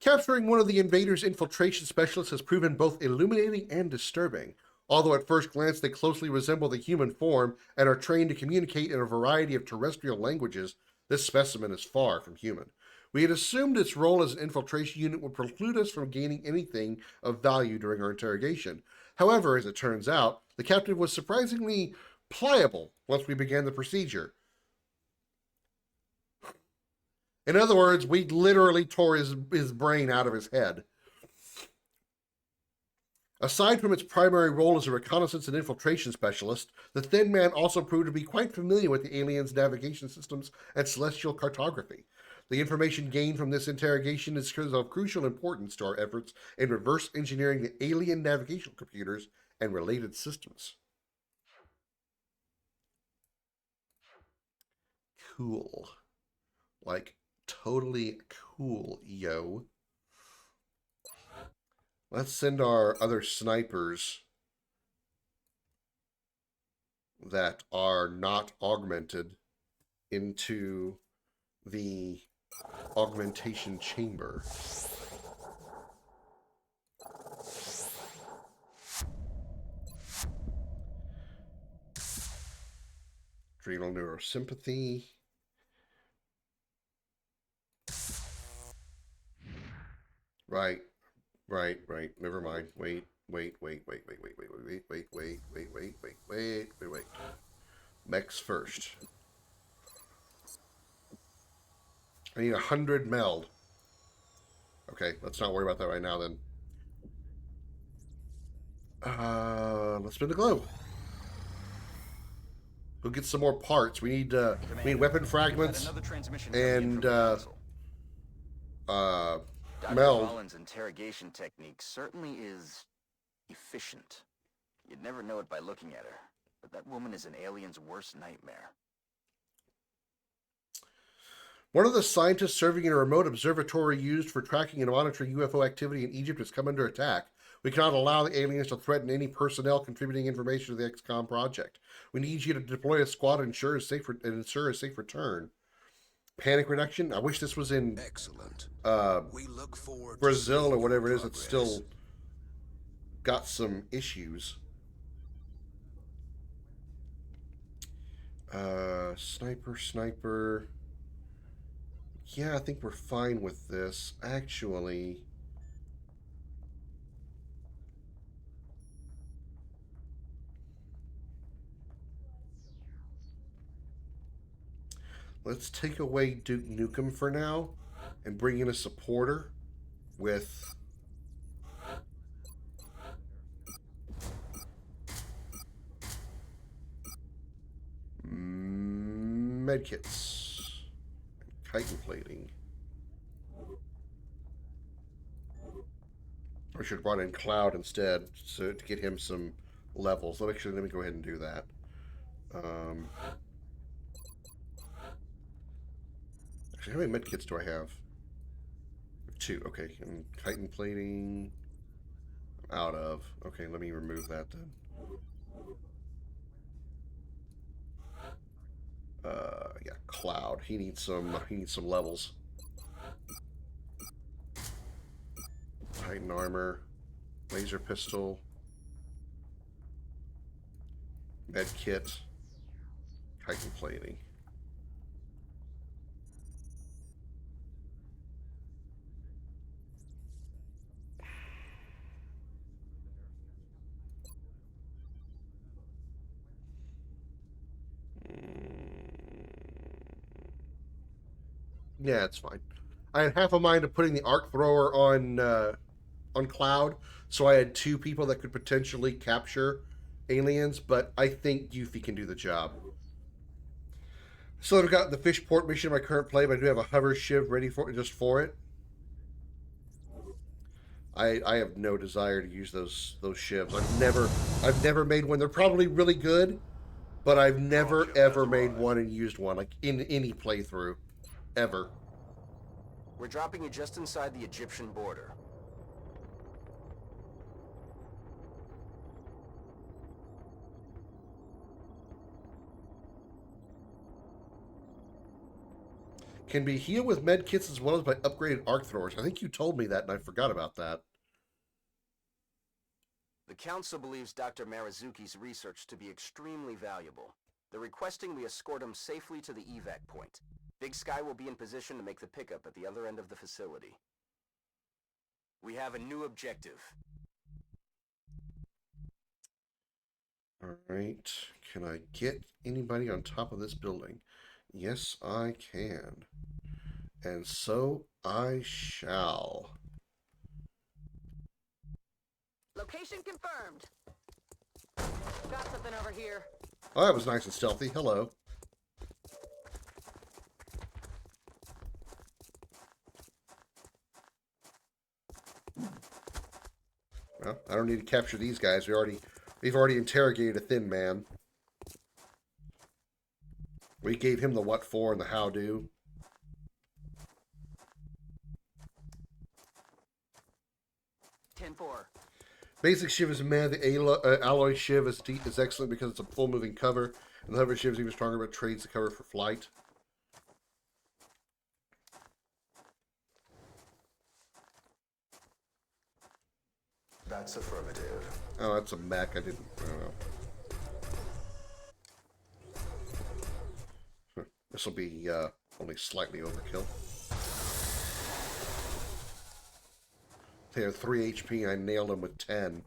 Capturing one of the invaders' infiltration specialists has proven both illuminating and disturbing. Although at first glance they closely resemble the human form and are trained to communicate in a variety of terrestrial languages, this specimen is far from human. We had assumed its role as an infiltration unit would preclude us from gaining anything of value during our interrogation. However, as it turns out, the captive was surprisingly pliable once we began the procedure. In other words, we literally tore his brain out of his head. Aside from its primary role as a reconnaissance and infiltration specialist, the Thin Man also proved to be quite familiar with the aliens' navigation systems and celestial cartography. The information gained from this interrogation is of crucial importance to our efforts in reverse engineering the alien navigational computers and related systems. Cool. Like, totally cool, yo. Let's send our other snipers that are not augmented into the augmentation chamber. Adrenal neurosympathy. Right. Never mind. Wait. Mechs first. I need 100 meld. Okay, let's not worry about that right now then. Let's spin the globe. Go get some more parts. We need weapon fragments and Dr. meld. Mullen's interrogation technique certainly is efficient. You'd never know it by looking at her, but that woman is an alien's worst nightmare. One of the scientists serving in a remote observatory used for tracking and monitoring UFO activity in Egypt has come under attack. We cannot allow the aliens to threaten any personnel contributing information to the XCOM project. We need you to deploy a squad and ensure a safe return. Panic reduction? I wish this was in we look forward Brazil or whatever it is that's still got some issues. Sniper. Yeah, I think we're fine with this. Actually, let's take away Duke Nukem for now and bring in a supporter with medkits. Chitin plating. I should have brought in Cloud instead so to get him some levels. So actually, let me go ahead and do that. Actually, how many medkits do I have? 2. Okay, and chitin plating. I'm out of. Okay, let me remove that then. Yeah, Cloud. He needs some levels. Titan armor, laser pistol, med kit, chitin plating. Yeah, it's fine. I had half a mind of putting the arc thrower on Cloud, so I had 2 people that could potentially capture aliens, but I think Yuffie can do the job. So I've got the Fishport mission in my current play, but I do have a hover shiv ready for it. I have no desire to use those shivs. I've never made one. They're probably really good, but I've never ever made one and used one, like in any playthrough ever. We're dropping you just inside the Egyptian border. Can be healed with med kits as well as by upgraded arc throwers. I think you told me that and I forgot about that. The Council believes Dr. Marazuki's research to be extremely valuable. They're requesting we escort him safely to the evac point. Big Sky will be in position to make the pickup at the other end of the facility. We have a new objective. Alright. Can I get anybody on top of this building? Yes, I can. And so I shall. Location confirmed. Got something over here. Oh, that was nice and stealthy. Hello. Well, I don't need to capture these guys. We've already interrogated a thin man. We gave him the what for and the how do. Basic shiv is mad. The alloy shiv is excellent because it's a full moving cover, and the hover shiv is even stronger but trades the cover for flight. That's affirmative. Oh, that's a mech. I don't know. This will be only slightly overkill. They had 3 HP, I nailed him with 10.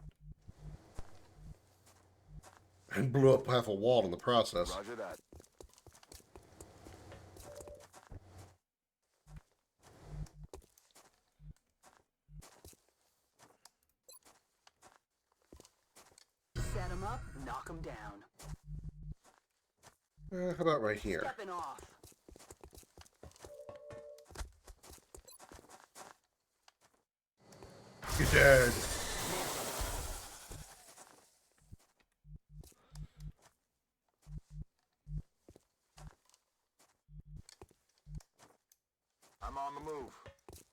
And blew up half a wall in the process. Roger that. Set him up, knock him down. How about right here? Stepping off. You're dead. I'm on the move.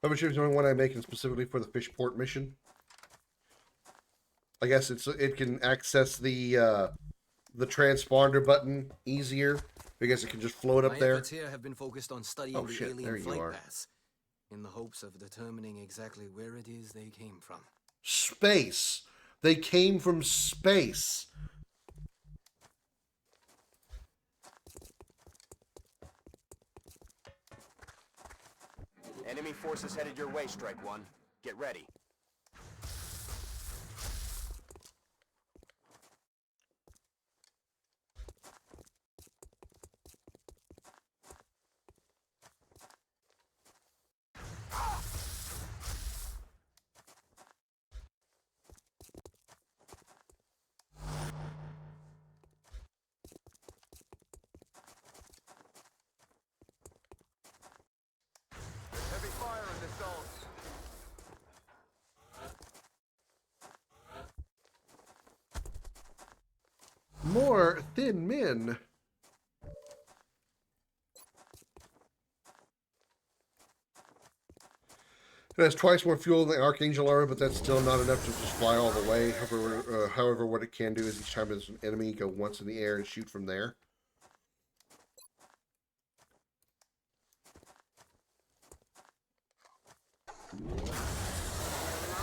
Hover ship is the only one I'm making specifically for the Fishport mission. I guess it can access the transponder button easier because it can just float up there. My efforts here have been focused on studying the alien flight paths, in the hopes of determining exactly where it is they came from. Space. They came from space. Enemy forces headed your way, Strike One. Get ready. Heavy fire in this zone. More thin men. It has twice more fuel than the Archangel armor, but that's still not enough to just fly all the way. However, what it can do is each time there's an enemy, go once in the air and shoot from there.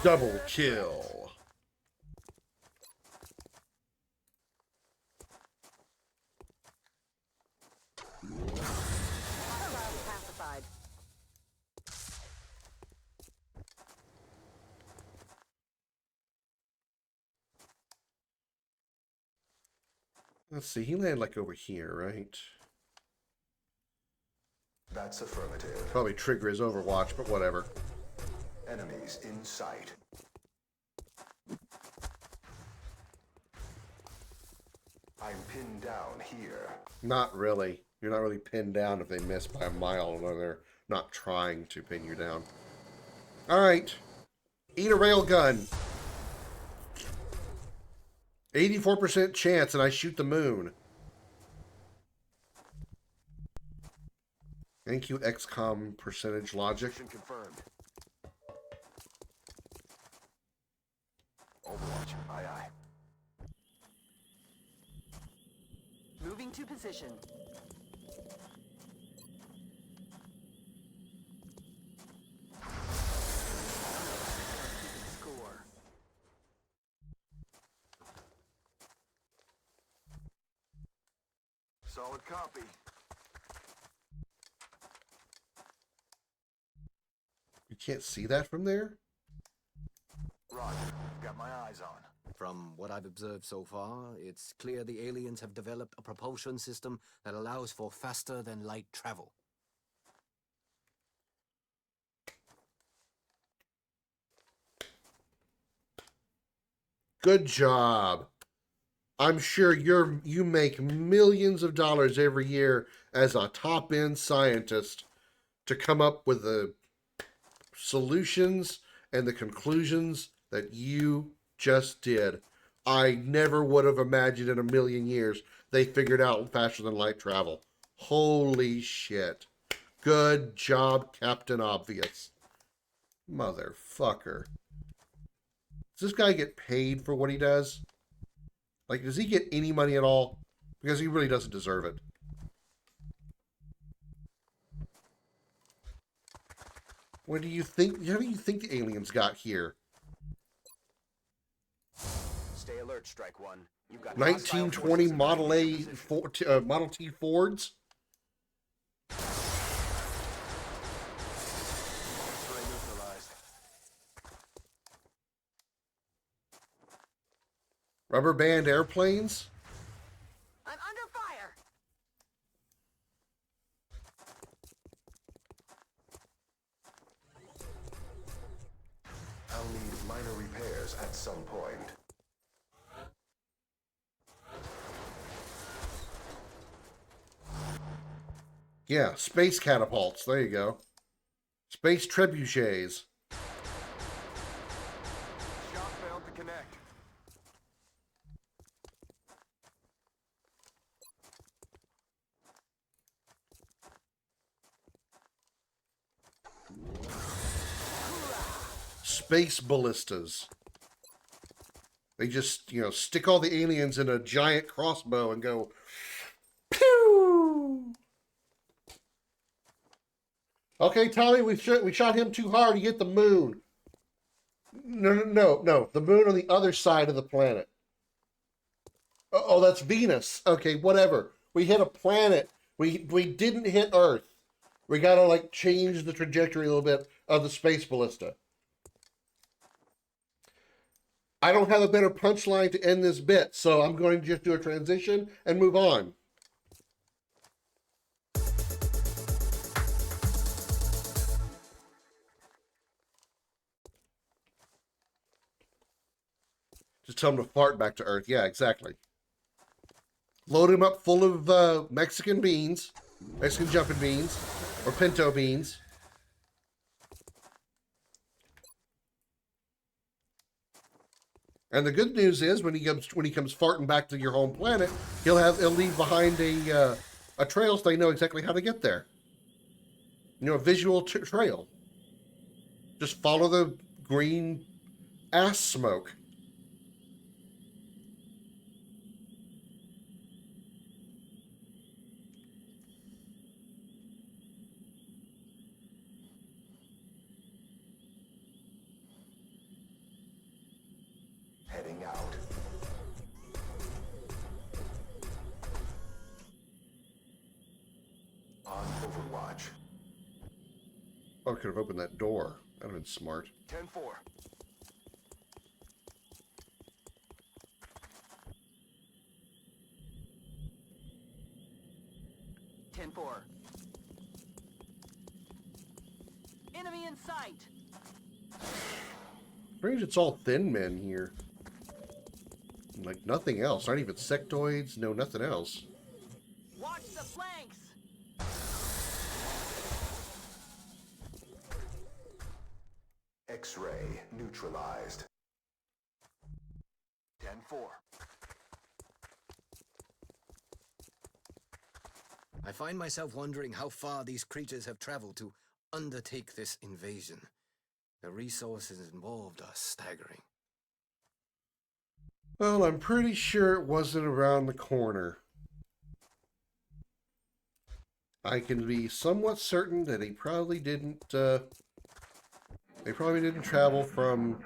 Double kill. Pacified. Let's see, he landed like over here, right? That's affirmative. Probably trigger his Overwatch, but whatever. Enemies in sight. I'm pinned down here. Not really. You're not really pinned down if they miss by a mile, although they're not trying to pin you down. Alright. Eat a railgun. 84% chance and I shoot the moon. Thank you, XCOM percentage logic. Mission confirmed. Overwatch, aye aye. Moving to position. Score. Solid copy. You can't see that from there? Roger. Got my eyes on. From what I've observed so far, it's clear the aliens have developed a propulsion system that allows for faster than light travel. Good job. I'm sure you make millions of dollars every year as a top-end scientist to come up with the solutions and the conclusions that you just did. I never would have imagined in a million years they figured out faster than light travel. Holy shit. Good job, Captain Obvious. Motherfucker. Does this guy get paid for what he does? Like, does he get any money at all? Because he really doesn't deserve it. What do you think? How do you think the aliens got here? Stay alert, Strike One. You've got 1920 Model A, Model T Fords. X-ray neutralized. Rubber band airplanes. I'm under fire. I'll need minor repairs at some point. Yeah, space catapults. There you go. Space trebuchets. Shot failed to connect. Space ballistas. They just, stick all the aliens in a giant crossbow and go, pew! Okay, Tommy, we shot him too hard. He hit the moon. No. The moon on the other side of the planet. Oh, that's Venus. Okay, whatever. We hit a planet. We didn't hit Earth. We gotta, change the trajectory a little bit of the space ballista. I don't have a better punchline to end this bit, so I'm going to just do a transition and move on. Just tell him to fart back to Earth. Yeah, exactly. Load him up full of Mexican beans, Mexican jumping beans, or pinto beans. And the good news is, when he comes farting back to your home planet, he'll leave behind a trail, so they know exactly how to get there. A visual trail. Just follow the green ass smoke. Oh, I could have opened that door. That would have been smart. 10-4. 10-4. Enemy in sight. Strange it's all thin men here. Like nothing else. Not even sectoids, no nothing else. Watch the flanks. X-ray neutralized. 10-4. I find myself wondering how far these creatures have traveled to undertake this invasion. The resources involved are staggering. Well, I'm pretty sure it wasn't around the corner. I can be somewhat certain that they probably didn't travel from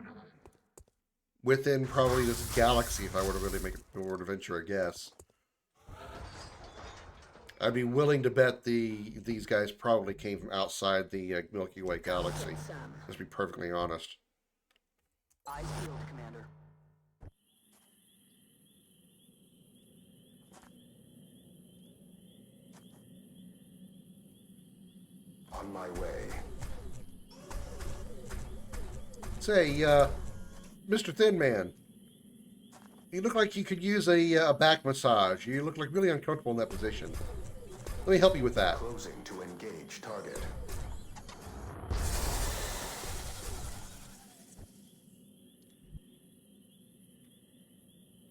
within probably this galaxy if I were to really were to venture a guess. I'd be willing to bet these guys probably came from outside the Milky Way galaxy. Let's be perfectly honest. Eyes peeled, Commander. On my way. Say, Mr. Thin Man, you look like you could use a back massage. You look like really uncomfortable in that position. Let me help you with that. Closing to engage target.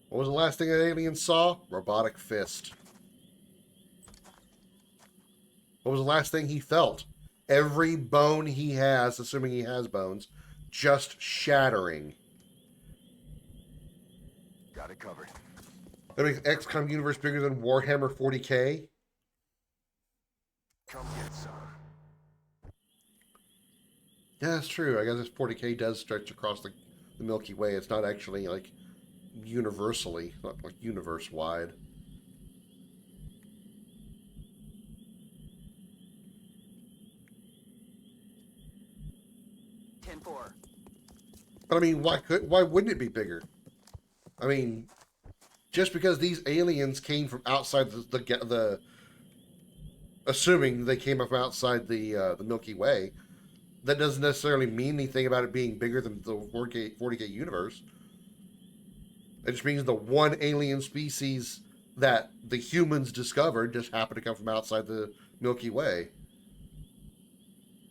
What was the last thing that alien saw? Robotic fist. What was the last thing he felt? Every bone he has, assuming he has bones, just shattering. Got it covered. That makes XCOM universe bigger than Warhammer 40k? Come get some. Yeah, that's true. I guess this 40k does stretch across the Milky Way. It's not actually, like, universally, not like universe-wide. But I mean, why wouldn't it be bigger? I mean, just because these aliens came from outside the assuming they came from outside the Milky Way, that doesn't necessarily mean anything about it being bigger than the 40K universe. It just means the one alien species that the humans discovered just happened to come from outside the Milky Way.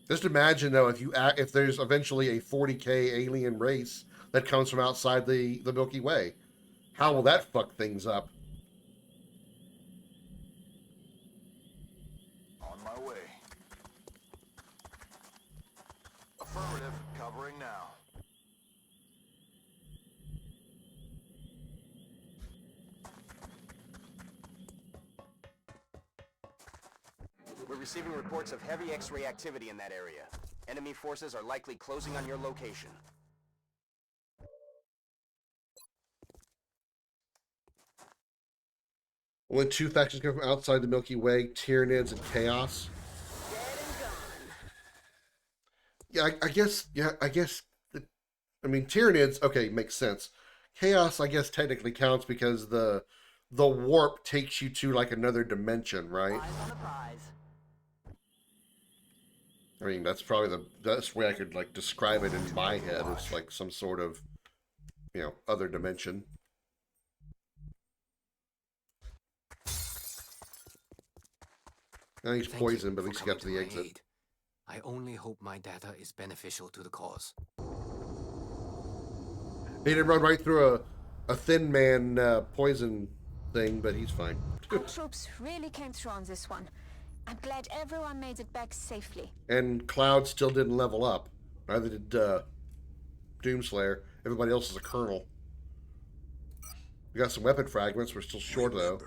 Just imagine, though, if there's eventually a 40K alien race that comes from outside the Milky Way. How will that fuck things up? On my way. Affirmative. Covering now. We're receiving reports of heavy X-ray activity in that area. Enemy forces are likely closing on your location. When two factions come from outside the Milky Way, Tyranids and Chaos. Yeah, I guess. I mean, Tyranids, okay, makes sense. Chaos, I guess, technically counts because the warp takes you to like another dimension, right? I mean, that's probably the best way I could like describe it in my head. It's like some sort of, other dimension. I think he's poisoned, but at least he got to the exit. I only hope my data is beneficial to the cause. He didn't run right through a thin man poison thing, but he's fine. Our troops really came through on this one. I'm glad everyone made it back safely. And Cloud still didn't level up. Neither did Doomslayer. Everybody else is a colonel. We got some weapon fragments. We're still short, though.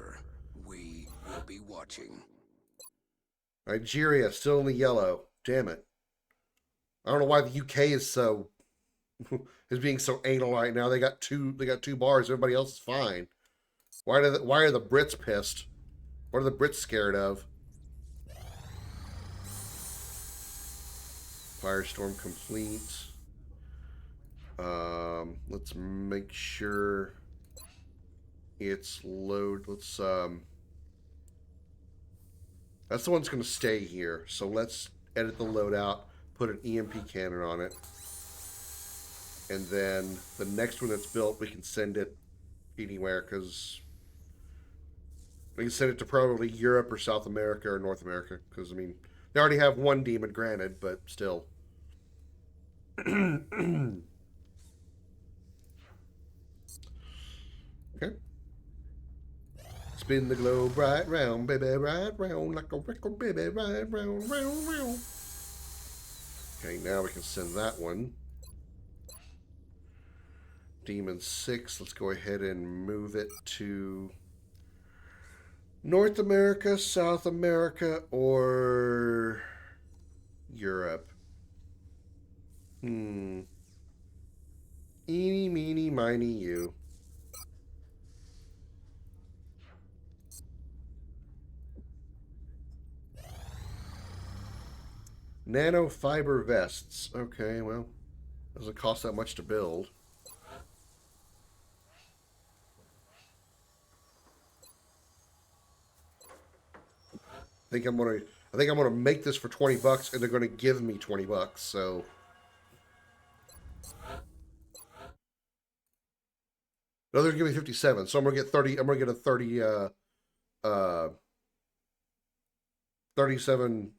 We will be watching. Nigeria, still in the yellow. Damn it. I don't know why the UK is being so anal right now. They got two bars. Everybody else is fine. Why are the Brits pissed? What are the Brits scared of? Firestorm complete. Let's make sure it's load. Let's that's the one that's going to stay here. So let's edit the loadout, put an EMP cannon on it, and then the next one that's built, we can send it anywhere because we can send it to probably Europe or South America or North America because I mean they already have one demon, granted, but still. Okay. Spin the globe right round, baby, right round, like a record, baby, right round, round, round. Okay, now we can send that one. Demon 6, let's go ahead and move it to North America, South America, or Europe. Eeny, meeny, miny, you. Nanofiber vests. Okay, well, doesn't cost that much to build. I think I'm gonna make this for $20, and they're gonna give me $20. So, no, they're gonna give me 57. So I'm gonna get 30. I'm gonna get a $37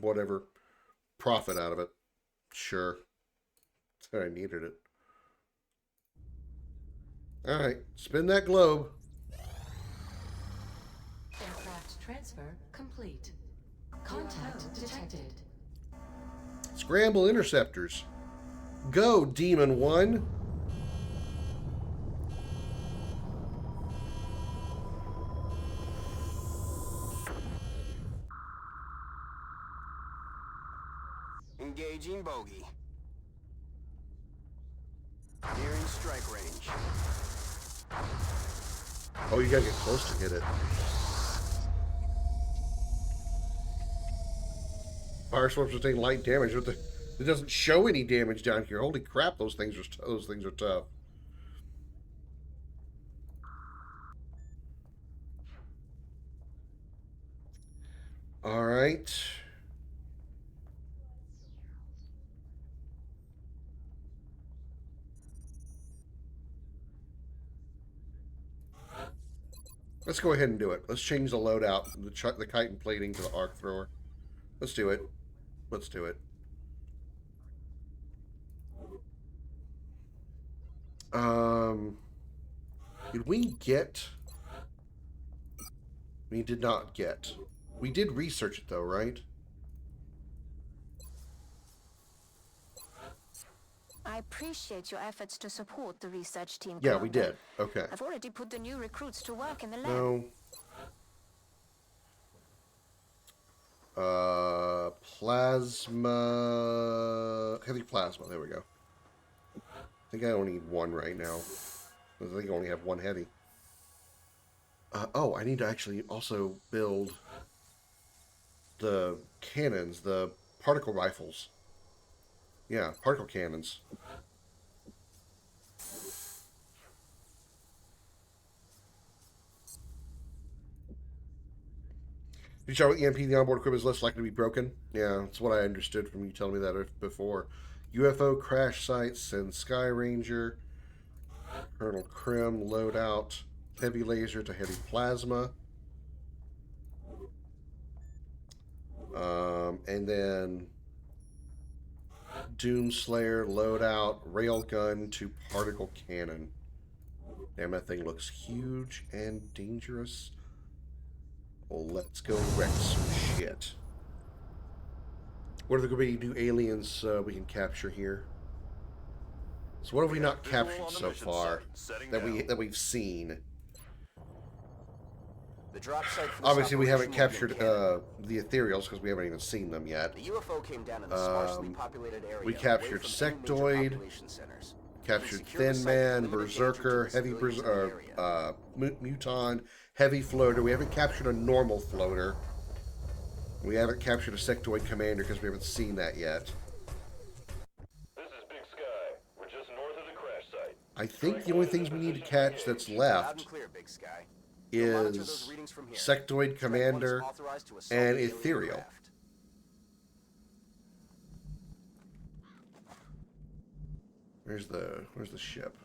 whatever profit out of it. Sure, I needed it. All right, spin that globe. Aircraft transfer complete. Contact detected. Scramble interceptors. Go, Demon 1. Engaging bogey. Nearing strike range. Oh, you gotta get close to hit it. Fire swarms are taking light damage. It doesn't show any damage down here. Holy crap, those things are tough. All right. Let's go ahead and do it. Let's change the loadout, the chitin plating to the arc thrower. Let's do it. Let's do it. Did we get? We did not get. We did research it though, right? I appreciate your efforts to support the research team. Yeah, we did. Okay. I've already put the new recruits to work in the lab. No. Plasma. Heavy plasma. There we go. I think I only need one right now. I think I only have one heavy. Oh, I need to actually also build the cannons, the particle rifles. Yeah, particle cannons. You shot with EMP, the onboard equipment is less likely to be broken. Yeah, that's what I understood from you telling me that before. UFO crash sites and Sky Ranger. Colonel Krim loadout. Heavy laser to heavy plasma. And then Doomslayer loadout. Railgun to particle cannon. Damn, that thing looks huge and dangerous. Well, let's go wreck some shit. What are there going to be new aliens we can capture here? So what have we not captured so far that we've seen? The drop site for Obviously, we haven't captured the ethereals because we haven't even seen them yet. The UFO came down in the sparsely populated area. We captured Sectoid, captured Thin Man, Berserker, Heavy Muton, Heavy Floater. We haven't captured a normal floater. We haven't captured a sectoid commander because we haven't seen that yet. This is Big Sky. We're just north of the crash site. I think the only things we need to catch that's left is sectoid commander and ethereal. Where's the ship?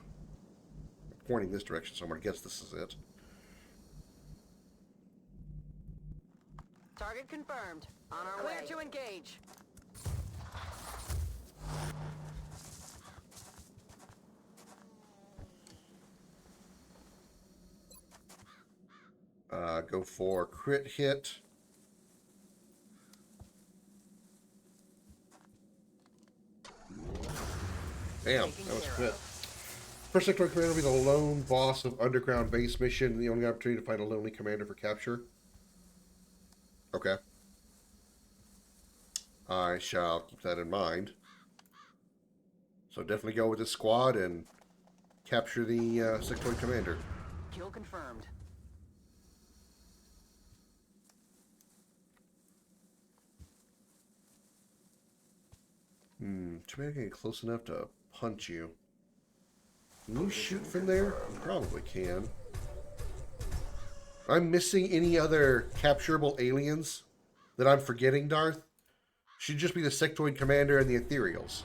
I'm pointing this direction, so I'm gonna guess this is it. Target confirmed. On our way. Clear to engage. Go for crit hit. Damn, that was crit. First sectoid commander will be the lone boss of underground base mission. The only opportunity to find a lonely commander for capture. Okay. I shall keep that in mind. So definitely go with this squad and capture the sectoid commander. Kill confirmed. Too bad I can't get close enough to punch you. Can you shoot from there? You probably can. I'm missing any other capturable aliens that I'm forgetting, Darth? Should just be the sectoid commander and the ethereals.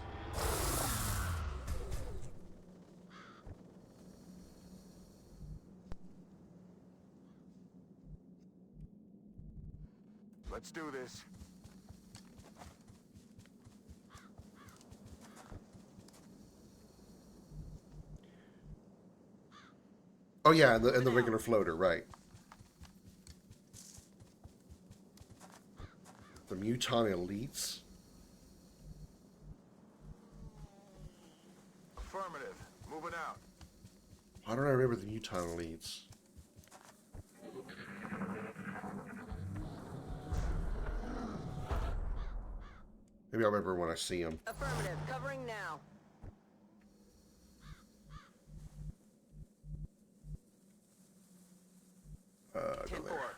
Let's do this. Oh yeah, and the regular floater, right. The Muton elites. Affirmative. Moving out. Why don't I remember the Muton elites? Maybe I'll remember when I see them. Affirmative. Covering now. Go there.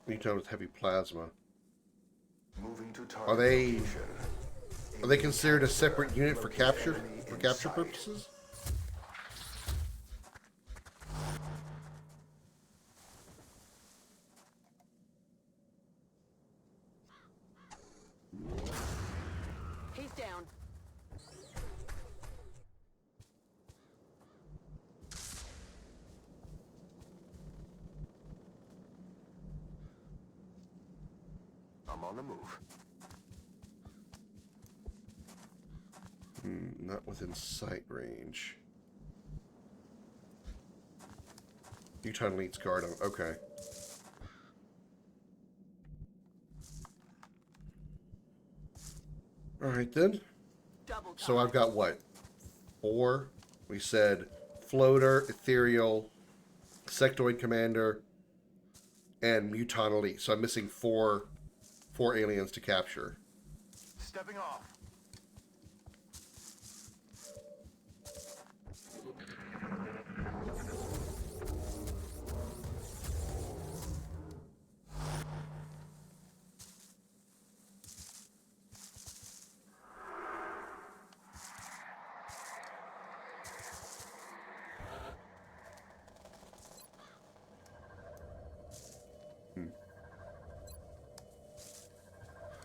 Muton with heavy plasma. Moving to Are they considered a separate unit for capture purposes? He's down. I'm on the move. Not within sight range. Muton elites guard him. Okay. Alright then. So I've got what? 4? We said floater, ethereal, sectoid commander, and Muton elite. So I'm missing 4 aliens to capture. Stepping off.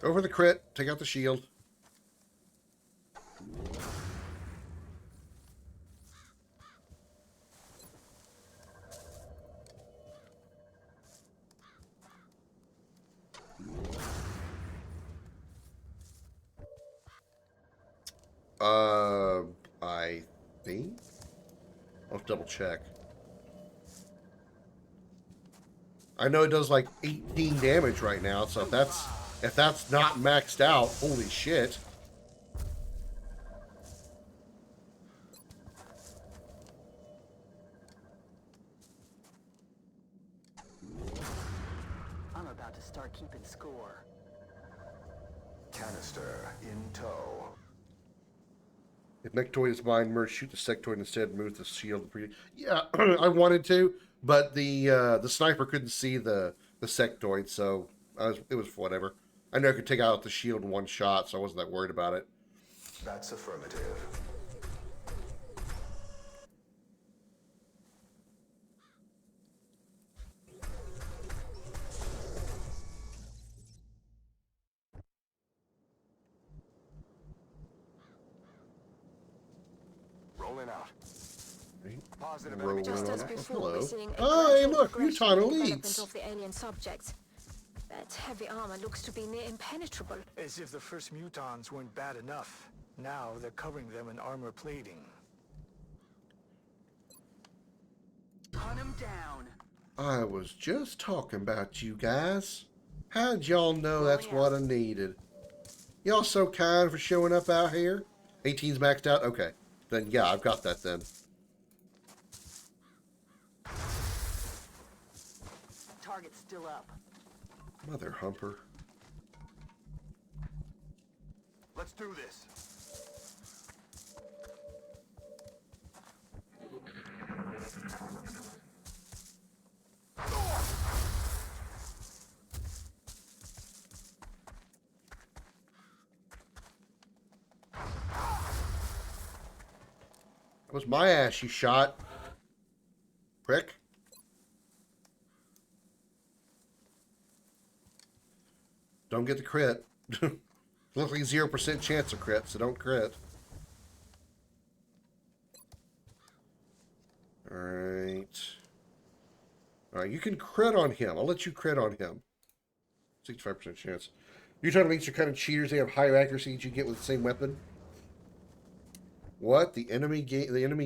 Over the crit, take out the shield. I think I'll have to double check. I know it does like 18 damage right now, so if that's not maxed out, holy shit. I'm about to start keeping score. Canister in tow. If Nectoid is mine, merge, shoot the sectoid instead, move the shield. Yeah, I wanted to, but the sniper couldn't see the sectoid, so it was whatever. I know I could take out the shield in one shot, so I wasn't that worried about it. That's affirmative. Rolling out. Positive enemy. Just as before, we're seeing a Hey, gradual look, progression Muton in the elites. development of the alien subjects. That heavy armor looks to be near impenetrable. As if the first mutons weren't bad enough. Now they're covering them in armor plating. Hunt him down. I was just talking about you guys. How'd y'all know that's what I needed? Y'all so kind for showing up out here. 18's maxed out? Okay. Then yeah, I've got that then. Target's still up. Mother humper. Let's do this. That was my ass you shot. Prick. Don't get the crit. Looks like 0% chance of crit, so don't crit. Alright. Alright, you can crit on him. I'll let you crit on him. 65% chance. Mutant elites are kind of cheaters. They have higher accuracy than you get with the same weapon. What? The enemy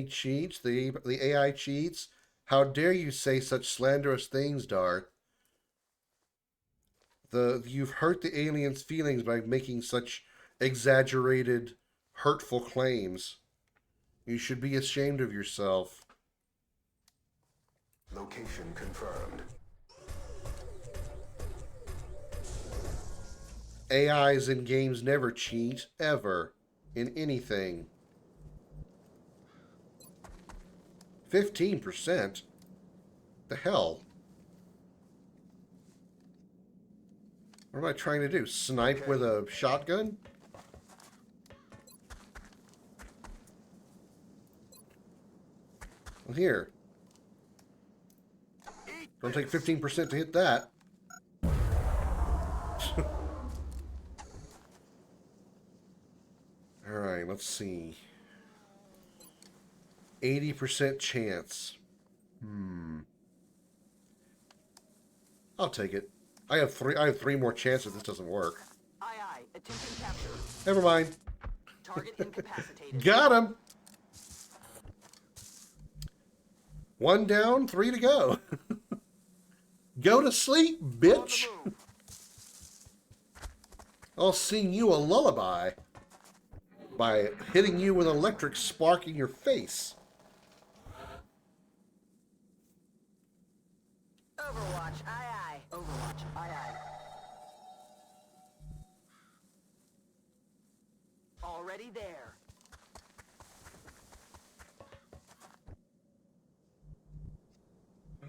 cheats? The AI cheats? How dare you say such slanderous things, Darth? You've hurt the aliens' feelings by making such exaggerated, hurtful claims. You should be ashamed of yourself. Location confirmed. AIs in games never cheat, ever, in anything. 15%? The hell? What am I trying to do? Snipe with a shotgun? Well, here. Don't take 15% to hit that. Alright, let's see. 80% chance. I'll take it. I have three more chances this doesn't work. Aye, aye. Attempting capture. Never mind. Target incapacitated. Got him. 1 down, 3 to go. Go to sleep, bitch. I'll sing you a lullaby by hitting you with an electric spark in your face. Overwatch, aye, aye. Overwatch, aye, aye. Already there.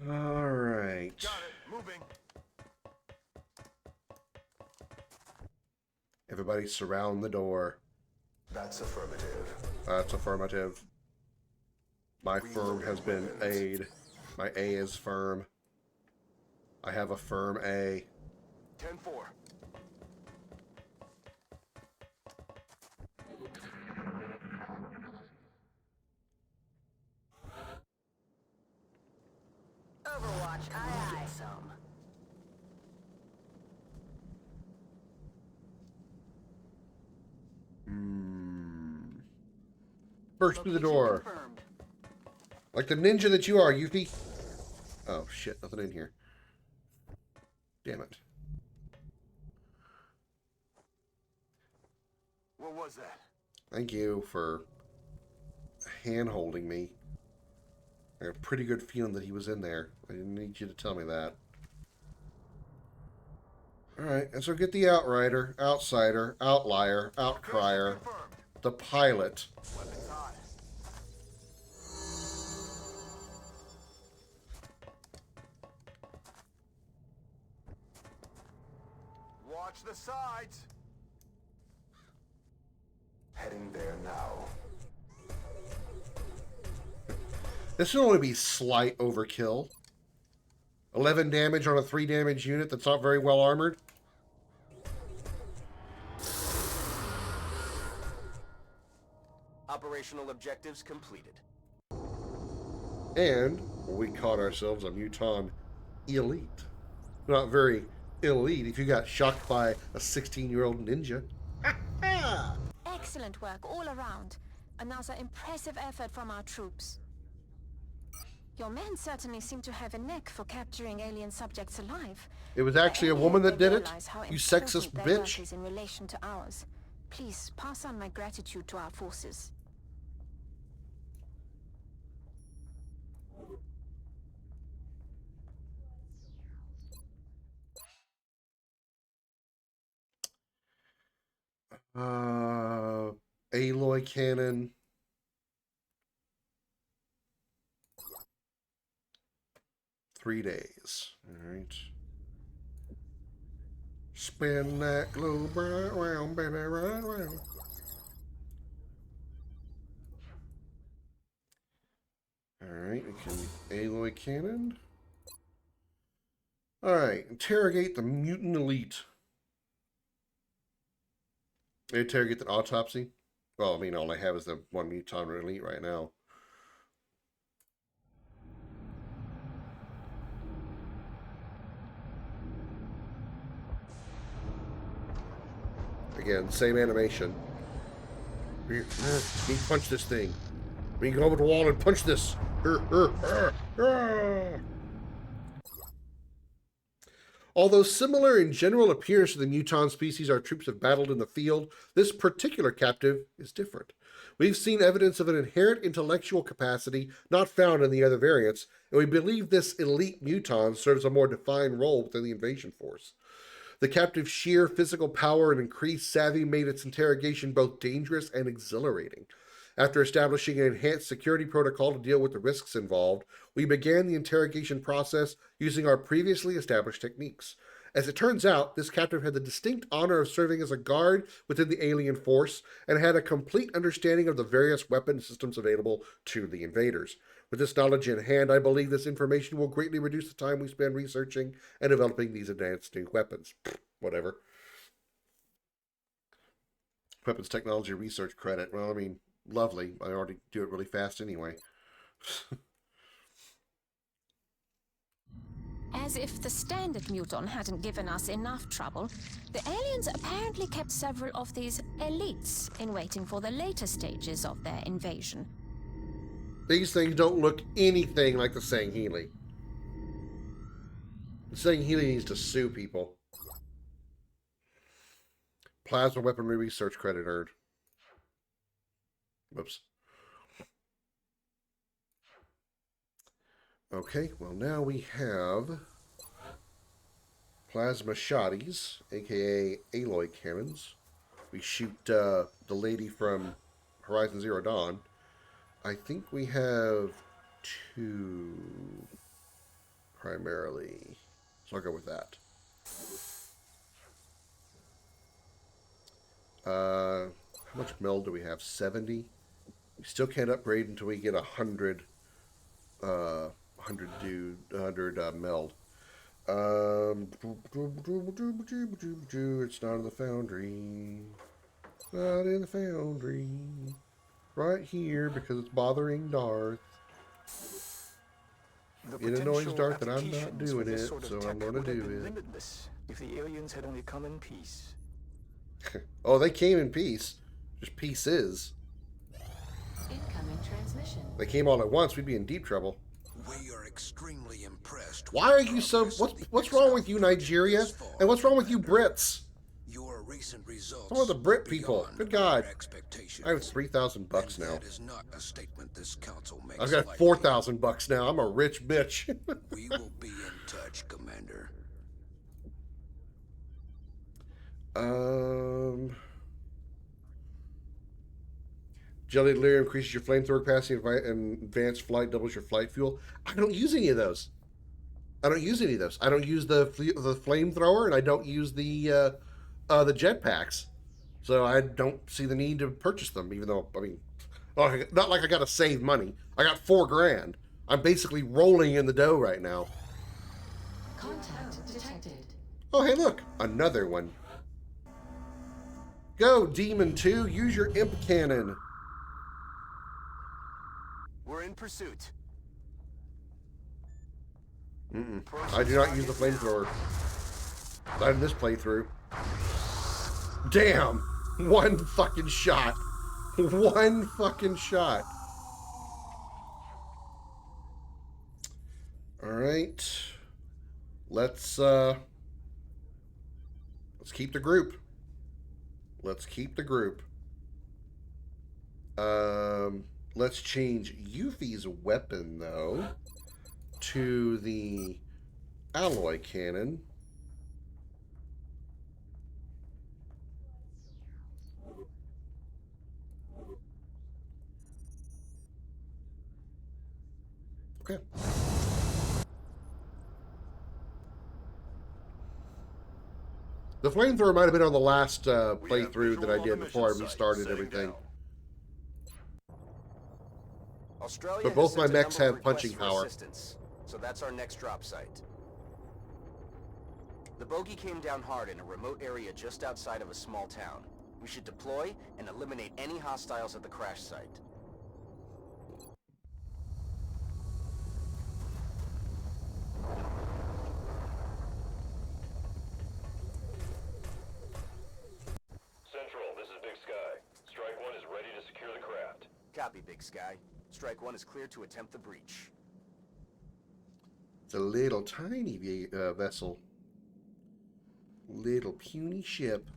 All right. Got it. Moving. Everybody surround the door. That's affirmative. That's affirmative. My firm has been A'd. My A is firm. I have a firm A. 10-4. Overwatch, aye, aye. Some. Burst through the door. Confirmed. Like the ninja that you are, Yuffie. Oh, shit. Nothing in here. Damn it. What was that? Thank you for hand-holding me. I have a pretty good feeling that he was in there. I didn't need you to tell me that. Alright, and so get the Outrider, Outsider, Outlier, Outcrier, the Pilot. Weapons Watch the sides. Heading there now. This will only be slight overkill. 11 damage on a 3 damage unit that's not very well armored. Operational objectives completed. And we caught ourselves a Muton elite. Not very elite if you got shocked by a 16-year-old ninja. Excellent work all around. Another impressive effort from our troops. Your men certainly seem to have a knack for capturing alien subjects alive. It was actually a woman that did it? You sexist Their bitch. work is in relation to ours. Please pass on my gratitude to our forces. Aloy cannon. Three days. Alright. Spin that globe right round, baby, right round. Alright, we can Aloy cannon. Alright, interrogate the mutant elite. Interrogate the autopsy. Well, I mean, all I have is the one mutant elite right now. Again, same animation. We punch this thing. We can go over the wall and punch this. Although similar in general appearance to the mutant species our troops have battled in the field, this particular captive is different. We've seen evidence of an inherent intellectual capacity not found in the other variants, and we believe this elite mutant serves a more defined role within the invasion force. The captive's sheer physical power and increased savvy made its interrogation both dangerous and exhilarating. After establishing an enhanced security protocol to deal with the risks involved, we began the interrogation process using our previously established techniques. As it turns out, this captive had the distinct honor of serving as a guard within the alien force and had a complete understanding of the various weapon systems available to the invaders. With this knowledge in hand, I believe this information will greatly reduce the time we spend researching and developing these advanced new weapons. Whatever. Weapons technology research credit. Well, I mean, lovely. I already do it really fast anyway. As if the standard muton hadn't given us enough trouble, the aliens apparently kept several of these elites in waiting for the later stages of their invasion. These things don't look anything like the Sangheili. The Sangheili needs to sue people. Plasma weaponry research credit earned. Whoops. Okay, well now we have plasma shotties, aka Aloy cannons. We shoot the lady from Horizon Zero Dawn. I think we have two primarily, so I'll go with that. How much meld do we have? 70. We still can't upgrade until we get 100 meld. It's not in the foundry. Not in the foundry. Right here because it's bothering Darth. It annoys Darth that I'm not doing it, so I'm going to do it. Limitless if the aliens had only come in peace. Oh, they came in peace. Just pieces. Incoming transmission. They came all at once, we'd be in deep trouble. We are extremely impressed. Why are you so... What's wrong with you, Nigeria? And what's wrong with you, Brits? Your recent results. Some of the Brit people. Good God. I have $3,000 now. That is not a statement this council makes. I've got $4,000 now. I'm a rich bitch. We will be in touch, Commander. Jelly delirium increases your flamethrower capacity and advanced flight doubles your flight fuel. I don't use any of those. I don't use the flamethrower, and I don't use the the jetpacks, so I don't see the need to purchase them. Even though, I mean, well, not like I got to save money. I got $4,000. I'm basically rolling in the dough right now. Contact detected. Oh, hey, look, another one. Go, Demon 2. Use your imp cannon. We're in pursuit. I do not use the flamethrower. Not in this playthrough. Damn! One fucking shot. One fucking shot. Alright. Let's keep the group. Let's keep the group. Let's change Yuffie's weapon, though, to the alloy cannon. Okay. The flamethrower might have been on the last playthrough that I did before I restarted everything. Australia But both has my sent a mechs number of have punching requests for power. assistance, so that's our next drop site. The bogey came down hard in a remote area just outside of a small town. We should deploy and eliminate any hostiles at the crash site. Central, this is Big Sky. Strike 1 is ready to secure the craft. Copy, Big Sky. Strike 1 is clear to attempt the breach. It's a little tiny vessel. Little puny ship.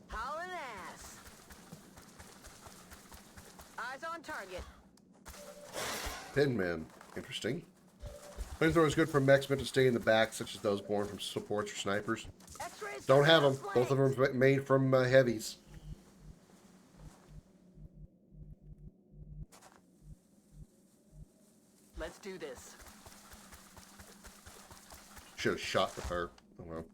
Hauling ass. Eyes on target. Pinman. Interesting. Flamethrower is good for mechs meant to stay in the back, such as those born from supports or snipers. Don't have them. Both of them are made from heavies. Let's do this. Should have shot with her. Oh well.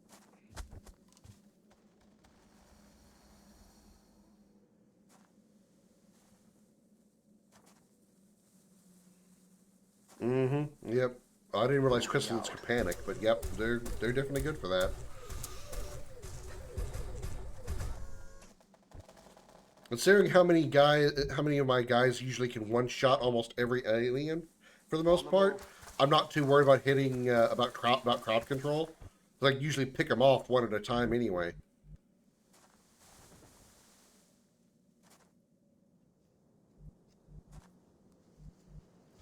Yep. I didn't realize crystals could panic, but yep, they're definitely good for that. Considering how many of my guys usually can one-shot almost every alien, for the most part, I'm not too worried about hitting about crowd control. I usually pick them off one at a time anyway.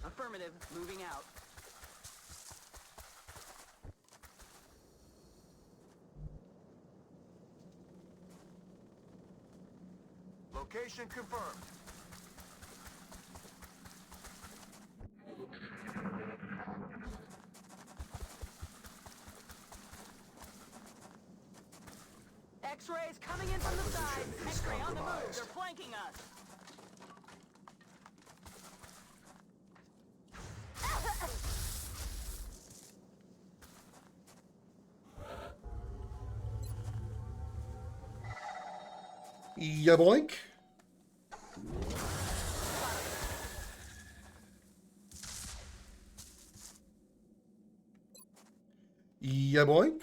Affirmative. Moving out. Location confirmed. X-rays coming in from the side. X-ray on the move. They're flanking us. Ya boink. Ya boink.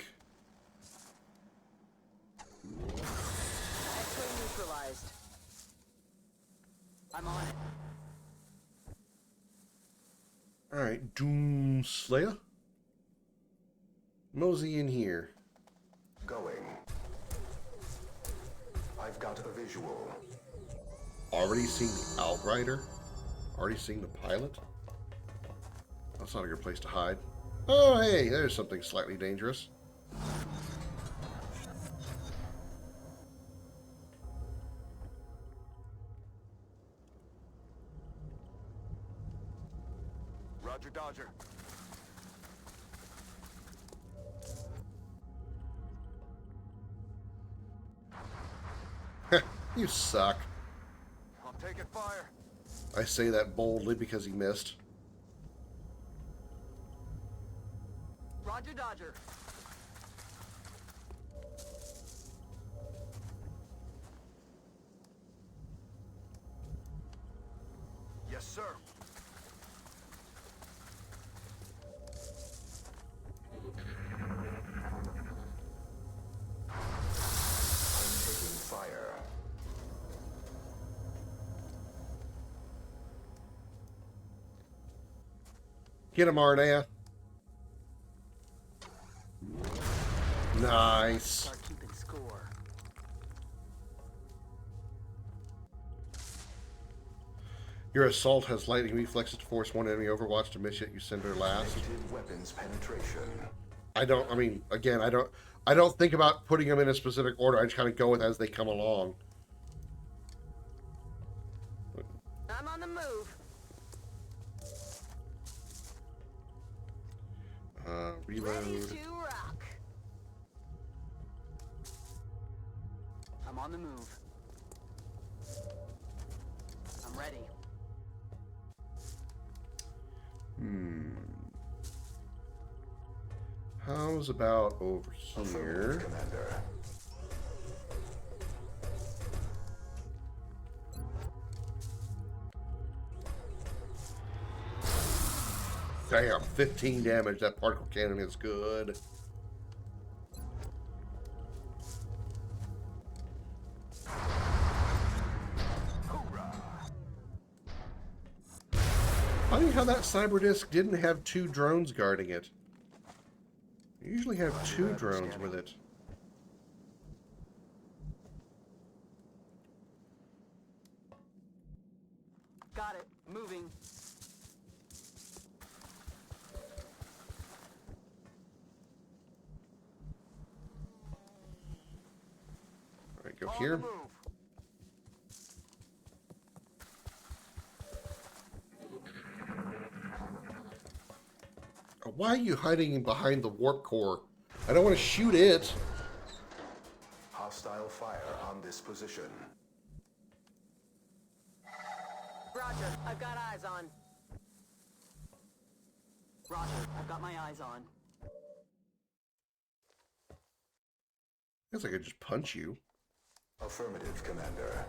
X-ray neutralized. I'm on it. Alright, Doom Slayer. Mosey in here. Going. I've got a visual. Already seen the Outrider? Already seen the pilot? That's not a good place to hide. Oh, hey, there's something slightly dangerous. Roger, Dodger. You suck. I'm taking fire. I say that boldly because he missed. Roger, Dodger. Yes, sir. I'm taking fire. Get him, Arnea. Nice. Start keeping score. Your assault has lightning reflexes to force one enemy Overwatch to miss, yet you send her last. Negative weapons penetration. I mean, again, I don't think about putting them in a specific order. I just kind of go with as they come along. I'm on the move. Reload. Ready to rock. I'm on the move. I'm ready. How's about over here? Commander. Damn, 15 damage. That particle cannon is good. Funny how that cyber disc didn't have 2 drones guarding it. You usually have 2 drones with it. Got it. Moving. Alright, go here. Why are you hiding behind the warp core? I don't want to shoot it. Hostile fire on this position. Roger, I've got eyes on. Roger, I've got my eyes on. Guess I could just punch you. Affirmative, Commander.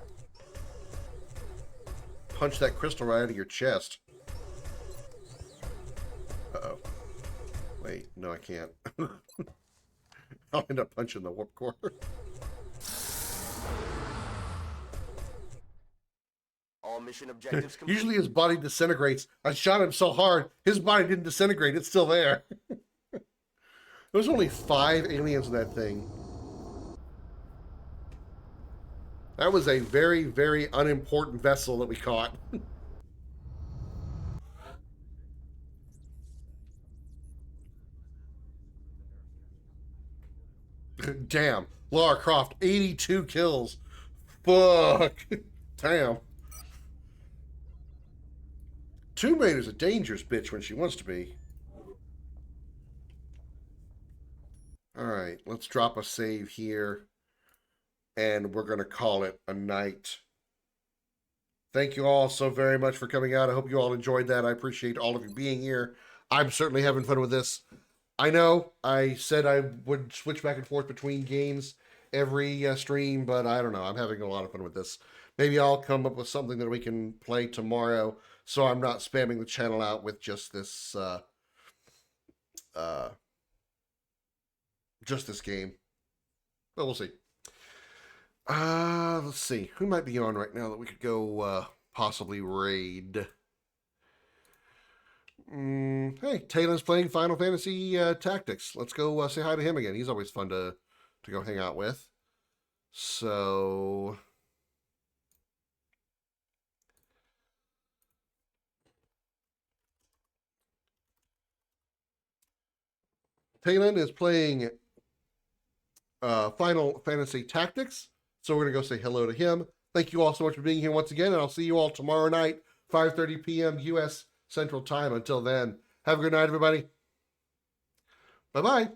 Punch that crystal right out of your chest. Uh-oh. Wait, no I can't. I'll end up punching the warp core. All mission objectives complete. Usually his body disintegrates. I shot him so hard, his body didn't disintegrate. It's still there. There was only 5 aliens in that thing. That was a very, very unimportant vessel that we caught. Damn. Lara Croft, 82 kills. Fuck. Damn. Tomb Raider's a dangerous bitch when she wants to be. Alright, let's drop a save here. And we're going to call it a night. Thank you all so very much for coming out. I hope you all enjoyed that. I appreciate all of you being here. I'm certainly having fun with this. I know I said I would switch back and forth between games every stream, but I don't know. I'm having a lot of fun with this. Maybe I'll come up with something that we can play tomorrow, so I'm not spamming the channel out with just this game. But we'll see. Let's see. Who might be on right now that we could go possibly raid? Hey, Taylor's playing Final Fantasy Tactics. Let's go say hi to him again. He's always fun to go hang out with. So... Talon is playing Final Fantasy Tactics. So we're going to go say hello to him. Thank you all so much for being here once again. And I'll see you all tomorrow night, 5:30 p.m. U.S. Central Time. Until then, have a good night, everybody. Bye-bye.